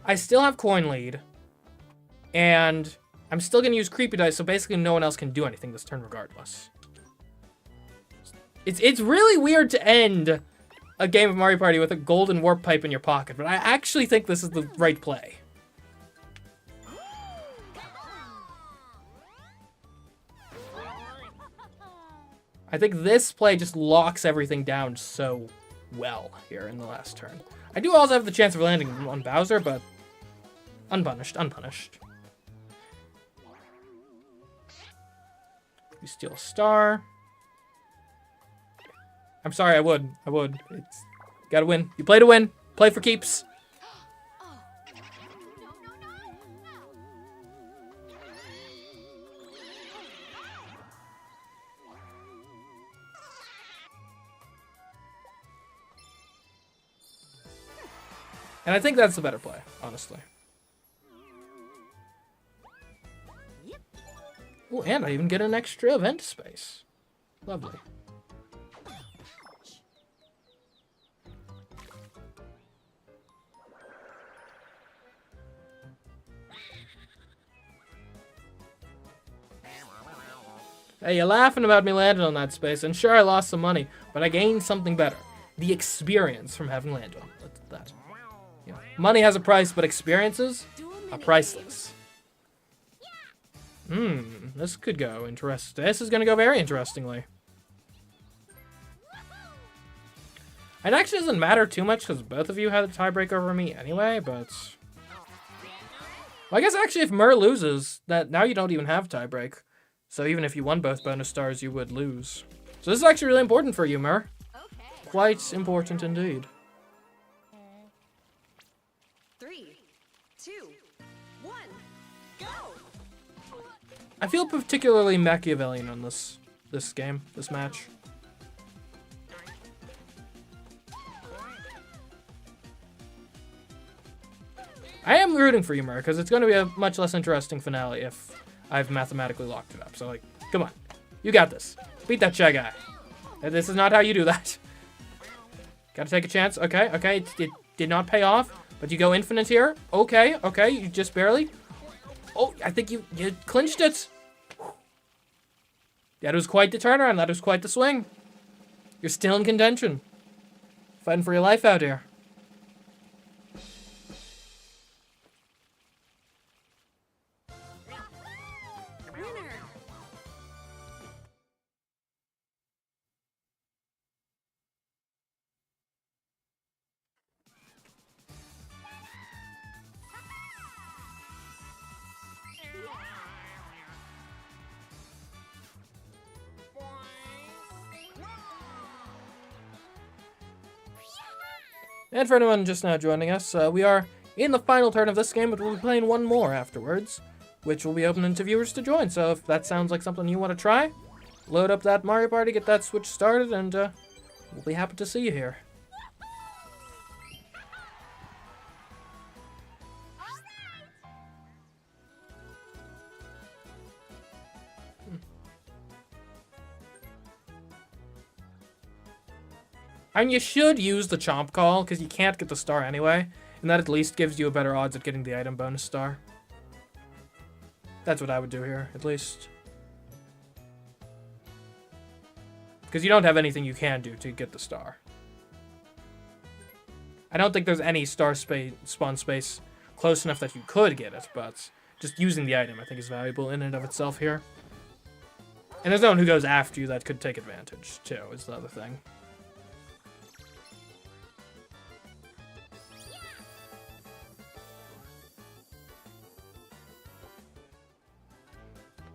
[SPEAKER 1] I still have coin lead, and I'm still going to use creepy dice, so basically no one else can do anything this turn regardless. It's really weird to end a game of Mario Party with a golden warp pipe in your pocket, but I actually think this is the right play. I think this play just locks everything down so well here in the last turn. I do also have the chance of landing on Bowser, but unpunished, unpunished. You steal a star. I'm sorry, I would. It's gotta win. You play to win. Play for keeps. And I think that's the better play, honestly. Oh, and I even get an extra event space. Lovely. Hey, you're laughing about me landing on that space, and sure, I lost some money, but I gained something better. The experience from having landed on that. You know, money has a price, but experiences are priceless. This could go interesting. This is going to go very interestingly. It actually doesn't matter too much because both of you had a tiebreak over me anyway, but... Well, I guess actually if Mur loses, that now you don't even have tiebreak. So even if you won both bonus stars, you would lose. So this is actually really important for you, Mur. Quite important indeed.
[SPEAKER 2] 3, 2, 1, go!
[SPEAKER 1] I feel particularly Machiavellian on this game, this match. I am rooting for you, Mur, because it's going to be a much less interesting finale if I've mathematically locked it up. So, like, come on. You got this. Beat that shy guy. This is not how you do that. Gotta take a chance. Okay, okay. It did not pay off, but you go infinite here. Okay, okay. You just barely. Oh, I think you clinched it. That was quite the turnaround. That was quite the swing. You're still in contention. Fighting for your life out here. And for anyone just now joining us, we are in the final turn of this game, but we'll be playing one more afterwards, which will be open to viewers to join. So if that sounds like something you want to try, load up that Mario Party, get that Switch started, and we'll be happy to see you here. And you should use the Chomp Call, because you can't get the star anyway, and that at least gives you a better odds at getting the item bonus star. That's what I would do here, at least. Because you don't have anything you can do to get the star. I don't think there's any star spawn space close enough that you could get it, but just using the item I think is valuable in and of itself here. And there's no one who goes after you that could take advantage, too, is the other thing.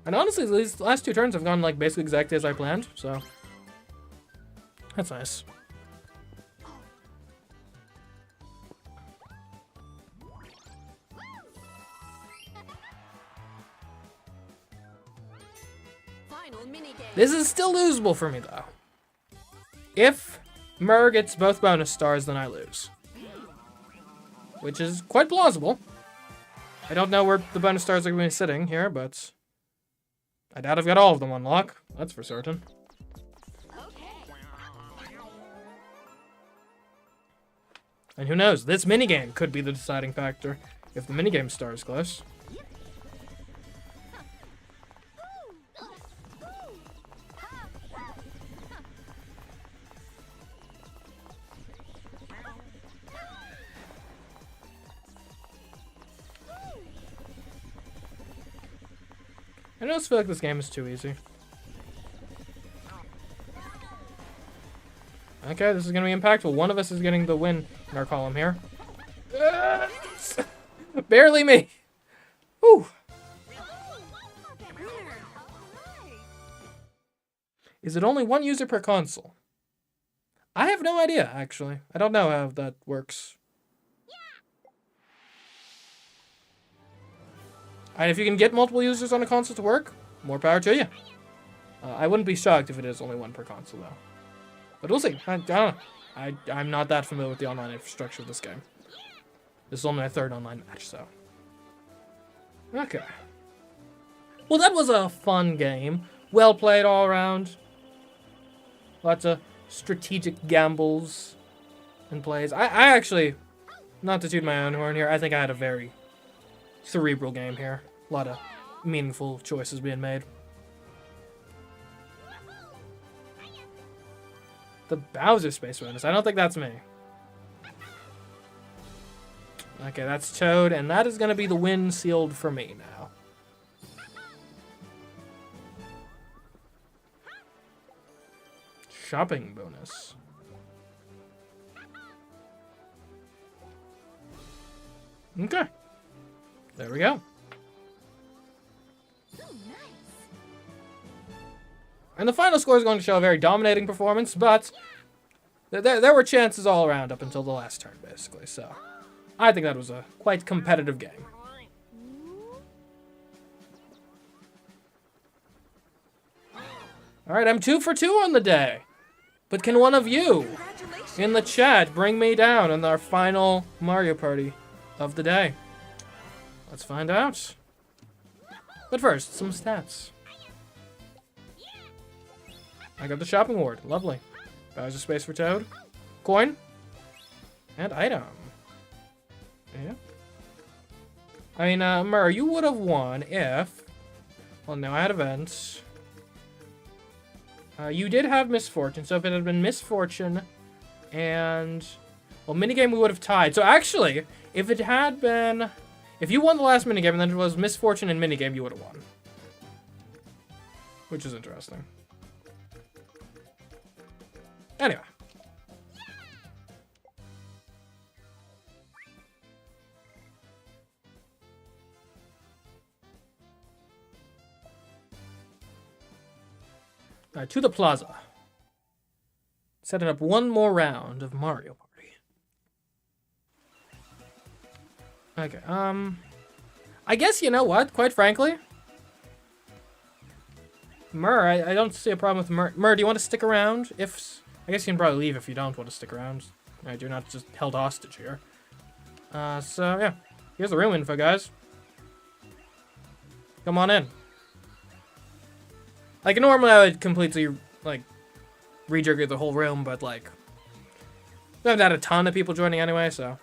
[SPEAKER 1] And honestly, these last two turns have gone like basically exactly as I planned, so that's nice. This is still losable for me though. If Mur gets both bonus stars, then I lose. Which is quite plausible. I don't know where the bonus stars are going to be sitting here, but I doubt I've got all of them on lock. That's for certain. And who knows? This minigame could be the deciding factor if the minigame star is close. I just feel like this game is too easy. Okay, this is going to be impactful. One of us is getting the win in our column here. Barely me. Whew. Is it only one user per console? I have no idea, actually. I don't know how that works. And if you can get multiple users on a console to work, more power to you. I wouldn't be shocked if it is only one per console, though. But we'll see. I don't know. I'm not that familiar with the online infrastructure of this game. This is only my third online match, so. Okay. Well, that was a fun game. Well played all around. Lots of strategic gambles and plays. I actually, not to toot my own horn here, I think I had a very cerebral game here. A lot of meaningful choices being made. The Bowser Space bonus. I don't think that's me. Okay, that's Toad, and that is going to be the win sealed for me now. Shopping bonus. Okay. There we go. And the final score is going to show a very dominating performance, but there were chances all around up until the last turn, basically. So I think that was a quite competitive game. All right, I'm 2 for 2 on the day. But can one of you in the chat bring me down in our final Mario Party of the day? Let's find out. But first, some stats. I got the shopping award. Lovely. Bowser Space for Toad. Coin. And item. Yeah. I mean, Mur, you would have won if... Well, no, I had events. You did have Misfortune, so if it had been Misfortune and... Well, minigame, we would have tied. So actually, if it had been... If you won the last minigame and then it was Misfortune and minigame, you would have won. Which is interesting. Anyway. Alright, to the plaza. Setting up one more round of Mario Party. Okay, I guess you know what, quite frankly. Mur, I don't see a problem with Mur. Mur, do you want to stick around? I guess you can probably leave if you don't want to stick around. Alright, you're not just held hostage here. So, yeah. Here's the room info, guys. Come on in. Like, normally I would completely, like, rejigger the whole room, but, like, we haven't had a ton of people joining anyway, so.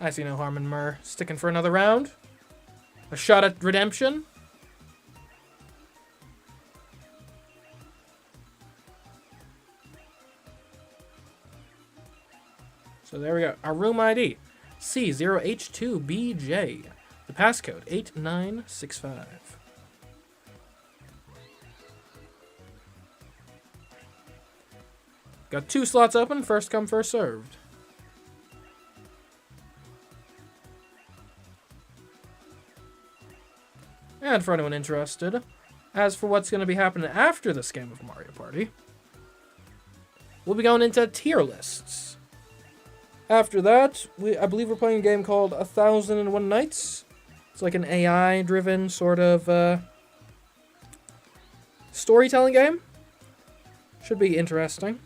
[SPEAKER 1] I see no harm in Mur sticking for another round. A shot at redemption. So there we go. Our room ID, C0H2BJ. The passcode, 8965. Got 2 slots open, first come, first served. And for anyone interested, as for what's going to be happening after this game of Mario Party, we'll be going into tier lists. After that, I believe we're playing a game called 1001 Nights. It's like an AI-driven sort of storytelling game. Should be interesting.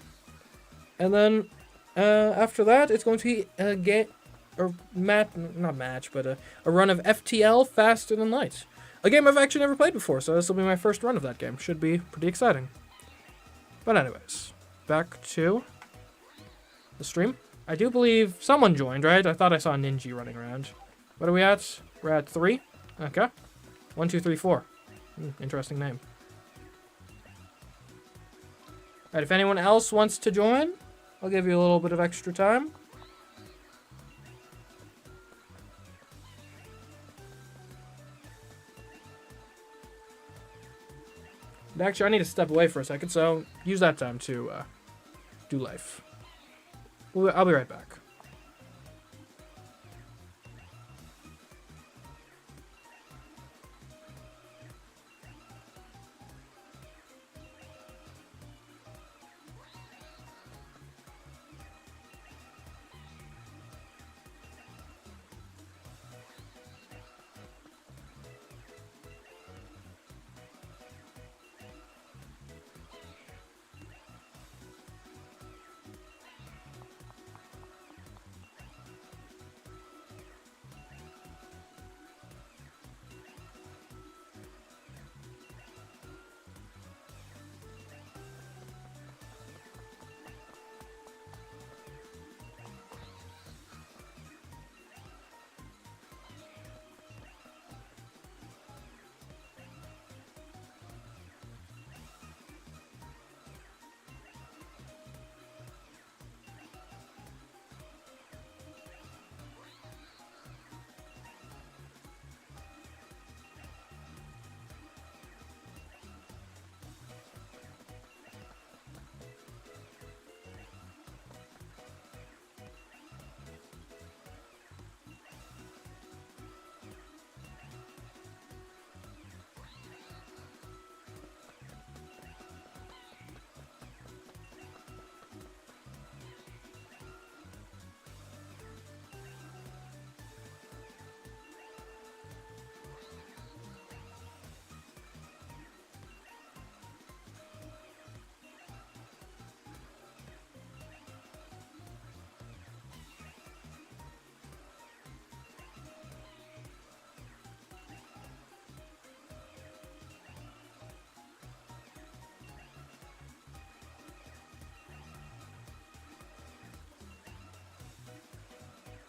[SPEAKER 1] And then after that, it's going to be a game, or not match, but a run of FTL Faster Than Light. A game I've actually never played before, so this will be my first run of that game. Should be pretty exciting. But anyways, back to the stream. I do believe someone joined, right? I thought I saw Ninja running around. What are we at? We're at 3? Okay. 1, 2, 3, 4. Interesting name. Alright, if anyone else wants to join, I'll give you a little bit of extra time. But actually, I need to step away for a second, so use that time to do life. I'll be right back.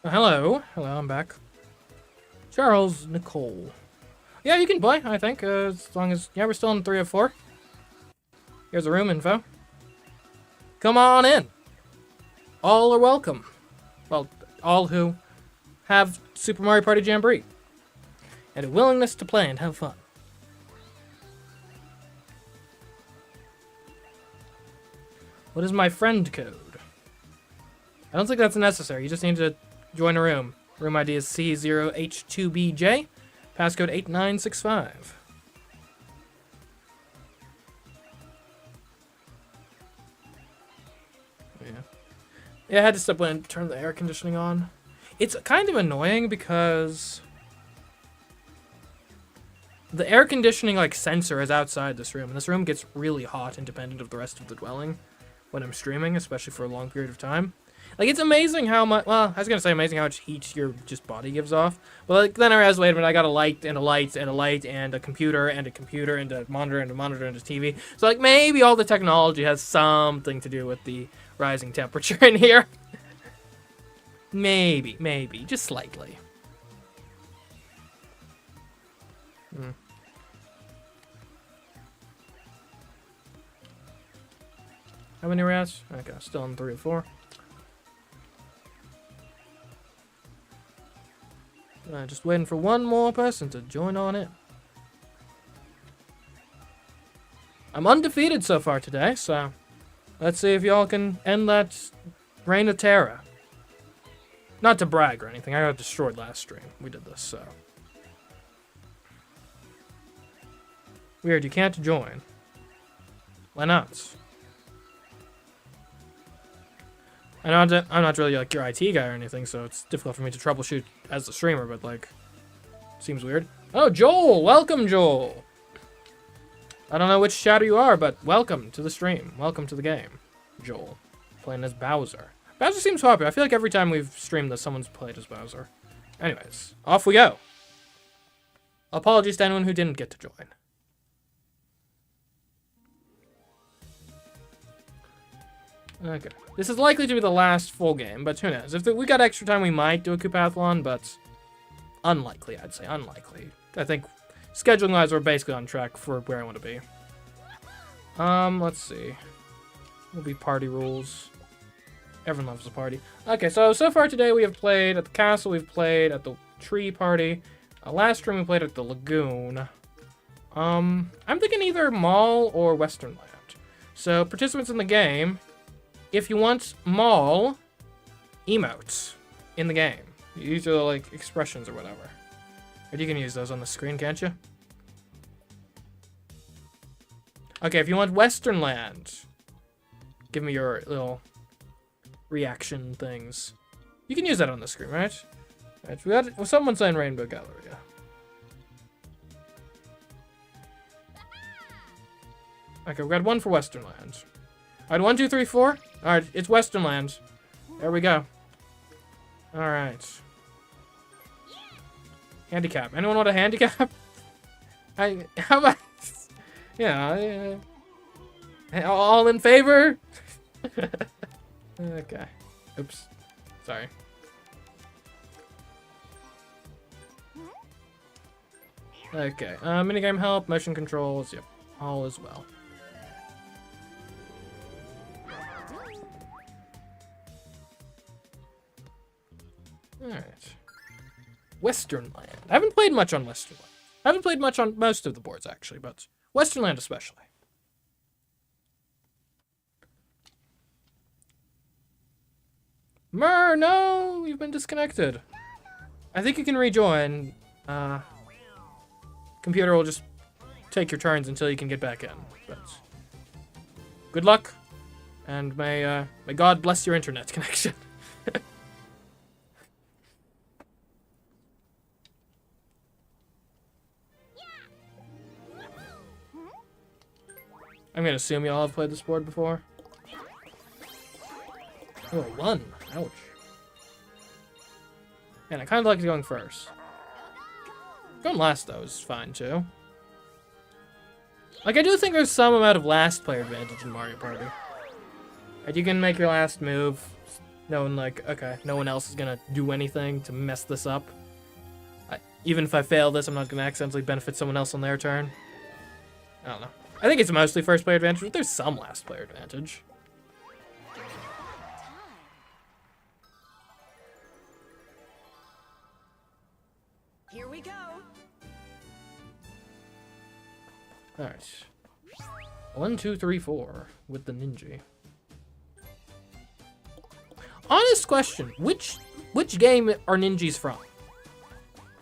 [SPEAKER 1] Hello. Hello, I'm back. Charles Nicole. Yeah, you can play, I think, as long as... Yeah, we're still in 3 of 4. Here's the room info. Come on in. All are welcome. Well, all who have Super Mario Party Jamboree. And a willingness to play and have fun. What is my friend code? I don't think that's necessary. You just need to join a room. Room ID is C0H2BJ. Passcode 8965. Yeah, I had to step in and turn the air conditioning on. It's kind of annoying because the air conditioning like sensor is outside this room, and this room gets really hot independent of the rest of the dwelling when I'm streaming, especially for a long period of time. Like, it's amazing how much, well, I was gonna say amazing how much heat your just body gives off, but like, then I realized, wait a minute, I got a light and a light and a light and a computer and a computer and a monitor and a monitor and a TV. So like, maybe all the technology has something to do with the rising temperature in here. Maybe, just slightly. How many rats? Okay, still in 3 or 4. Just waiting for one more person to join on in. I'm undefeated so far today, so let's see if y'all can end that reign of terror. Not to brag or anything, I got destroyed last stream. We did this, so. Weird, you can't join. Why not? I'm not really like your IT guy or anything, so it's difficult for me to troubleshoot as the streamer, but like, seems weird. Oh, Joel! Welcome, Joel! I don't know which shadow you are, but welcome to the stream. Welcome to the game, Joel. Playing as Bowser. Bowser seems popular. I feel like every time we've streamed this, someone's played as Bowser. Anyways, off we go. Apologies to anyone who didn't get to join. Okay. This is likely to be the last full game, but who knows? If we got extra time, we might do a Koopathlon, but unlikely, I'd say. Unlikely. I think scheduling-wise, we're basically on track for where I want to be. Let's see. Will be party rules. Everyone loves a party. Okay, so far today we have played at the castle, we've played at the tree party. Last stream we played at the lagoon. I'm thinking either Mall or Western Land. So, participants in the game, if you want Mall, emotes in the game. These are like expressions or whatever. But you can use those on the screen, can't you? Okay, if you want Western Land, give me your little reaction things. You can use that on the screen, right? Right, we got someone saying Rainbow Galleria. Okay, we got one for Western Land. Alright, 1, 2, 3, 4. Alright, it's Western Land. There we go. Alright. Handicap. Anyone want a handicap? How about... Yeah, all in favor? Okay. Oops. Sorry. Okay. Minigame help, motion controls, yep. All as well. Alright. Western Land. I haven't played much on Western Land. I haven't played much on most of the boards, actually, but Western Land especially. No! You've been disconnected. I think you can rejoin. Computer will just take your turns until you can get back in. But good luck, and may God bless your internet connection. I'm gonna assume y'all have played this board before. Oh, 1. Ouch. And I kind of like going first. Going last, though, is fine, too. Like, I do think there's some amount of last player advantage in Mario Party. Like, you can make your last move, knowing, like, okay, no one else is gonna do anything to mess this up. Even if I fail this, I'm not gonna accidentally benefit someone else on their turn. I don't know. I think it's mostly first player advantage, but there's some last player advantage.
[SPEAKER 2] Here we go.
[SPEAKER 1] Alright. 1, 2, 3, 4 with the ninja. Honest question, which game are ninjas from?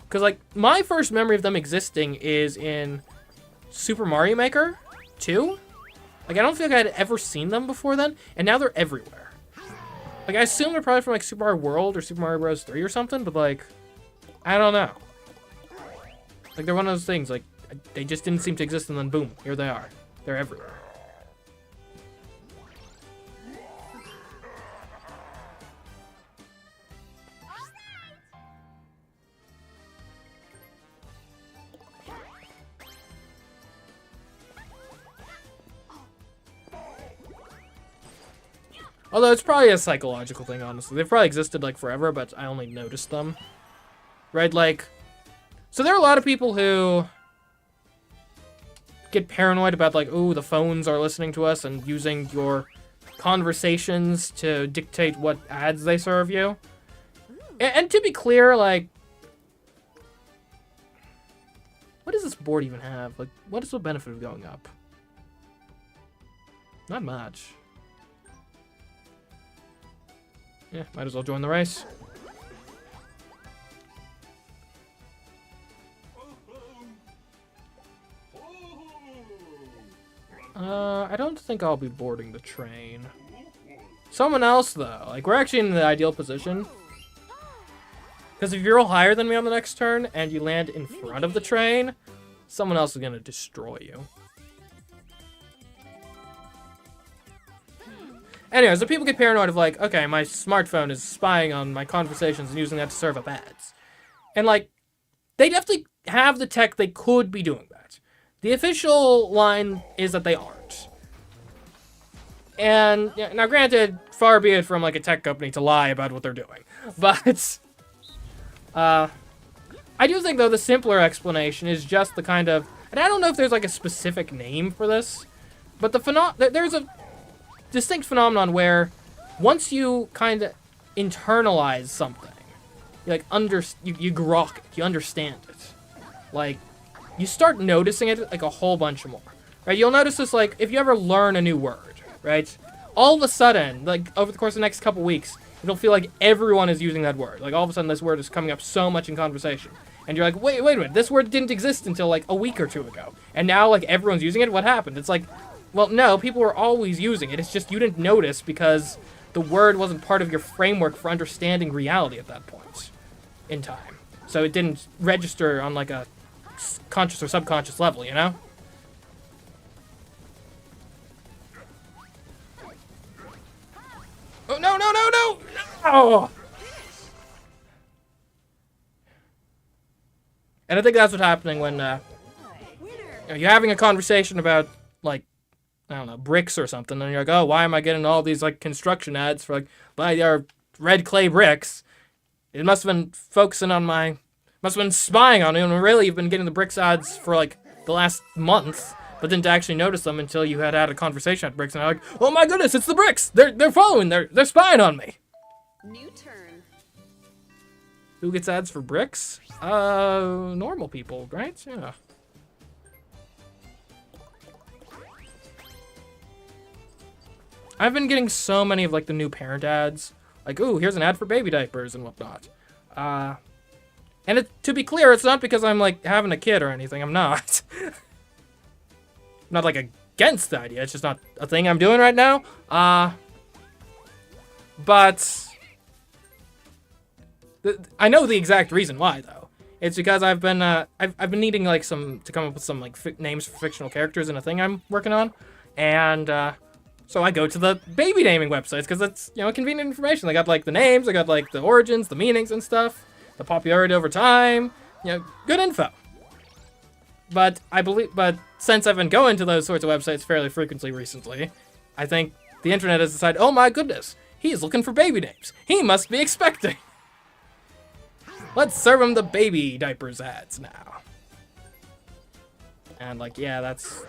[SPEAKER 1] Because, like, my first memory of them existing is in Super Mario Maker 2. Like, I don't feel like I'd ever seen them before then, and now they're everywhere. Like, I assume they're probably from, like, Super Mario World or Super Mario Bros. 3 or something, but, like, I don't know. Like, they're one of those things, like, they just didn't seem to exist, and then boom, here they are. They're everywhere. Although it's probably a psychological thing, honestly. They've probably existed, like, forever, but I only noticed them. Right, like... So there are a lot of people who get paranoid about, like, ooh, the phones are listening to us and using your conversations to dictate what ads they serve you. And to be clear, like... What does this board even have? Like, what is the benefit of going up? Not much. Yeah, might as well join the race. I don't think I'll be boarding the train. Someone else, though. Like, we're actually in the ideal position. Because if you're all higher than me on the next turn, and you land in front of the train, someone else is going to destroy you. Anyway, so people get paranoid of, like, okay, my smartphone is spying on my conversations and using that to serve up ads. And, like, they definitely have the tech, they could be doing that. The official line is that they aren't. And, yeah, now granted, far be it from, like, a tech company to lie about what they're doing. But, I do think, though, the simpler explanation is just the kind of, and I don't know if there's, like, a specific name for this, but there's a distinct phenomenon where once you kind of internalize something, you like you grok it, you understand it. Like, you start noticing it like a whole bunch more, right? You'll notice this like if you ever learn a new word, right? All of a sudden, like over the course of the next couple weeks, it'll feel like everyone is using that word. Like all of a sudden, this word is coming up so much in conversation, and you're like, wait a minute, this word didn't exist until like a week or two ago, and now like everyone's using it. What happened? It's like, well, no, people were always using it. It's just you didn't notice because the word wasn't part of your framework for understanding reality at that point in time. So it didn't register on like a conscious or subconscious level, you know? Oh, no, no, no, no! Oh! And I think that's what's happening when you're having a conversation about, like, I don't know, bricks or something, and you're like, oh, why am I getting all these, like, construction ads for, like, buy our red clay bricks? It must have been focusing on must have been spying on you, and really you've been getting the bricks ads for, like, the last month, but didn't actually notice them until you had a conversation about bricks, and I'm like, oh my goodness, it's the bricks! They're following, they're spying on me!
[SPEAKER 2] New turn.
[SPEAKER 1] Who gets ads for bricks? Normal people, right? Yeah. I've been getting so many of, like, the new parent ads. Like, ooh, here's an ad for baby diapers and whatnot. And to be clear, it's not because I'm, like, having a kid or anything. I'm not. I'm not, like, against the idea. It's just not a thing I'm doing right now. But I know the exact reason why, though. It's because I've been needing, like, to come up with some, like, names for fictional characters in a thing I'm working on. And, so I go to the baby naming websites because it's, you know, convenient information. They got, like, the names, they got, like, the origins, the meanings and stuff, the popularity over time, you know, good info. But since I've been going to those sorts of websites fairly frequently recently, I think the internet has decided, oh my goodness, he's looking for baby names. He must be expecting. Let's serve him the baby diapers ads now. And, like, yeah, that's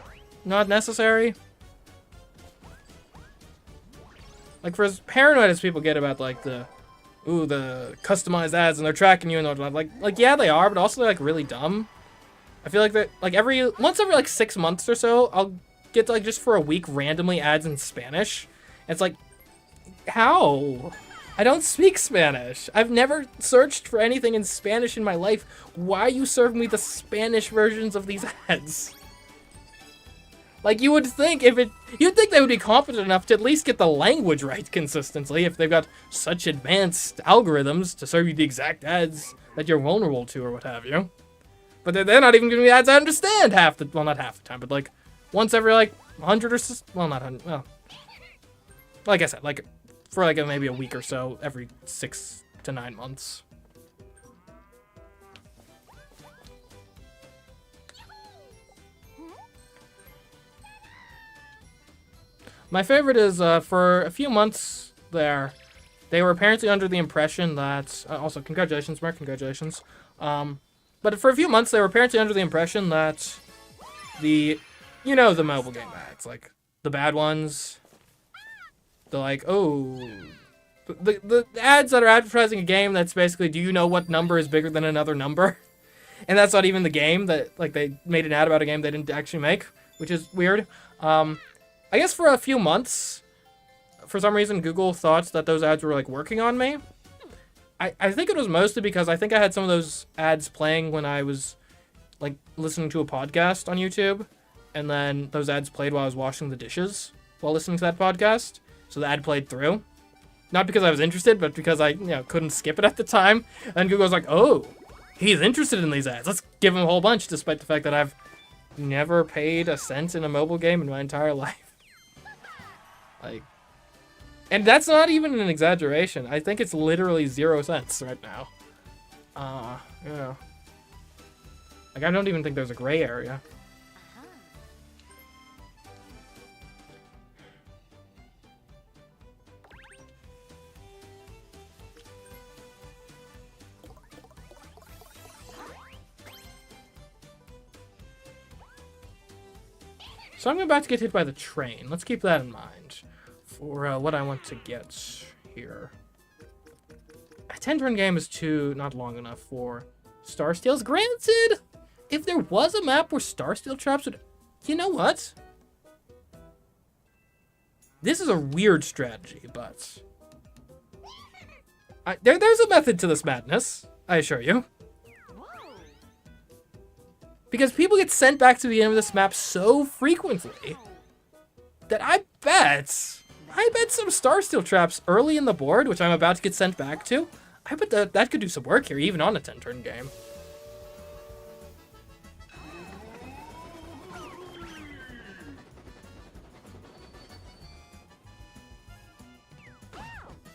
[SPEAKER 1] not necessary. Like, for as paranoid as people get about, like, the customized ads and they're tracking you and all, like, yeah, they are, but also they're, like, really dumb. I feel like that, like, once every, like, 6 months or so, I'll get, like, just for a week, randomly ads in Spanish. And it's like, how? I don't speak Spanish. I've never searched for anything in Spanish in my life. Why are you serving me the Spanish versions of these ads? Like, you'd think they would be competent enough to at least get the language right consistently if they've got such advanced algorithms to serve you the exact ads that you're vulnerable to or what have you. But they're not even giving me ads I understand well, not half the time, but, like, once every, like, 100 or so, well, not 100, well, like I said, like, for, like, maybe a week or so, every 6 to 9 months. My favorite is, for a few months there, they were apparently under the impression that, also, congratulations, Mark, congratulations. But for a few months, they were apparently under the impression that the mobile game ads, like, the bad ones, the, like, oh, the ads that are advertising a game that's basically, do you know what number is bigger than another number? And that's not even the game, that, like, they made an ad about a game they didn't actually make, which is weird. I guess for a few months, for some reason, Google thought that those ads were, like, working on me. I think it was mostly because I think I had some of those ads playing when I was, like, listening to a podcast on YouTube, and then those ads played while I was washing the dishes while listening to that podcast, so the ad played through. Not because I was interested, but because I, couldn't skip it at the time, and Google's like, oh, he's interested in these ads. Let's give him a whole bunch, despite the fact that I've never paid a cent in a mobile game in my entire life. Like, and that's not even an exaggeration. I think it's literally 0 cents right now. Yeah. Like, I don't even think there's a gray area. So I'm about to get hit by the train. Let's keep that in mind for what I want to get here. A 10-turn game is not long enough for Star Steals. Granted, if there was a map where star steel traps would... You know what? This is a weird strategy, but... there's a method to this madness, I assure you. Because people get sent back to the end of this map so frequently that I bet some star steel traps early in the board, which I'm about to get sent back to, I bet that could do some work here, even on a 10-turn game.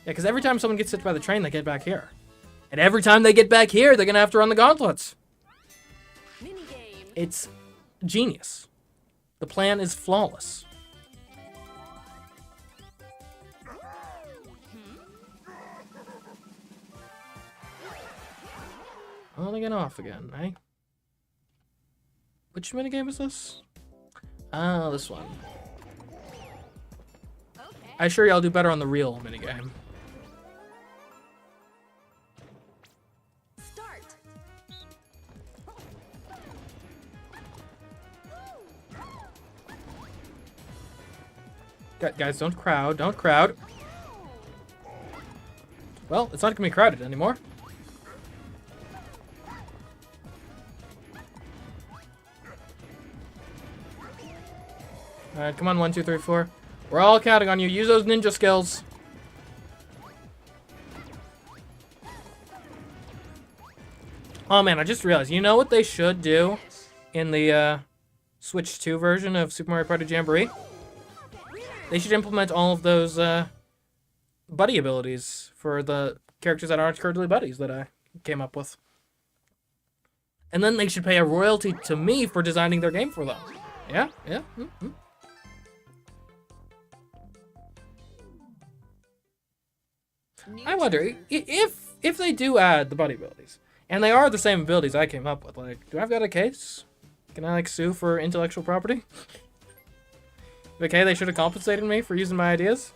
[SPEAKER 1] Yeah, because every time someone gets hit by the train, they get back here. And every time they get back here, they're going to have to run the gauntlets.
[SPEAKER 2] Minigame.
[SPEAKER 1] It's genius. The plan is flawless. On again, off again, eh? Which minigame is this? Ah, this one.
[SPEAKER 2] Okay.
[SPEAKER 1] I assure you I'll do better on the real minigame.
[SPEAKER 2] Start.
[SPEAKER 1] Guys, don't crowd, don't crowd. Well, it's not gonna be crowded anymore. Alright, come on, 1, 2, 3, 4. We're all counting on you. Use those ninja skills. Oh man, I just realized, you know what they should do in the Switch 2 version of Super Mario Party Jamboree? They should implement all of those buddy abilities for the characters that aren't currently buddies that I came up with. And then they should pay a royalty to me for designing their game for them. Yeah, yeah. Mm-hmm. I wonder if they do add the buddy abilities, and they are the same abilities I came up with. Like, do I've got a case? Can I like sue for intellectual property? Okay, they should have compensated me for using my ideas.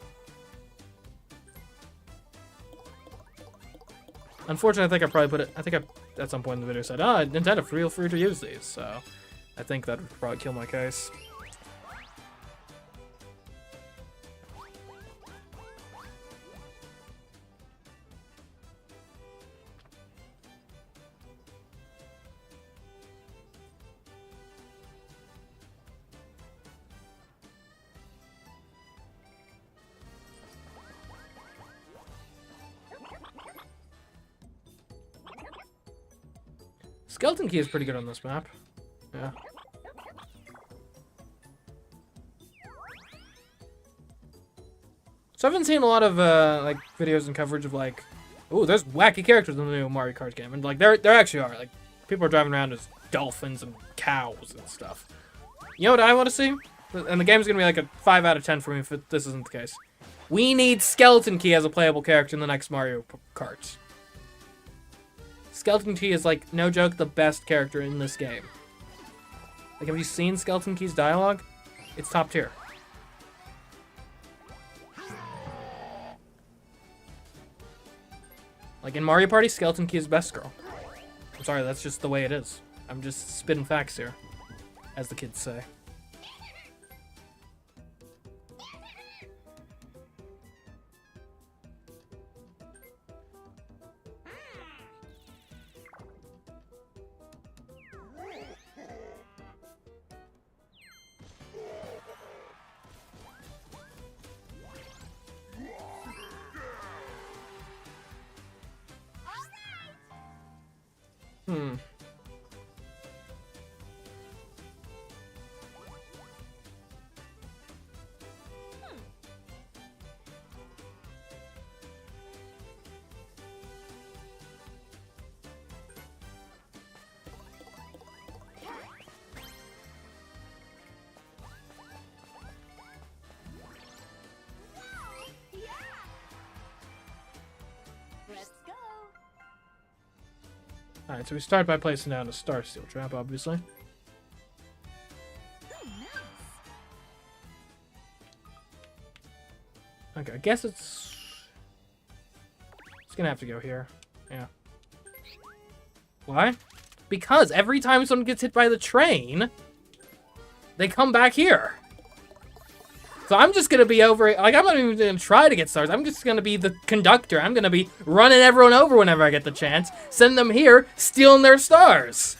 [SPEAKER 1] Unfortunately, I think I probably put it. I think I at some point in the video said, Nintendo, feel free to use these. So I think that would probably kill my case. Skeleton Key is pretty good on this map. Yeah. So I haven't seen a lot of like videos and coverage of like, ooh, there's wacky characters in the new Mario Kart game, and like there actually are. Like people are driving around as dolphins and cows and stuff. You know what I want to see? And the game's gonna be like a 5 out of 10 for me if this isn't the case. We need Skeleton Key as a playable character in the next Mario Kart. Skeleton Key is, like, no joke, the best character in this game. Like, have you seen Skeleton Key's dialogue? It's top tier. Like, in Mario Party, Skeleton Key is best girl. I'm sorry, that's just the way it is. I'm just spitting facts here, as the kids say.
[SPEAKER 2] Let's go.
[SPEAKER 1] Alright, so we start by placing down a Star Steel Trap, obviously. Okay, I guess it's gonna have to go here. Yeah. Why? Because every time someone gets hit by the train, they come back here. So I'm just gonna be over, like, I'm not even gonna try to get stars. I'm just gonna be the conductor. I'm gonna be running everyone over whenever I get the chance, send them here, stealing their stars.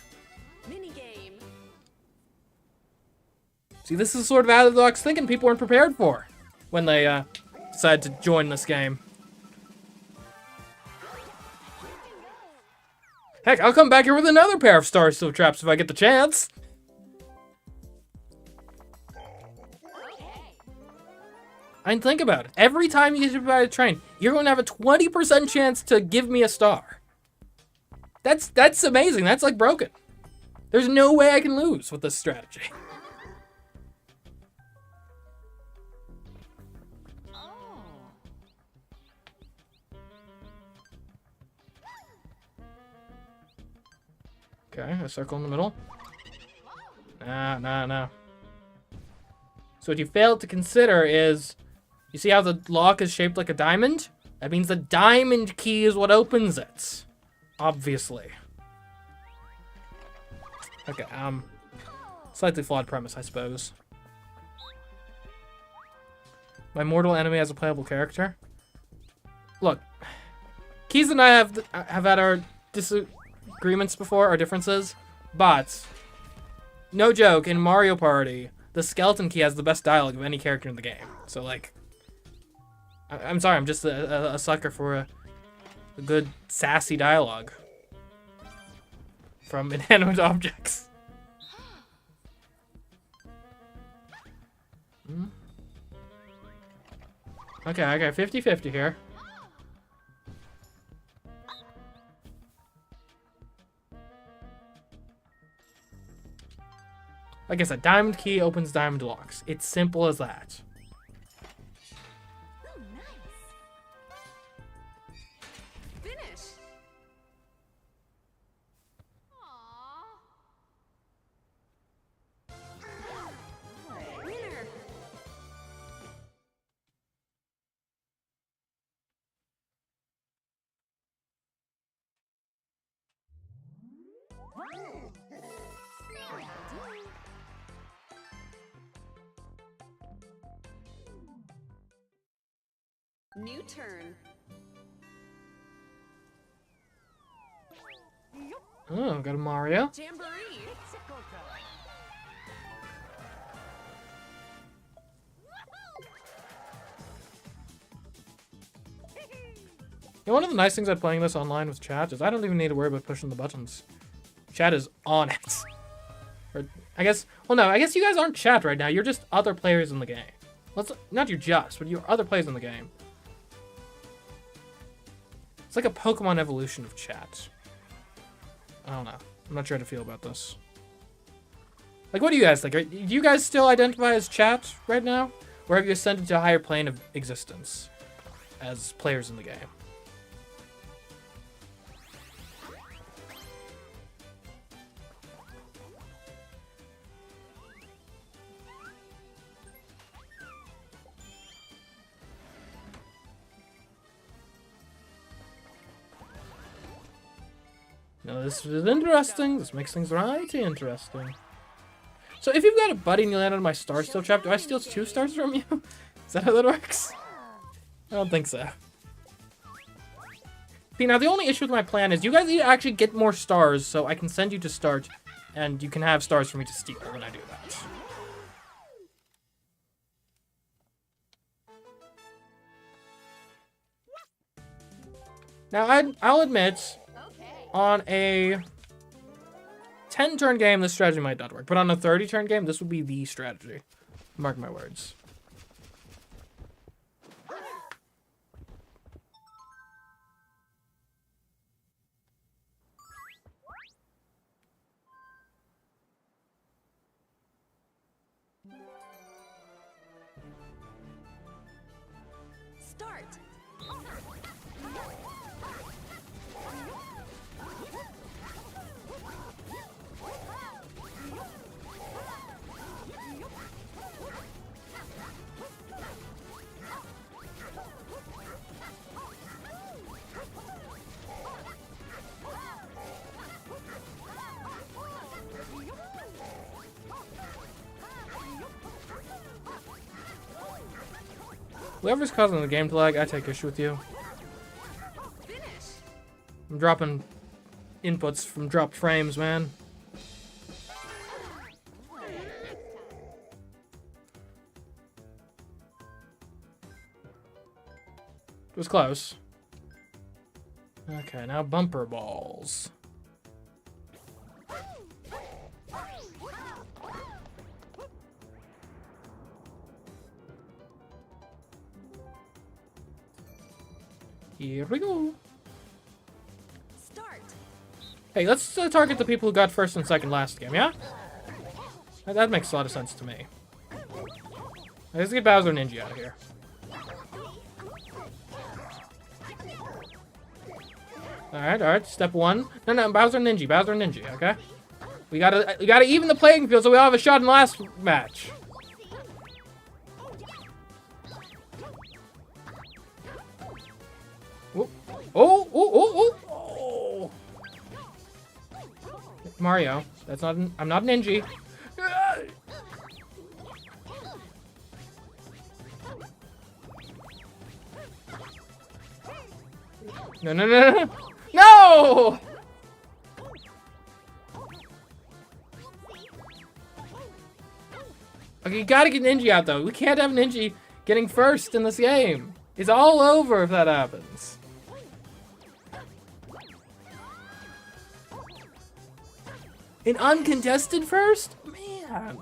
[SPEAKER 2] Mini game.
[SPEAKER 1] See, this is sort of out of the box thinking people weren't prepared for when they decided to join this game. Heck, I'll come back here with another pair of star seal traps if I get the chance. I mean, think about it. Every time you get hit by a train, you're going to have a 20% chance to give me a star. That's amazing. That's like broken. There's no way I can lose with this strategy. Okay, a circle in the middle. Nah. So what you failed to consider is, you see how the lock is shaped like a diamond? That means the diamond key is what opens it. Obviously. Okay, slightly flawed premise, I suppose. My mortal enemy has a playable character. Look, Keys and I have had our disagreements before, our differences, but no joke, in Mario Party, the skeleton key has the best dialogue of any character in the game. So, like, I'm sorry, I'm just a sucker for a good sassy dialogue from inanimate objects. Okay, 50-50 here. Like I said, diamond key opens diamond locks. It's simple as that.
[SPEAKER 2] Oh, nice. Finish. Aww. Winner. New turn.
[SPEAKER 1] Oh, got a Mario.
[SPEAKER 2] Jamboree.
[SPEAKER 1] You know, one of the nice things about playing this online with chat is I don't even need to worry about pushing the buttons. Chat is on it. Or, I guess, well, no, I guess you guys aren't chat right now. You're just other players in the game. Not you're just, but you're other players in the game. It's like a Pokemon evolution of chat. I don't know. I'm not sure how to feel about this. Like, what do you guys think? Do you guys still identify as chat right now? Or have you ascended to a higher plane of existence as players in the game? Now this is interesting. This makes things right interesting. So if you've got a buddy and you land on my star still trap, do I steal 2 stars from you? Is that how that works? I don't think so. See, now the only issue with my plan is you guys need to actually get more stars so I can send you to start and you can have stars for me to steal when I do that. Now, I'll admit, on a 10-turn game, this strategy might not work. But on a 30-turn game, this would be the strategy. Mark my words.
[SPEAKER 2] Start.
[SPEAKER 1] Whoever's causing the game to lag, I take issue with you.
[SPEAKER 2] Finish.
[SPEAKER 1] I'm dropping inputs from dropped frames, man. It was close. Okay, now bumper balls. Here we go.
[SPEAKER 2] Start.
[SPEAKER 1] Hey, let's target the people who got first and second last game, yeah? That makes a lot of sense to me. Let's get Bowser Ninja out of here. Alright, step one. No, Bowser Ninja, okay? We gotta even the playing field so we all have a shot in the last match. Oh. Mario, that's not I'm not an Ninja. No! No! Okay, you gotta get Ninja out though. We can't have Ninja getting first in this game. It's all over if that happens. An uncontested first? Man.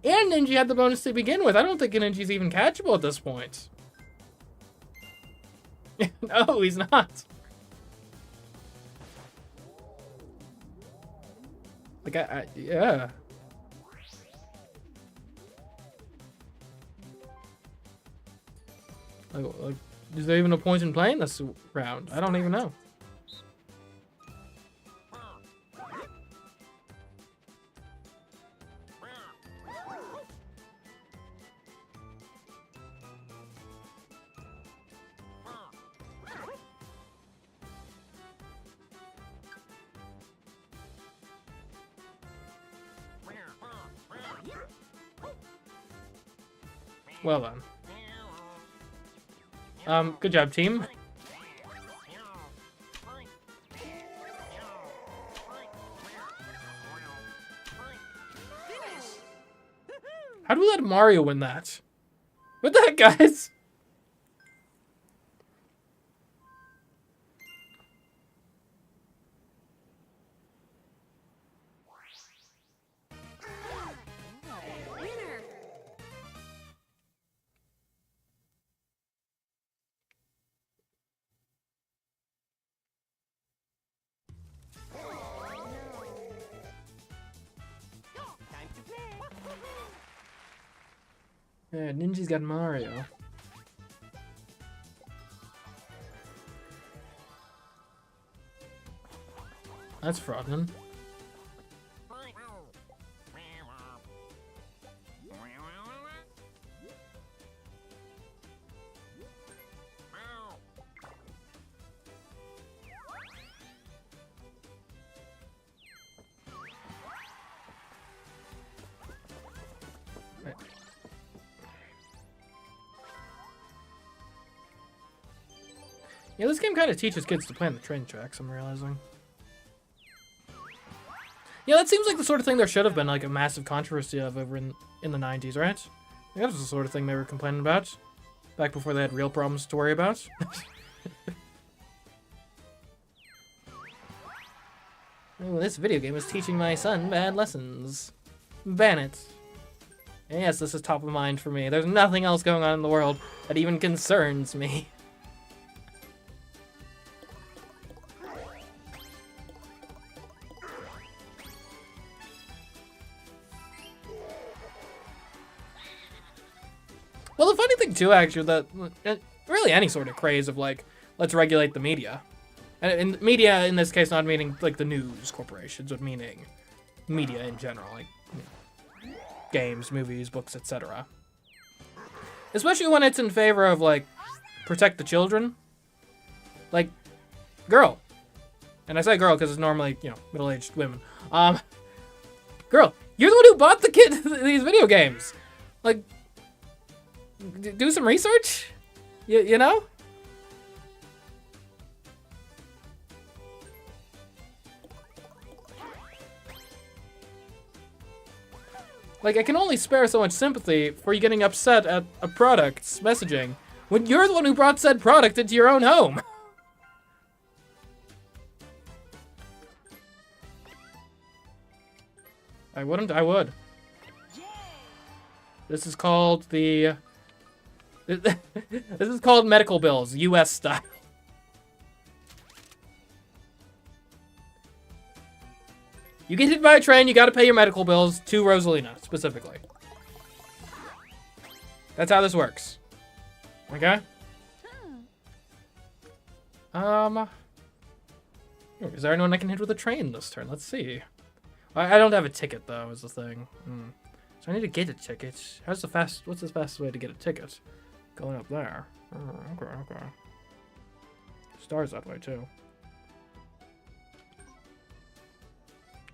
[SPEAKER 1] And Ninja had the bonus to begin with. I don't think Ninja's even catchable at this point. No, he's not. Like, yeah. Like, is there even a point in playing this round? I don't even know. Well done. Good job, team. How do we let Mario win that? What the heck, guys?
[SPEAKER 2] Winner.
[SPEAKER 1] Yeah, Ninja's got Mario. That's fraudulent. Yeah, this game kind of teaches kids to play on the train tracks, I'm realizing. Yeah, that seems like the sort of thing there should have been like a massive controversy of over in the 90s, right? That was the sort of thing they were complaining about. Back before they had real problems to worry about. Oh, this video game is teaching my son bad lessons. Ban it. And yes, this is top of mind for me. There's nothing else going on in the world that even concerns me. Well, the funny thing too, actually, that really any sort of craze of like, let's regulate the media. And media in this case not meaning like the news corporations, but meaning media in general, like games, movies, books, etc. Especially when it's in favor of like protect the children. Like, girl. And I say girl because it's normally, you know, middle-aged women. Girl, you're the one who bought the kid these video games. Like, do some research? You know? Like, I can only spare so much sympathy for you getting upset at a product's messaging when you're the one who brought said product into your own home. I wouldn't, I would. This is called the... This is called medical bills, US style. You get hit by a train, you gotta pay your medical bills to Rosalina, specifically. That's how this works. Okay? Is there anyone I can hit with a train this turn? Let's see. I don't have a ticket, though, is the thing. So I need to get a ticket. What's the fastest way to get a ticket? Going up there. Okay. Stars that way, too.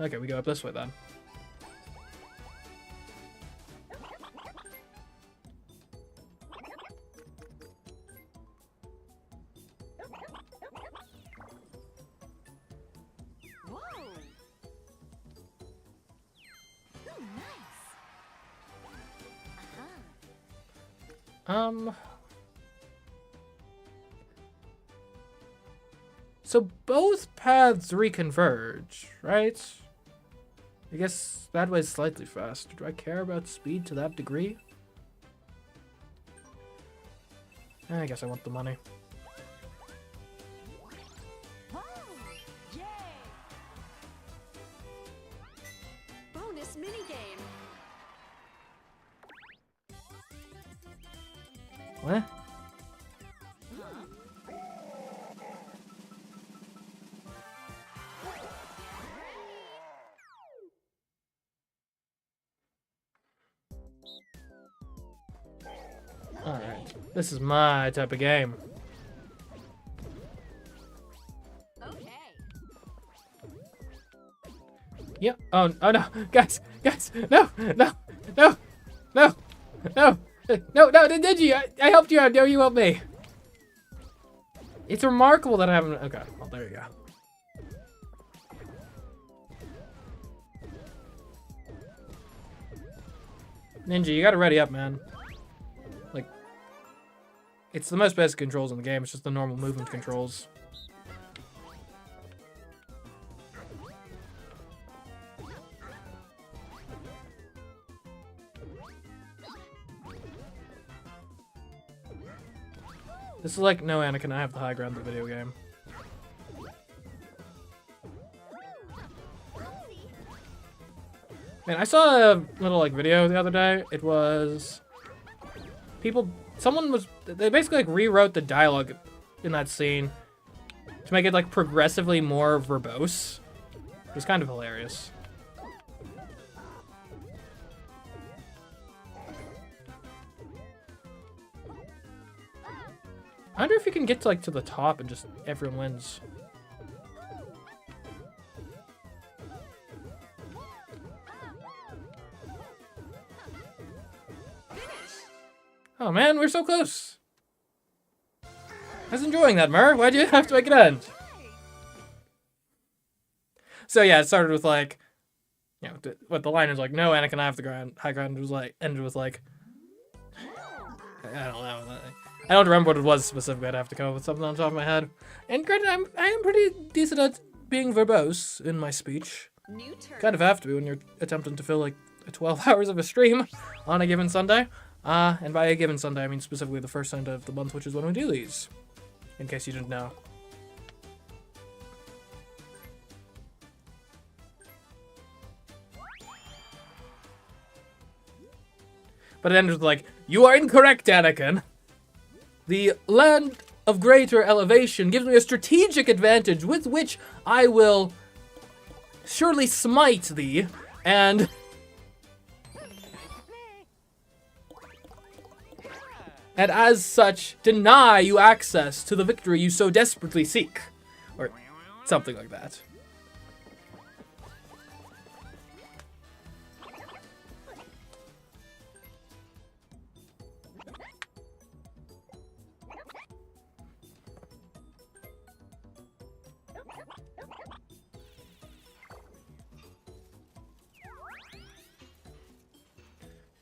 [SPEAKER 1] Okay, we go up this way, then.
[SPEAKER 2] Whoa. Ooh, nice.
[SPEAKER 1] So both paths reconverge, right? I guess that way's slightly faster. Do I care about speed to that degree? I guess I want the money.
[SPEAKER 2] Whoa. Yay. Bonus minigame.
[SPEAKER 1] What? Alright. This is my type of game.
[SPEAKER 2] Okay.
[SPEAKER 1] Yeah. Oh no. Guys, no. Did you? I helped you out. No, you helped me. It's remarkable that I haven't. Okay. Well, there you go. Ninja, you gotta ready up, man. Like, it's the most basic controls in the game. It's just the normal movement controls. This is like, no, Anakin, I have the high ground in the video game. Man, I saw a little, like, video the other day. It was... They basically, like, rewrote the dialogue in that scene to make it, like, progressively more verbose. It was kind of hilarious. I wonder if you can get to, like, to the top and just everyone wins. Oh man, we're so close. I was enjoying that, Mer. Why'd you have to make it end? So yeah, it started with like, you know, what the line is like, no, Anakin, I have the high ground. It was like, ended with like, I don't know. I don't remember what it was specifically. I'd have to come up with something on top of my head. And granted, I am pretty decent at being verbose in my speech.
[SPEAKER 2] New turn.
[SPEAKER 1] Kind of have to be when you're attempting to fill like 12 hours of a stream on a given Sunday. And by a given Sunday, I mean specifically the first Sunday of the month, which is when we do these. In case you didn't know. But it ended with like, you are incorrect, Anakin. The land of greater elevation gives me a strategic advantage with which I will surely smite thee, and as such, deny you access to the victory you so desperately seek. Or something like that.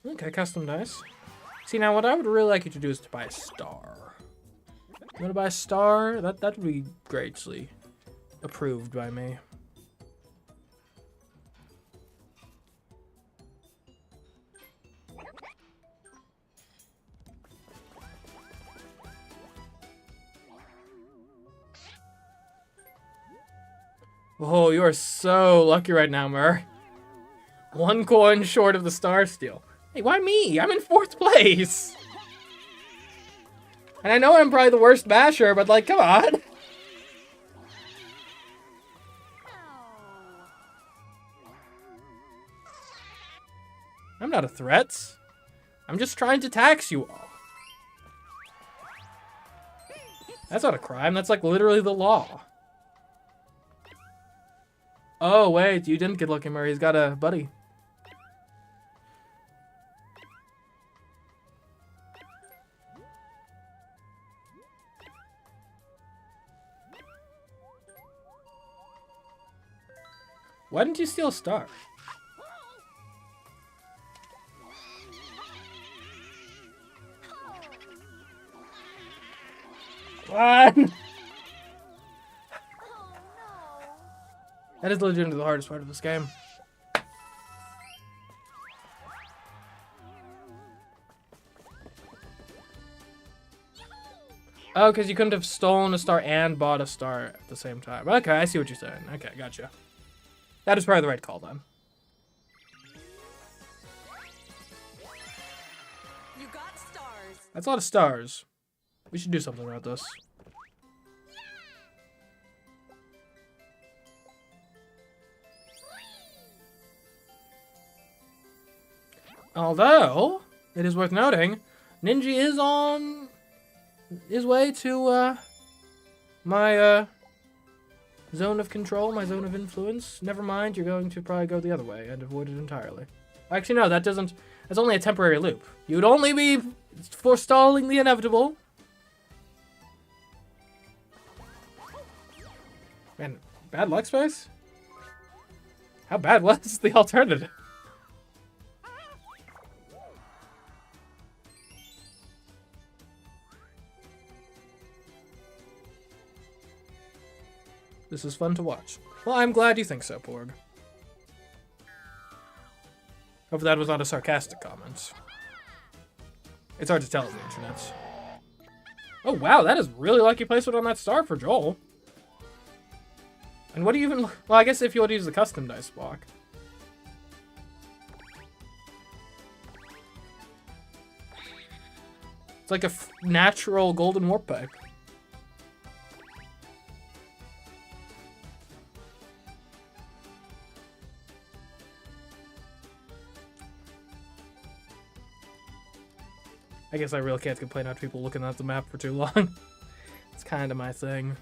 [SPEAKER 1] Okay, custom dice. See, now what I would really like you to do is to buy a star. You want to buy a star? That would be greatly approved by me. Oh, you are so lucky right now, Mur. 1 coin short of the star steal. Hey, why me? I'm in 4th place. And I know I'm probably the worst basher, but like, come on.
[SPEAKER 2] Oh.
[SPEAKER 1] I'm not a threat. I'm just trying to tax you all. That's not a crime. That's like literally the law. Oh, wait. You didn't get lucky, Murray. He's got a buddy. Why didn't you steal a star? What?
[SPEAKER 2] Oh no.
[SPEAKER 1] That is legitimately the hardest part of this game. Oh, because you couldn't have stolen a star and bought a star at the same time. Okay, I see what you're saying. Okay, gotcha. That is probably the right call then.
[SPEAKER 2] You got stars.
[SPEAKER 1] That's a lot of stars. We should do something about this. Although, it is worth noting, Ninja is on his way to my zone of control, my zone of influence. Never mind, you're going to probably go the other way and avoid it entirely. Actually, no, that doesn't... That's only a temporary loop. You would only be forestalling the inevitable. Man, bad luck space? How bad was the alternative? This is fun to watch. Well, I'm glad you think so, Porg. Hope that was not a sarcastic comment. It's hard to tell on the internet. Oh wow, that is really lucky placement on that star for Joel. And what do you even... Well, I guess if you want to use the custom dice block. It's like a natural golden warp pipe. I guess I really can't complain about people looking at the map for too long. It's kind of my thing.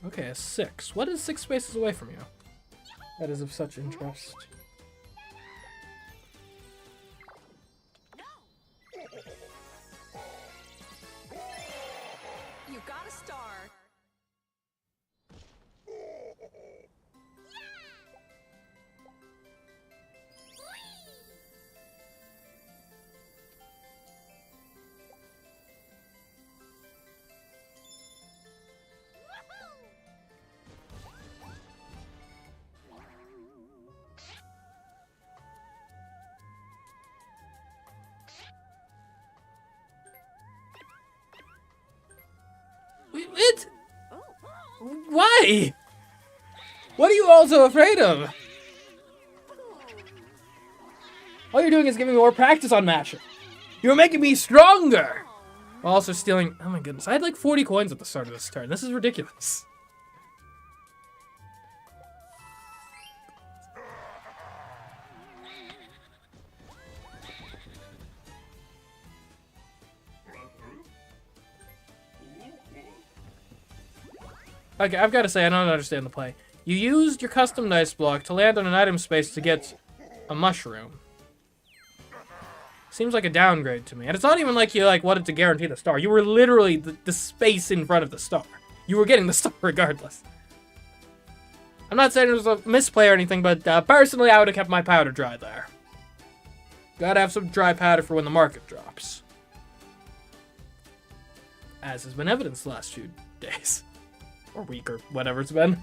[SPEAKER 1] Okay, a 6. What is 6 spaces away from you? That is of such interest.
[SPEAKER 2] You got a star.
[SPEAKER 1] What? Why? What are you all so afraid of? All you're doing is giving me more practice on matching. You're making me stronger! While also stealing... Oh my goodness, I had like 40 coins at the start of this turn. This is ridiculous. Okay, I've got to say, I don't understand the play. You used your custom dice block to land on an item space to get a mushroom. Seems like a downgrade to me. And it's not even like you like wanted to guarantee the star. You were literally the space in front of the star. You were getting the star regardless. I'm not saying it was a misplay or anything, but personally, I would have kept my powder dry there. Gotta have some dry powder for when the market drops. As has been evidenced the last few days. Or week, or whatever it's been.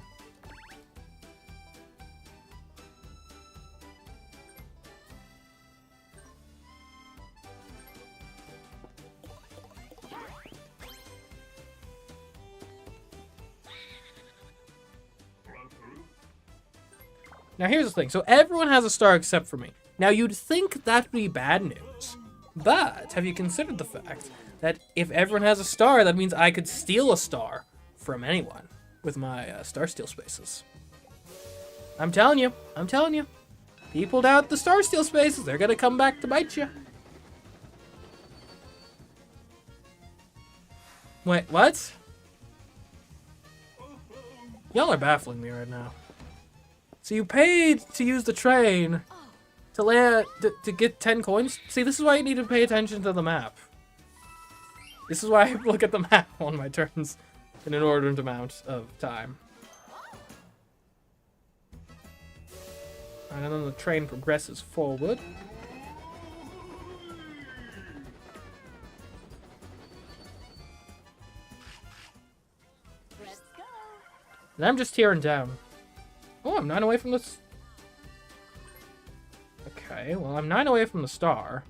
[SPEAKER 1] Now here's the thing, so everyone has a star except for me. Now you'd think that'd be bad news, but have you considered the fact that if everyone has a star, that means I could steal a star from anyone with my star steal spaces. I'm telling you, people doubt the star steal spaces, they're gonna come back to bite you. Wait, what? Y'all are baffling me right now. So you paid to use the train to land to get 10 coins? See, this is why you need to pay attention to the map. This is why I look at the map on my turns in an ordered amount of time. And then the train progresses forward.
[SPEAKER 2] Let's go.
[SPEAKER 1] And I'm just tearing down. Oh, I'm 9 away from this. Okay, well, I'm 9 away from the star.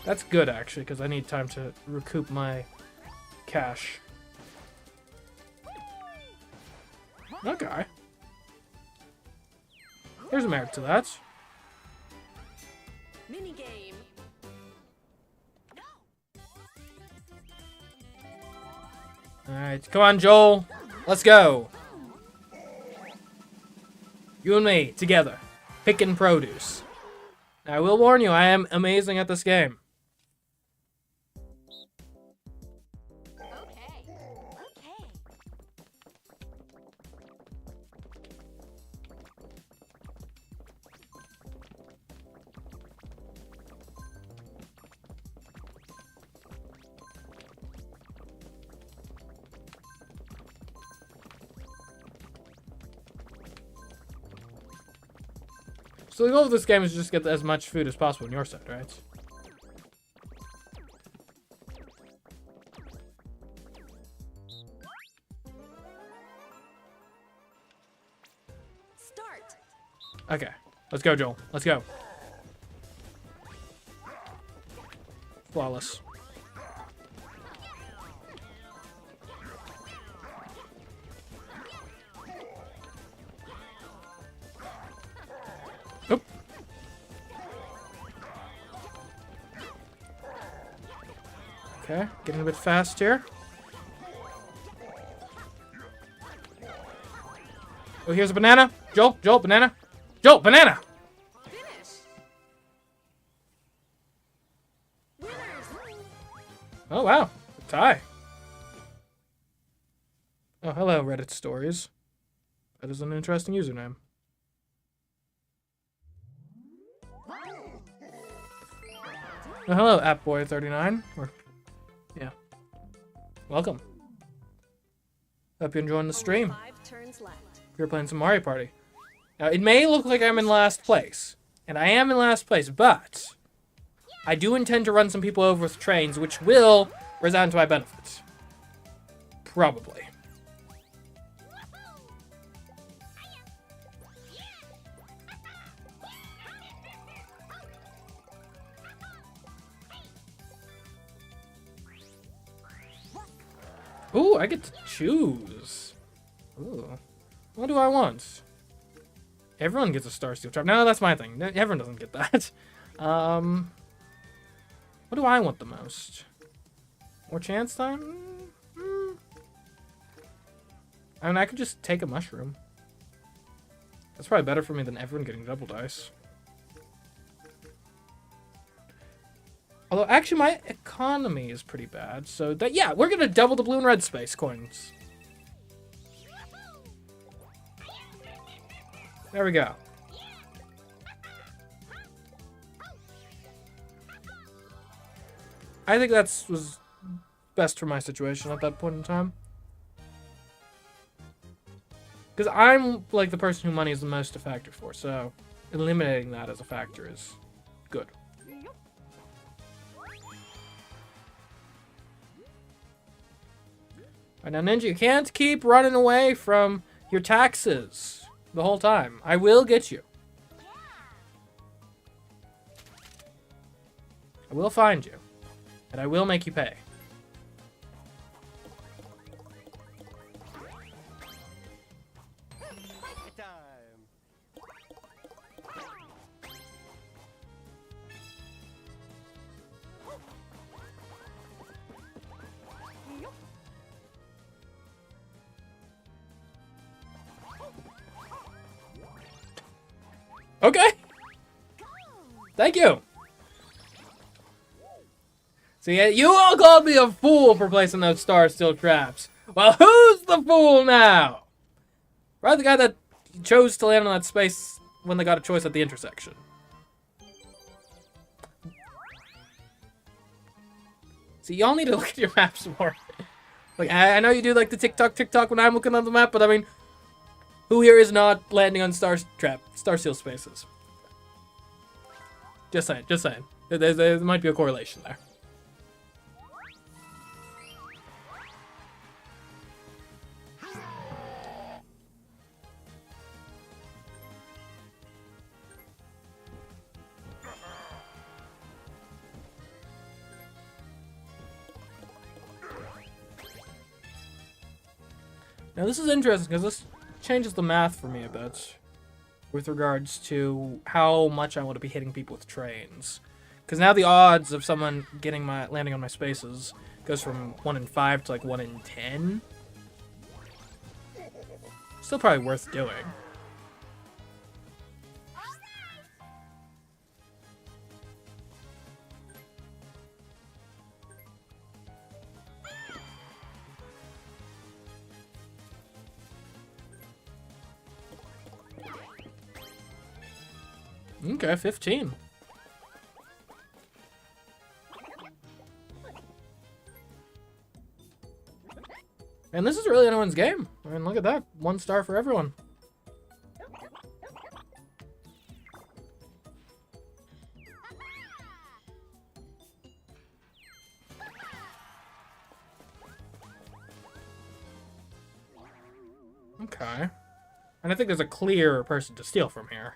[SPEAKER 1] That's good, actually, because I need time to recoup my cash. Okay. There's a merit to that.
[SPEAKER 2] Mini game.
[SPEAKER 1] Alright, come on, Joel. Let's go. You and me, together. Picking produce. Now, I will warn you, I am amazing at this game.
[SPEAKER 2] Okay.
[SPEAKER 1] So the goal of this game is just get as much food as possible on your side, right?
[SPEAKER 2] Start.
[SPEAKER 1] Okay, let's go, Joel. Let's go. Flawless. Oop. Okay, getting a bit fast here. Oh, here's a banana. Joel, banana. Joel, banana!
[SPEAKER 2] Finish. Winners.
[SPEAKER 1] Oh, wow. A tie. Oh, hello, Reddit stories. That is an interesting username. Oh, hello, AppBoy39. Yeah. Welcome. Hope you're enjoying the stream.
[SPEAKER 2] 5 turns left.
[SPEAKER 1] We're playing some Mario Party. Now, it may look like I'm in last place, and I am in last place, but I do intend to run some people over with trains, which will resound to my benefit. Probably. Ooh, I get to choose. Ooh. What do I want? Everyone gets a Star Steel Trap. No, that's my thing. Everyone doesn't get that. What do I want the most? More chance time? I mean, I could just take a mushroom. That's probably better for me than everyone getting double dice. Although, actually, my economy is pretty bad. So, that yeah, we're going to double the blue and red space coins. There we go. I think was best for my situation at that point in time. Because I'm like the person who money is the most a factor for, so eliminating that as a factor is good. Alright, now Ninja, you can't keep running away from your taxes the whole time. I will get you. I will find you. And I will make you pay. Okay. Thank you. So yeah, you all called me a fool for placing those star steel traps. Well, who's the fool now? Right, the guy that chose to land on that space when they got a choice at the intersection. See, y'all need to look at your maps more. Like, I know you do like the TikTok when I'm looking at the map, but I mean, who here is not landing on star steel spaces? Just saying, just saying. There might be a correlation there. Now this is interesting because this changes the math for me a bit with regards to how much I want to be hitting people with trains. Because now the odds of someone landing on my spaces goes from 1 in 5 to like 1 in 10. Still probably worth doing. Okay, 15. And this is really anyone's game. I mean, look at that. 1 star for everyone. Okay. And I think there's a clear person to steal from here.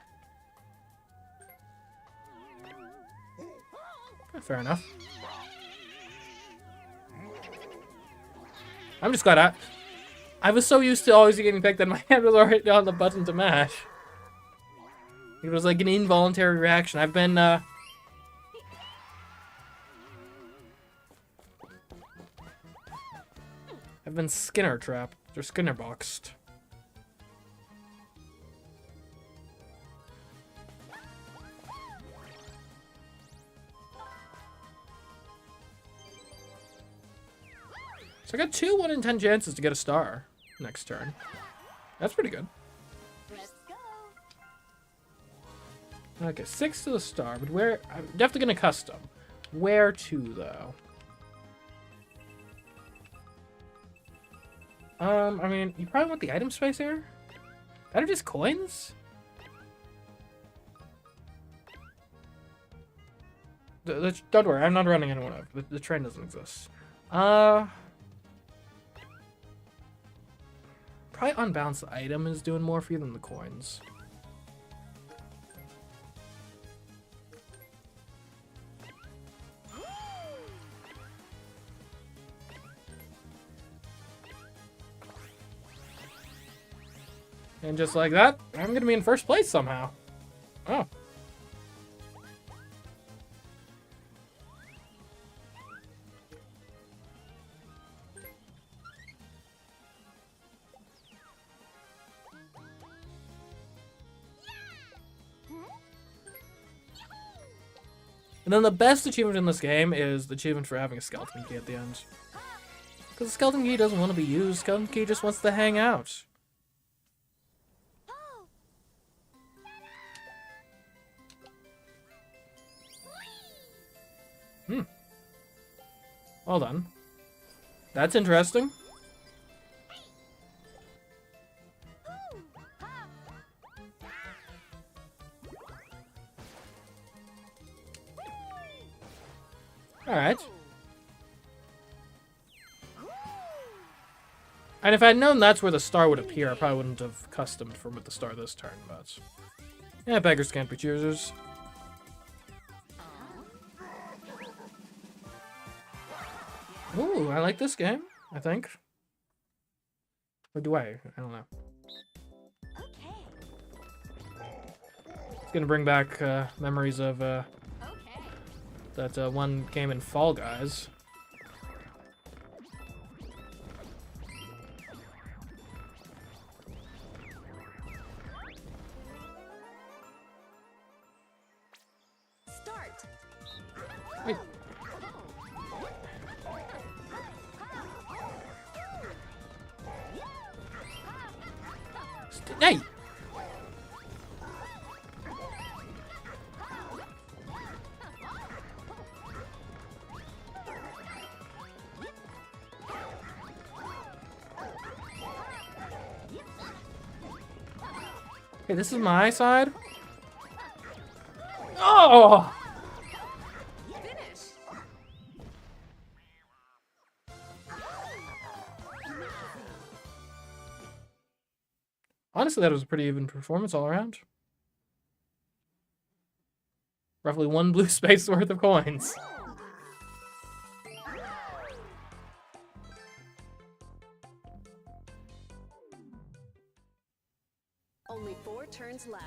[SPEAKER 1] Fair enough. I'm just glad I was so used to always getting picked that my hand was already on the button to mash. It was like an involuntary reaction. I've been Skinner trapped or Skinner boxed. So I got 2 1 in 10 chances to get a star next turn. That's pretty good.
[SPEAKER 2] Let's go.
[SPEAKER 1] Okay, 6 to the star, but where? I'm definitely gonna custom. Where to though? I mean, you probably want the item space here. That are just coins. Don't worry, I'm not running anyone up. The train doesn't exist. Probably unbalanced item is doing more for you than the coins. And just like that, I'm gonna be in first place somehow. Oh. And then the best achievement in this game is the achievement for having a skeleton key at the end. Because the skeleton key doesn't want to be used, skeleton key just wants to hang out. Well done. That's interesting. Alright. And if I had known that's where the star would appear, I probably wouldn't have customed from with the star this turn, but... Yeah, beggars can't be choosers. Ooh, I like this game, I think. Or do I? I don't know. It's gonna bring back memories of that one game in Fall Guys.
[SPEAKER 2] Start.
[SPEAKER 1] Wait. Hey! Okay, this is my side. Oh!
[SPEAKER 2] Finish.
[SPEAKER 1] Honestly, that was a pretty even performance all around. Roughly 1 blue space worth of coins.
[SPEAKER 2] Only 4 turns left.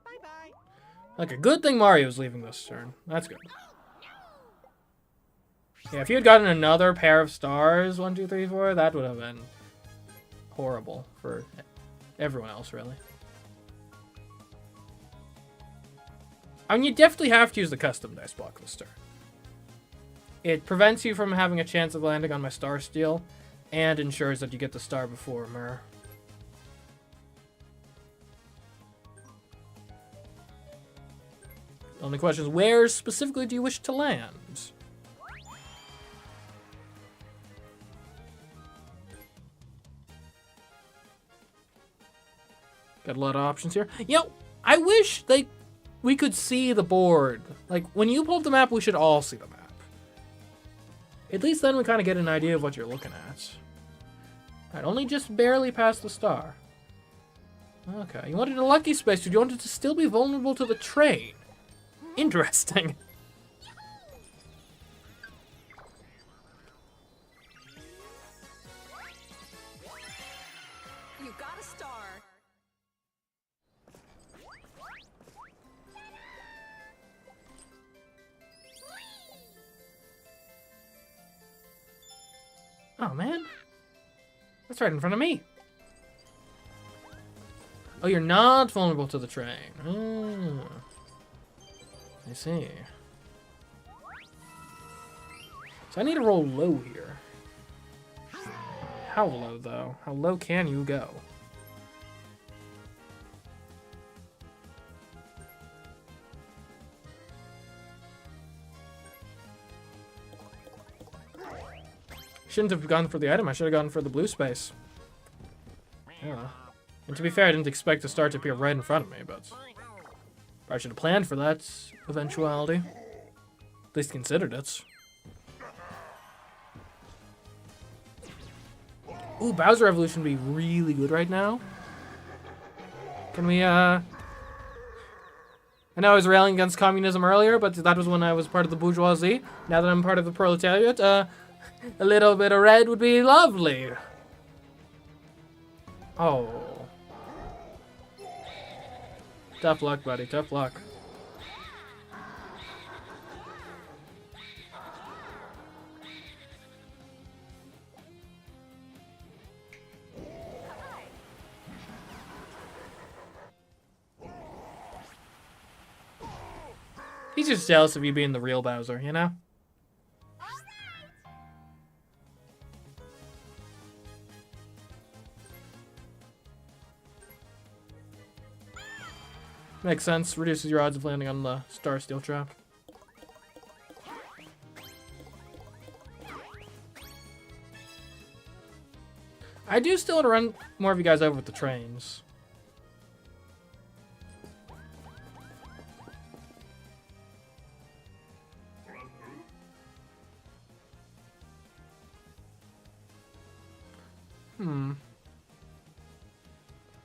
[SPEAKER 2] Bye-bye.
[SPEAKER 1] Okay, good thing Mario's leaving this turn. That's good. Yeah, if you had gotten another pair of stars, 1, 2, 3, 4, that would have been horrible for everyone else, really. I mean, you definitely have to use the custom dice block this turn. It prevents you from having a chance of landing on my star steal, and ensures that you get the star before Myrrh. The only question is, where specifically do you wish to land? Got a lot of options here. You know, I wish we could see the board. Like, when you pull up the map, we should all see the map. At least then we kind of get an idea of what you're looking at. Alright, only just barely past the star. Okay, you wanted a lucky space, but you wanted to still be vulnerable to the train. Interesting.
[SPEAKER 2] You got a star.
[SPEAKER 1] Oh, man. That's right in front of me. Oh, you're not vulnerable to the train. Oh. I see. So I need to roll low here. How low, though? How low can you go? Shouldn't have gone for the item. I should have gone for the blue space. Yeah. And to be fair, I didn't expect the star to appear right in front of me, but I should have planned for that eventuality. At least considered it. Ooh, Bowser Revolution would be really good right now. Can we, I know I was railing against communism earlier, but that was when I was part of the bourgeoisie. Now that I'm part of the proletariat, a little bit of red would be lovely. Oh. Tough luck, buddy. Tough luck. He's just jealous of you being the real Bowser, you know? Makes sense. Reduces your odds of landing on the Star Steel trap. I do still want to run more of you guys over with the trains.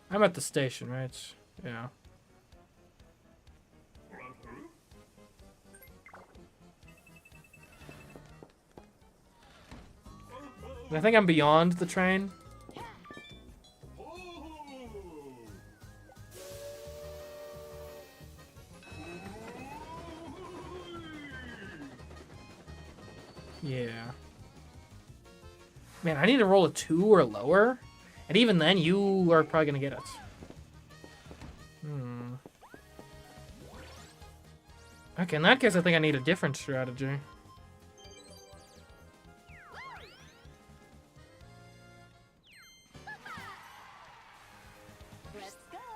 [SPEAKER 1] I'm at the station, right? Yeah. I think I'm beyond the train. Yeah. Man, I need to roll a 2 or lower. And even then, you are probably going to get it. Okay, in that case, I think I need a different strategy.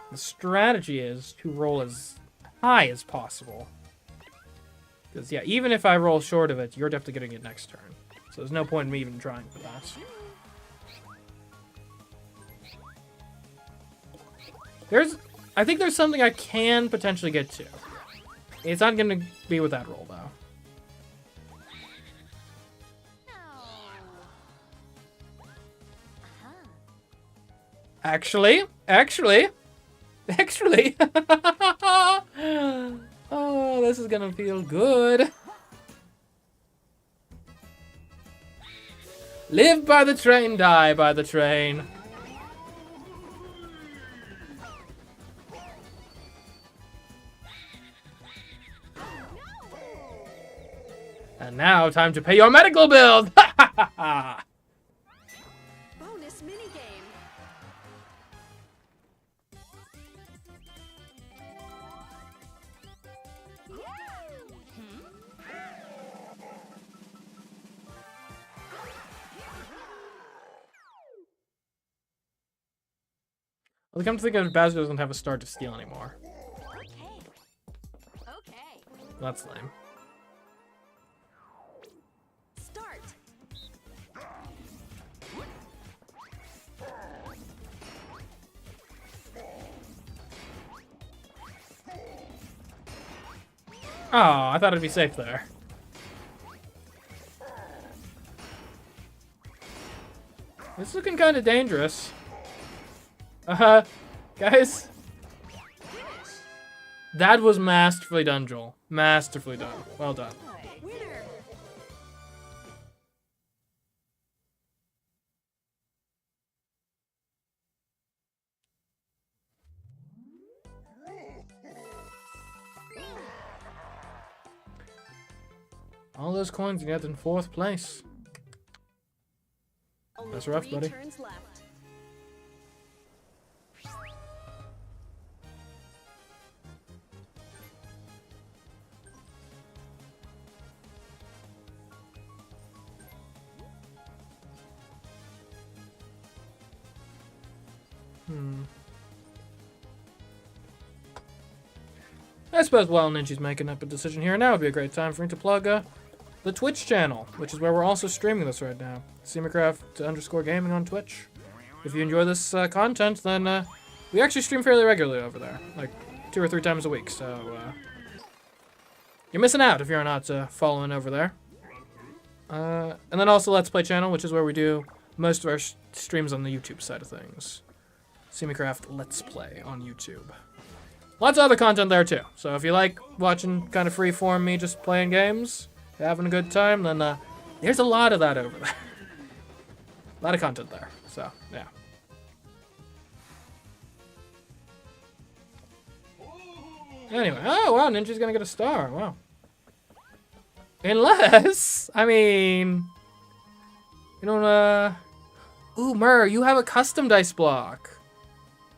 [SPEAKER 1] The strategy is to roll as high as possible. Because, yeah, even if I roll short of it, you're definitely getting it next turn. So there's no point in me even trying for that. I think there's something I can potentially get to. It's not going to be with that roll, though. Actually. Oh, this is going to feel good. Live by the train, die by the train. And now, time to pay your medical bills!
[SPEAKER 2] Bonus minigame.
[SPEAKER 1] Well, come to think of it, Bowser doesn't have a star to steal anymore.
[SPEAKER 2] Okay.
[SPEAKER 1] That's lame.
[SPEAKER 2] Start.
[SPEAKER 1] Oh, I thought it'd be safe there. This is looking kind of dangerous. Guys. That was masterfully done, Joel. Masterfully done. Well done.
[SPEAKER 2] Winner.
[SPEAKER 1] All those coins you got in 4th place.
[SPEAKER 2] Only
[SPEAKER 1] That's rough,
[SPEAKER 2] 3
[SPEAKER 1] buddy.
[SPEAKER 2] turns left.
[SPEAKER 1] I suppose while Ninja's making up a decision here, now would be a great time for me to plug the Twitch channel, which is where we're also streaming this right now. CMeeCraft_gaming on Twitch. If you enjoy this content, then we actually stream fairly regularly over there, like 2 or 3 times a week. So you're missing out if you're not following over there. And then also Let's Play channel, which is where we do most of our streams on the YouTube side of things. CMeeCraft Let's Play on YouTube. Lots of other content there too. So if you like watching kind of freeform me just playing games, having a good time, then there's a lot of that over there. A lot of content there. So yeah. Anyway, oh wow, Ninja's gonna get a star. Wow. Unless, I mean, you know, ooh, Mur, you have a custom dice block.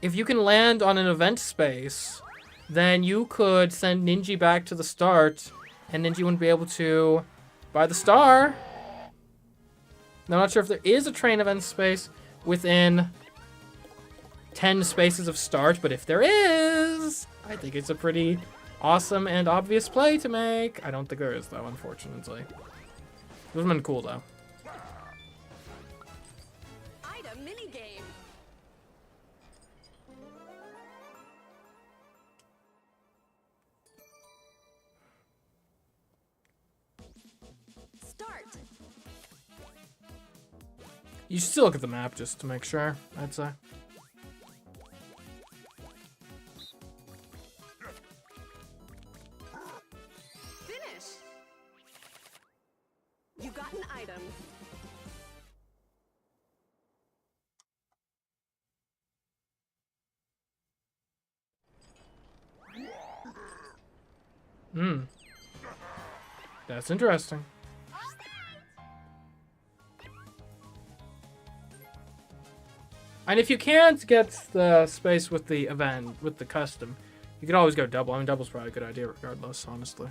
[SPEAKER 1] If you can land on an event space, then you could send Ninja back to the start, and Ninja wouldn't be able to buy the star. Now, I'm not sure if there is a train event space within 10 spaces of start, but if there is, I think it's a pretty awesome and obvious play to make. I don't think there is, though, unfortunately. It would have been cool, though.
[SPEAKER 2] item minigame. Start.
[SPEAKER 1] You should still look at the map just to make sure, I'd say.
[SPEAKER 2] Finish. You got an item.
[SPEAKER 1] Hmm. That's interesting. And if you can't get the space with the event, with the custom, you could always go double. I mean, double's probably a good idea regardless, honestly.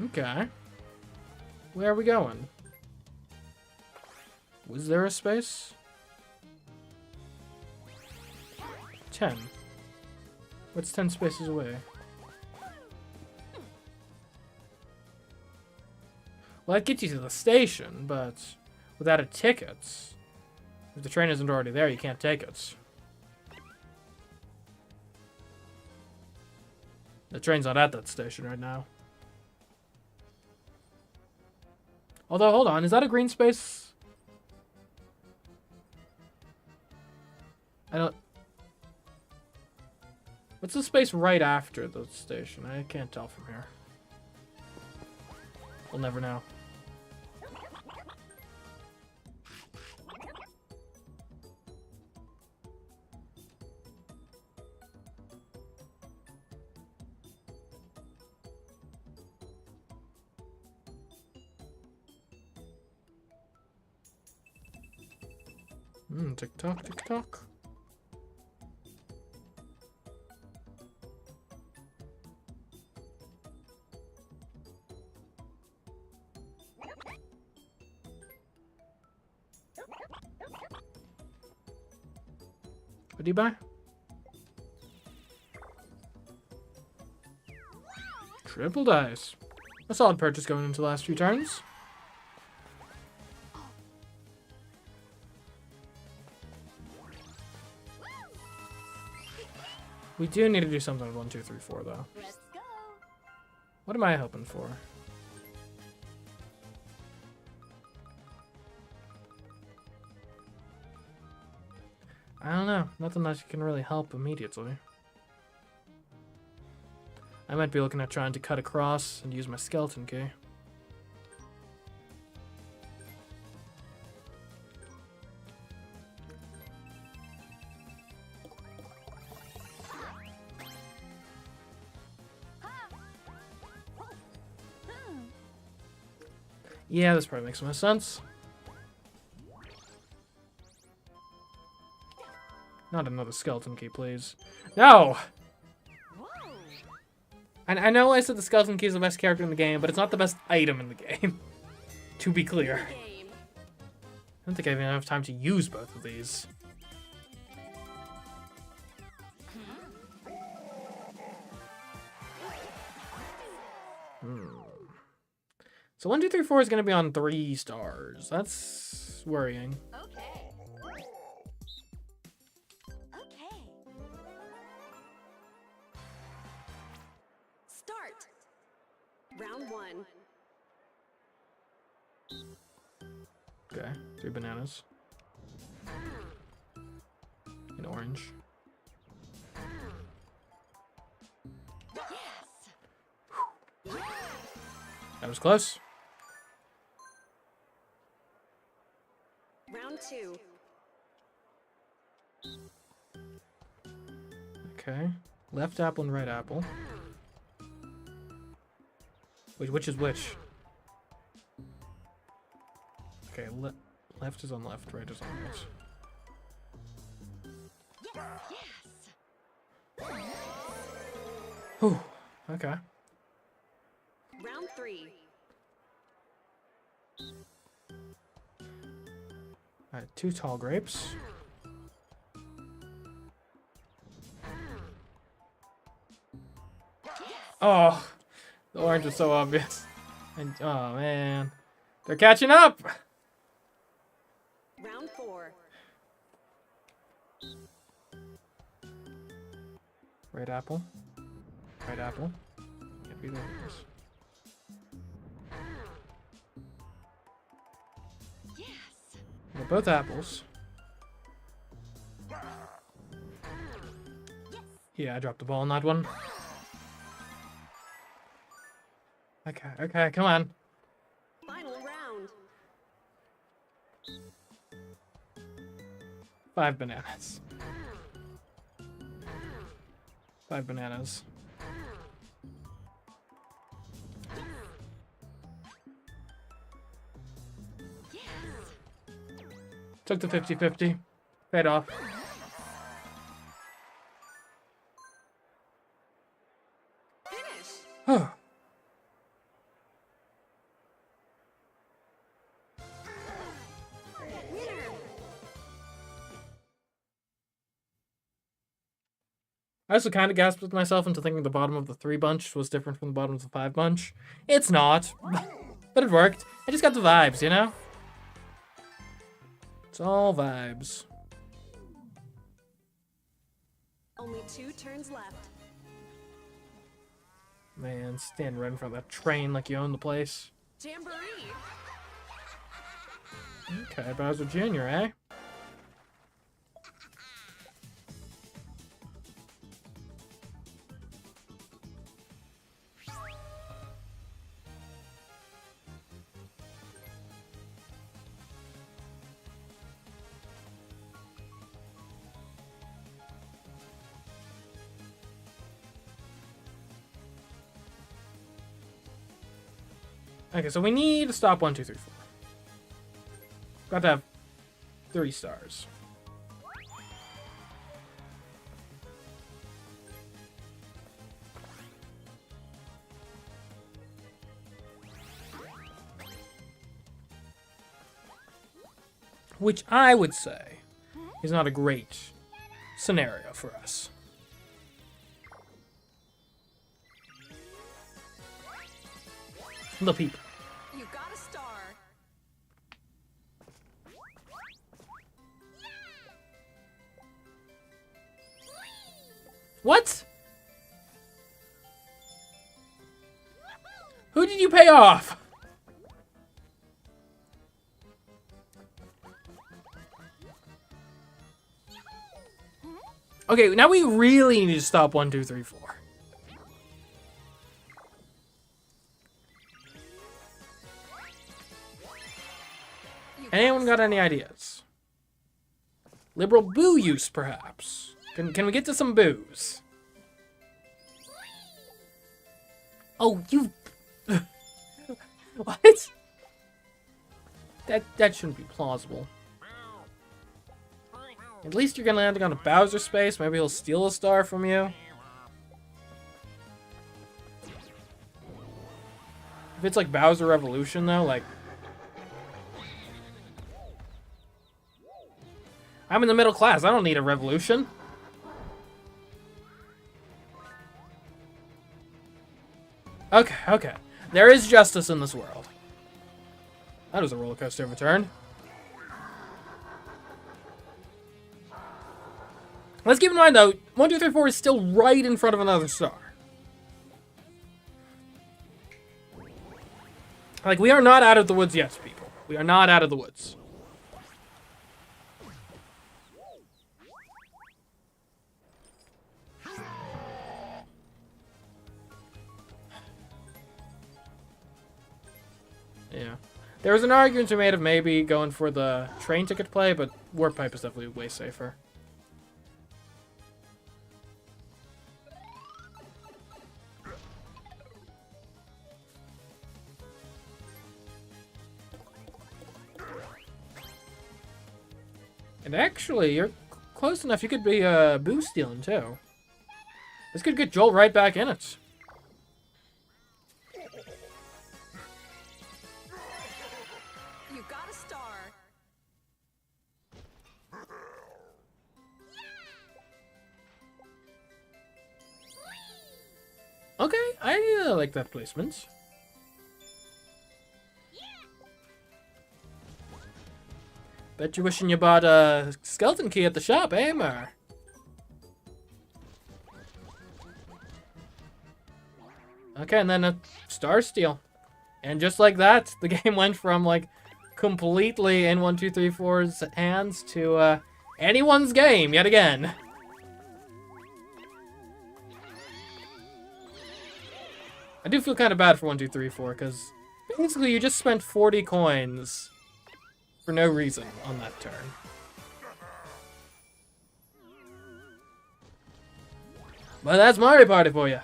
[SPEAKER 1] Okay. Where are we going? Was there a space? 10. What's 10 spaces away? Well, that gets you to the station, but without a ticket, if the train isn't already there, you can't take it. The train's not at that station right now. Although, hold on, is that a green space? I don't... What's the space right after the station? I can't tell from here. We'll never know. Tick tock, tick tock. What do you buy? Triple dice. A solid purchase going into the last few turns. We do need to do something with 1, 2, 3, 4, though.
[SPEAKER 2] Let's go.
[SPEAKER 1] What am I hoping for? I don't know. Nothing that can really help immediately. I might be looking at trying to cut across and use my skeleton key. Yeah, this probably makes the most sense. Not another skeleton key, please. No!
[SPEAKER 2] Whoa.
[SPEAKER 1] And I know I said the skeleton key is the best character in the game, but it's not the best item in the game. To be clear.
[SPEAKER 2] Game.
[SPEAKER 1] I don't think I have enough time to use both of these. So 1, 2, 3, 4 is going to be on 3 stars. That's worrying.
[SPEAKER 2] Okay. Okay. Start. Round 1.
[SPEAKER 1] Okay, 3 bananas. An orange.
[SPEAKER 2] Yes.
[SPEAKER 1] That was close.
[SPEAKER 2] Round 2.
[SPEAKER 1] Okay. Left apple and right apple. Wait, which is which? Okay, left is on left, right is on right.
[SPEAKER 2] Yes.
[SPEAKER 1] Whew. Okay.
[SPEAKER 2] Round 3.
[SPEAKER 1] Alright, 2 tall grapes. Oh, the orange is so obvious. And oh man, they're catching up.
[SPEAKER 2] Round 4.
[SPEAKER 1] Red apple. Red apple. Can't be those.
[SPEAKER 2] Yes.
[SPEAKER 1] They're both apples. Yeah, I dropped the ball on that one. Okay, okay, come on.
[SPEAKER 2] Final round.
[SPEAKER 1] 5 bananas. 5 bananas.
[SPEAKER 2] Yes.
[SPEAKER 1] Took the 50-50. Paid off.
[SPEAKER 2] Finish.
[SPEAKER 1] Oh.
[SPEAKER 2] Winner.
[SPEAKER 1] I also kind of gasped with myself into thinking the bottom of the 3 bunch was different from the bottom of the 5 bunch. It's not. But it worked. I just got the vibes, you know? It's all vibes.
[SPEAKER 2] Only 2 turns left.
[SPEAKER 1] Man, stand right in front of that train like you own the place.
[SPEAKER 2] Jamboree.
[SPEAKER 1] Okay, Bowser Jr., eh? Okay, so we need to stop 1, 2, 3, 4. Got to have 3 stars. Which I would say is not a great scenario for us. The people.
[SPEAKER 2] You got a star.
[SPEAKER 1] What? Who did you pay off? Okay, now we really need to stop 1, 2, 3, 4. Anyone got any ideas? Liberal boo use, perhaps. Can we get to some booze? Oh, you... What? That shouldn't be plausible. At least you're gonna land on a Bowser space. Maybe he'll steal a star from you. If it's like Bowser Revolution, though, like... I'm in the middle class. I don't need a revolution. Okay, okay. There is justice in this world. That was a roller coaster of a turn. Let's keep in mind, though, 1, 2, 3, 4 is still right in front of another star. Like, we are not out of the woods yet, people. We are not out of the woods. Yeah. There was an argument to be made of maybe going for the train ticket play, but Warp Pipe is definitely way safer. And actually, you're close enough. You could be boo stealing too. This could get Joel right back in it.
[SPEAKER 2] You got a star.
[SPEAKER 1] Okay, I like that placement. Bet you're wishing you bought a skeleton key at the shop, eh, Mar? Okay, and then a star steal. And just like that, the game went from, like, completely in 1, 2, 3, 4's hands to, anyone's game yet again. I do feel kind of bad for 1, 2, 3, 4, because basically you just spent 40 coins for no reason on that turn. But that's Mario Party for you.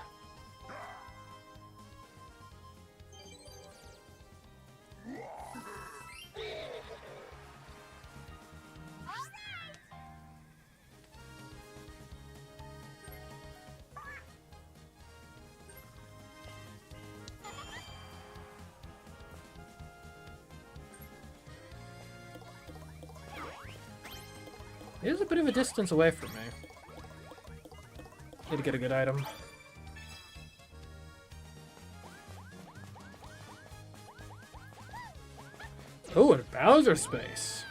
[SPEAKER 1] It is a bit of a distance away from me. Need to get a good item. Oh, a Bowser space.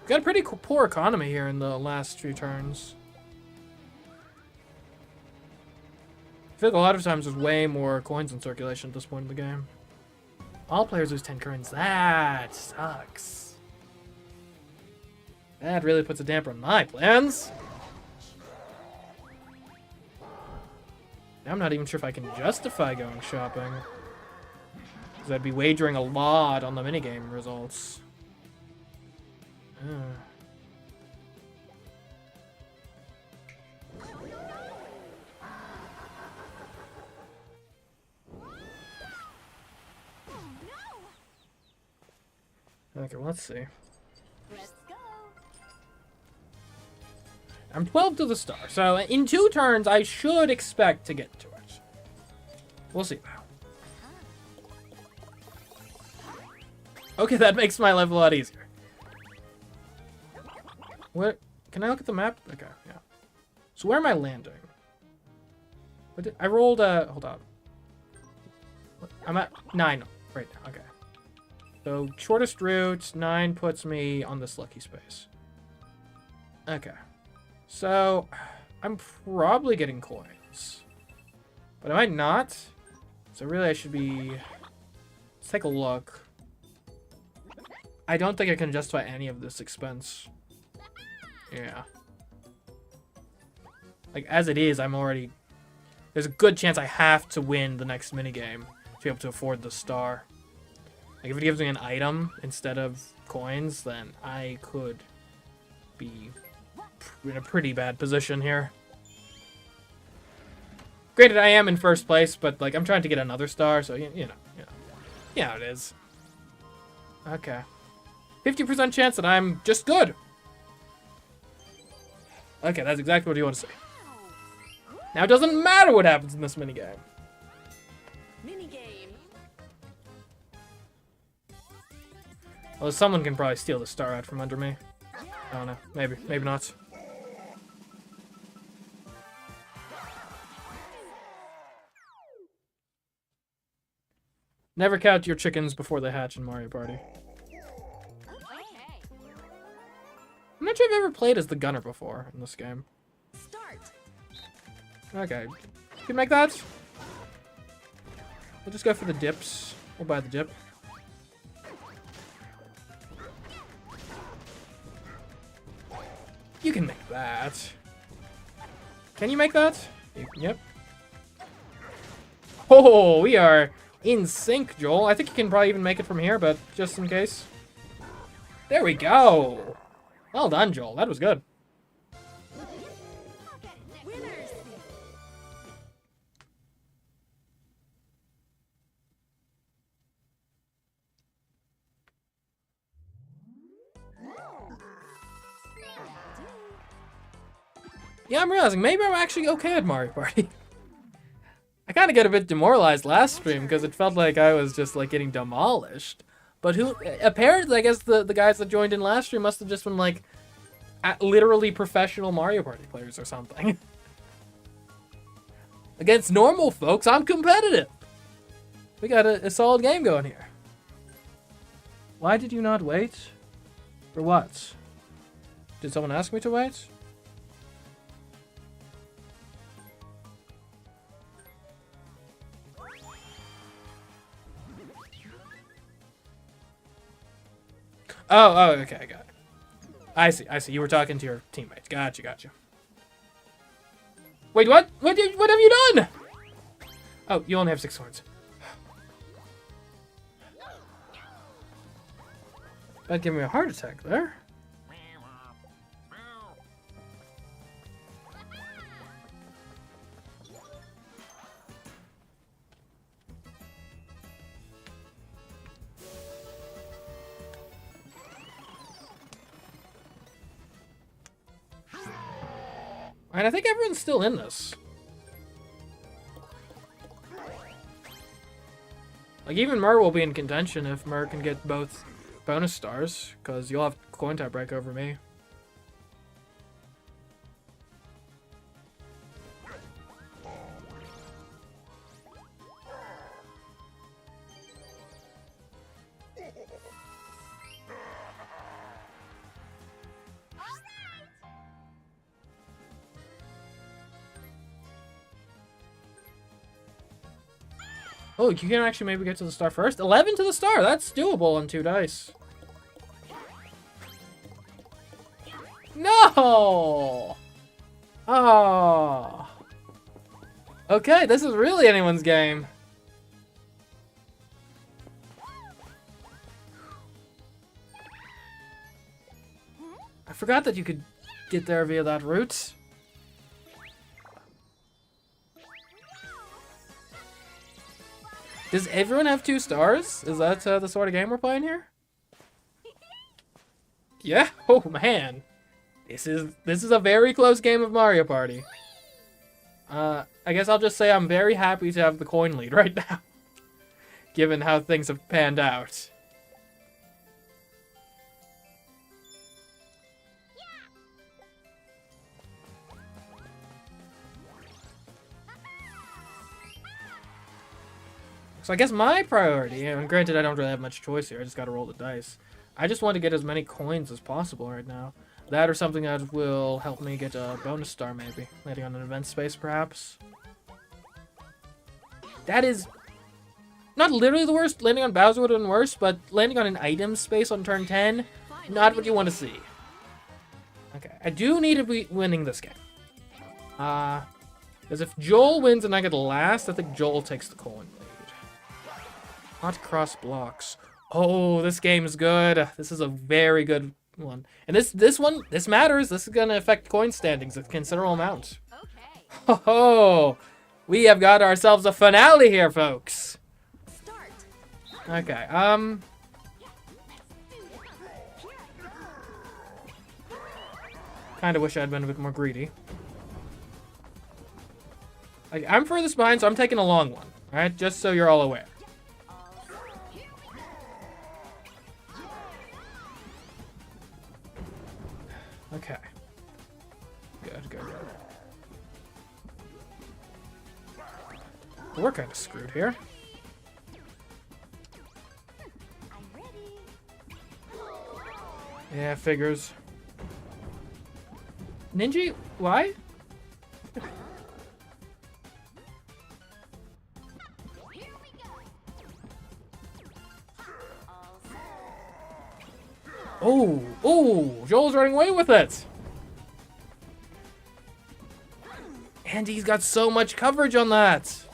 [SPEAKER 1] Got a pretty poor economy here in the last few turns. I feel like a lot of times there's way more coins in circulation at this point in the game. All players lose 10 coins. That sucks. That really puts a damper on my plans. Now I'm not even sure if I can justify going shopping. Because I'd be wagering a lot on the minigame results. Okay, let's see.
[SPEAKER 2] Let's go.
[SPEAKER 1] I'm 12 to the star, so in 2 turns I should expect to get to it. We'll see though. Okay, that makes my life a lot easier. What? Can I look at the map? Okay, yeah. So where am I landing? What did, I rolled hold on. I'm at 9 right now, okay. So, shortest route, 9 puts me on this lucky space. Okay. So, I'm probably getting coins. But I might not. So really I should be... Let's take a look. I don't think I can justify any of this expense. Yeah. Like, as it is, I'm already... There's a good chance I have to win the next minigame to be able to afford the star. Like, if it gives me an item instead of coins, then I could be in a pretty bad position here. Granted, I am in first place, but, like, I'm trying to get another star, so, you know. Yeah, it is. Okay. 50% chance that I'm just good. Okay, that's exactly what you want to see. Now, it doesn't matter what happens in this minigame.
[SPEAKER 2] Minigame.
[SPEAKER 1] Well, someone can probably steal the star out from under me. I don't know. Maybe. Maybe not. Never count your chickens before they hatch in Mario Party. I'm not sure if I've ever played as the gunner before in this game.
[SPEAKER 2] Start.
[SPEAKER 1] Okay. You can make that? We'll just go for the dips. We'll buy the dip. You can make that. Can you make that? Yep. Oh, we are in sync, Joel. I think you can probably even make it from here, but just in case. There we go. Well done, Joel. That was good.
[SPEAKER 2] Winners.
[SPEAKER 1] Yeah, I'm realizing maybe I'm actually okay at Mario Party. I kind of get a bit demoralized last stream because it felt like I was just like getting demolished. But who, apparently, I guess the guys that joined in last year must have just been like literally professional Mario Party players or something. Against normal folks, I'm competitive. We got a solid game going here. Why did you not wait? For what? Did someone ask me to wait? Oh, okay, I got it. I see. You were talking to your teammates. Gotcha. Wait, what? What have you done? Oh, you only have 6 swords. That'd give me a heart attack there. Alright, I think everyone's still in this. Like, even Mur will be in contention if Mur can get both bonus stars, because you'll have coin tie break over me. Oh, you can actually maybe get to the star first. 11 to the star. That's doable on 2 dice. No! Oh. Okay, this is really anyone's game. I forgot that you could get there via that route. Does everyone have 2 stars? Is that the sort of game we're playing here? Yeah? Oh man. This is a very close game of Mario Party. I guess I'll just say I'm very happy to have the coin lead right now. Given how things have panned out. So I guess my priority, and granted I don't really have much choice here, I just gotta roll the dice. I just want to get as many coins as possible right now. That or something that will help me get a bonus star maybe. Landing on an event space perhaps. That is not literally the worst. Landing on Bowser would have been worse, but landing on an item space on turn 10, not what you want to see. Okay, I do need to be winning this game. Because if Joel wins and I get last, I think Joel takes the coin lead. Not cross blocks. Oh, this game is good. This is a very good one. And this matters. This is going to affect coin standings a considerable amount.
[SPEAKER 2] Okay.
[SPEAKER 1] Oh, we have got ourselves a finale here, folks.
[SPEAKER 2] Start.
[SPEAKER 1] Okay, kind of wish I had been a bit more greedy. I'm furthest behind, so I'm taking a long one. All right, just so you're all aware. Okay. Good. We're kind of screwed here.
[SPEAKER 2] I'm ready.
[SPEAKER 1] Yeah, figures. Ninja, why?
[SPEAKER 2] Here we go.
[SPEAKER 1] Oh, Joel's running away with it. And he's got so much coverage on that.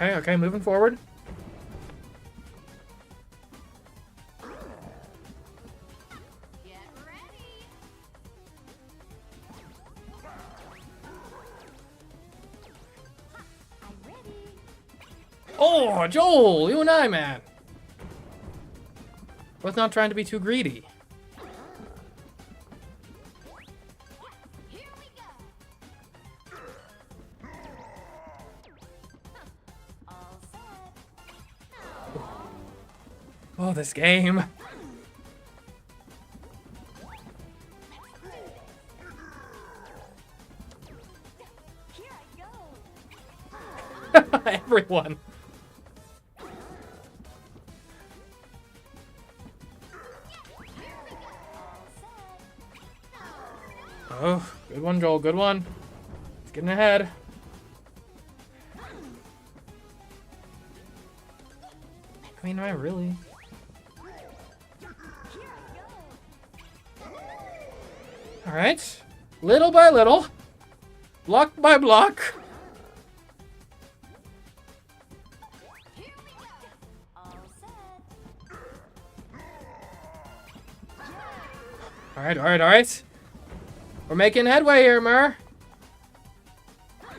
[SPEAKER 1] Okay, moving forward.
[SPEAKER 2] Get ready. I'm ready.
[SPEAKER 1] Oh, Joel, you and I, man. Both not trying to be too greedy.
[SPEAKER 2] Here we go.
[SPEAKER 1] Oh, this game.
[SPEAKER 2] Here I go.
[SPEAKER 1] Everyone. Oh, good one, Joel. Good one. It's getting ahead. I mean, am I really? All right. Little by little. Block by block.
[SPEAKER 2] Here we go. All set.
[SPEAKER 1] All right, all right, all right. We're making headway here, Mer.
[SPEAKER 2] Let's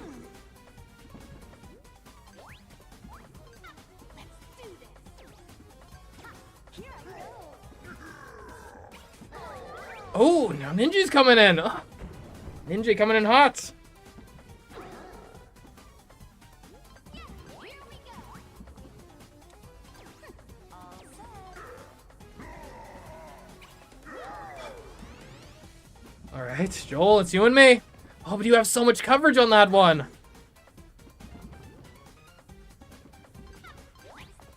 [SPEAKER 2] do this. Here I go.
[SPEAKER 1] Oh, now Ninja's coming in. Oh, Ninja coming in hot.
[SPEAKER 2] Here we go. All set.
[SPEAKER 1] All right, Joel, it's you and me. Oh, but you have so much coverage on that one.
[SPEAKER 2] Let's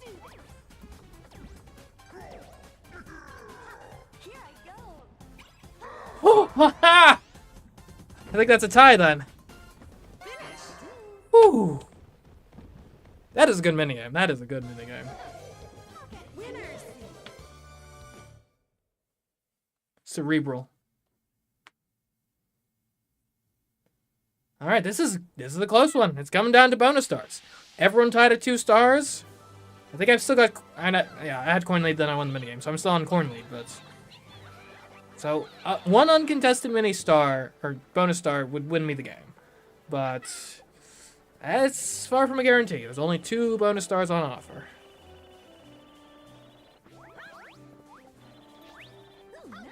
[SPEAKER 2] do this. Here I go.
[SPEAKER 1] Oh, ha ha! I think that's a tie then.
[SPEAKER 2] Finish.
[SPEAKER 1] Ooh. That is a good minigame. That is a good minigame.
[SPEAKER 2] Winners.
[SPEAKER 1] Cerebral. All right, this is a close one. It's coming down to bonus stars. Everyone tied at 2 stars. I think I've still got. I had coin lead, then I won the minigame, so I'm still on coin lead. But so one uncontested mini star or bonus star would win me the game, but it's far from a guarantee. There's only 2 bonus stars on offer.
[SPEAKER 2] Ooh, nice.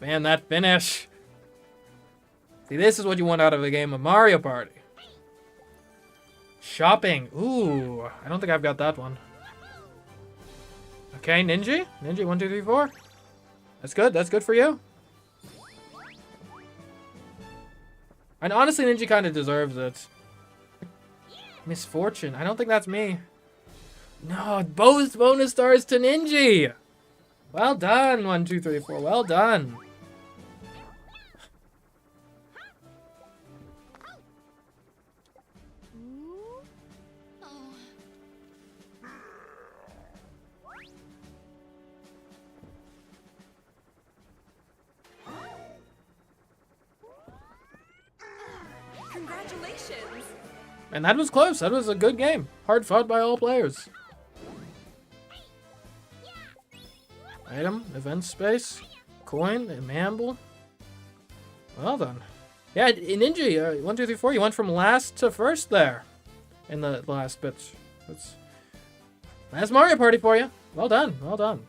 [SPEAKER 1] Man, that finish. See, this is what you want out of a game of Mario Party. Shopping. Ooh, I don't think I've got that one. Okay, Ninja. Ninja, 1, 2, 3, 4. That's good. That's good for you. And honestly, Ninja kind of deserves it. Misfortune. I don't think that's me. No, both bonus stars to Ninja. Well done, 1, 2, 3, 4. Well done.
[SPEAKER 2] Ooh. Oh.
[SPEAKER 3] Congratulations!
[SPEAKER 1] And that was close. That was a good game. Hard fought by all players. Item, event space, coin, and mamble. Well done. Yeah, Ninja, 1, 2, 3, 4. You went from last to first there in the last bit. That's Mario Party for you. Well done. Well done.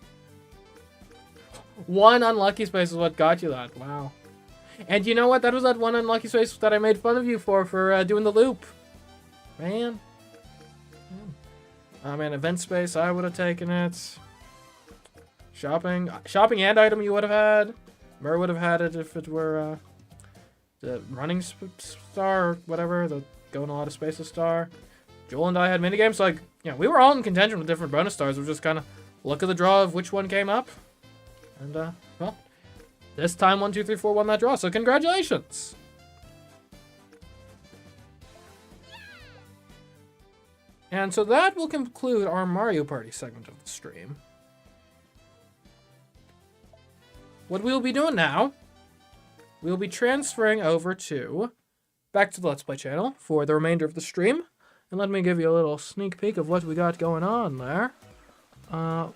[SPEAKER 1] 1 unlucky space is what got you that. Wow. And you know what? That was that 1 unlucky space that I made fun of you for doing the loop. Man. Man, event space, I would have taken it. Shopping and item you would have had. Mer would have had it if it were the running star or whatever, the going a lot of spaces star. Joel and I had minigames, so we were all in contention with different bonus stars. We're just kind of look at the draw of which one came up. And, well, this time 1, 2, 3, 4 won that draw, so congratulations! And so that will conclude our Mario Party segment of the stream. What we'll be doing now, we'll be transferring over back to the Let's Play channel for the remainder of the stream. And let me give you a little sneak peek of what we got going on there. Well,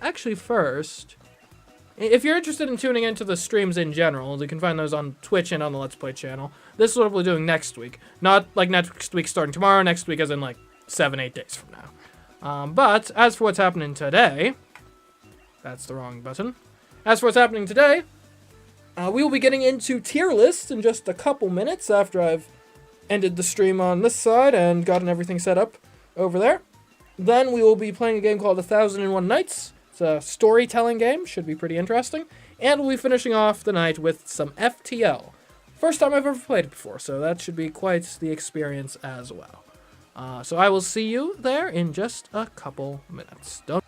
[SPEAKER 1] actually first, if you're interested in tuning into the streams in general, you can find those on Twitch and on the Let's Play channel. This is what we're doing next week. Not like next week starting tomorrow, next week as in like 7-8 days from now. But as for what's happening today, that's the wrong button. As for what's happening today, we will be getting into tier lists in just a couple minutes after I've ended the stream on this side and gotten everything set up over there. Then we will be playing a game called 1001 Nights. It's a storytelling game, should be pretty interesting. And we'll be finishing off the night with some FTL. First time I've ever played it before, so that should be quite the experience as well. So I will see you there in just a couple minutes. Don't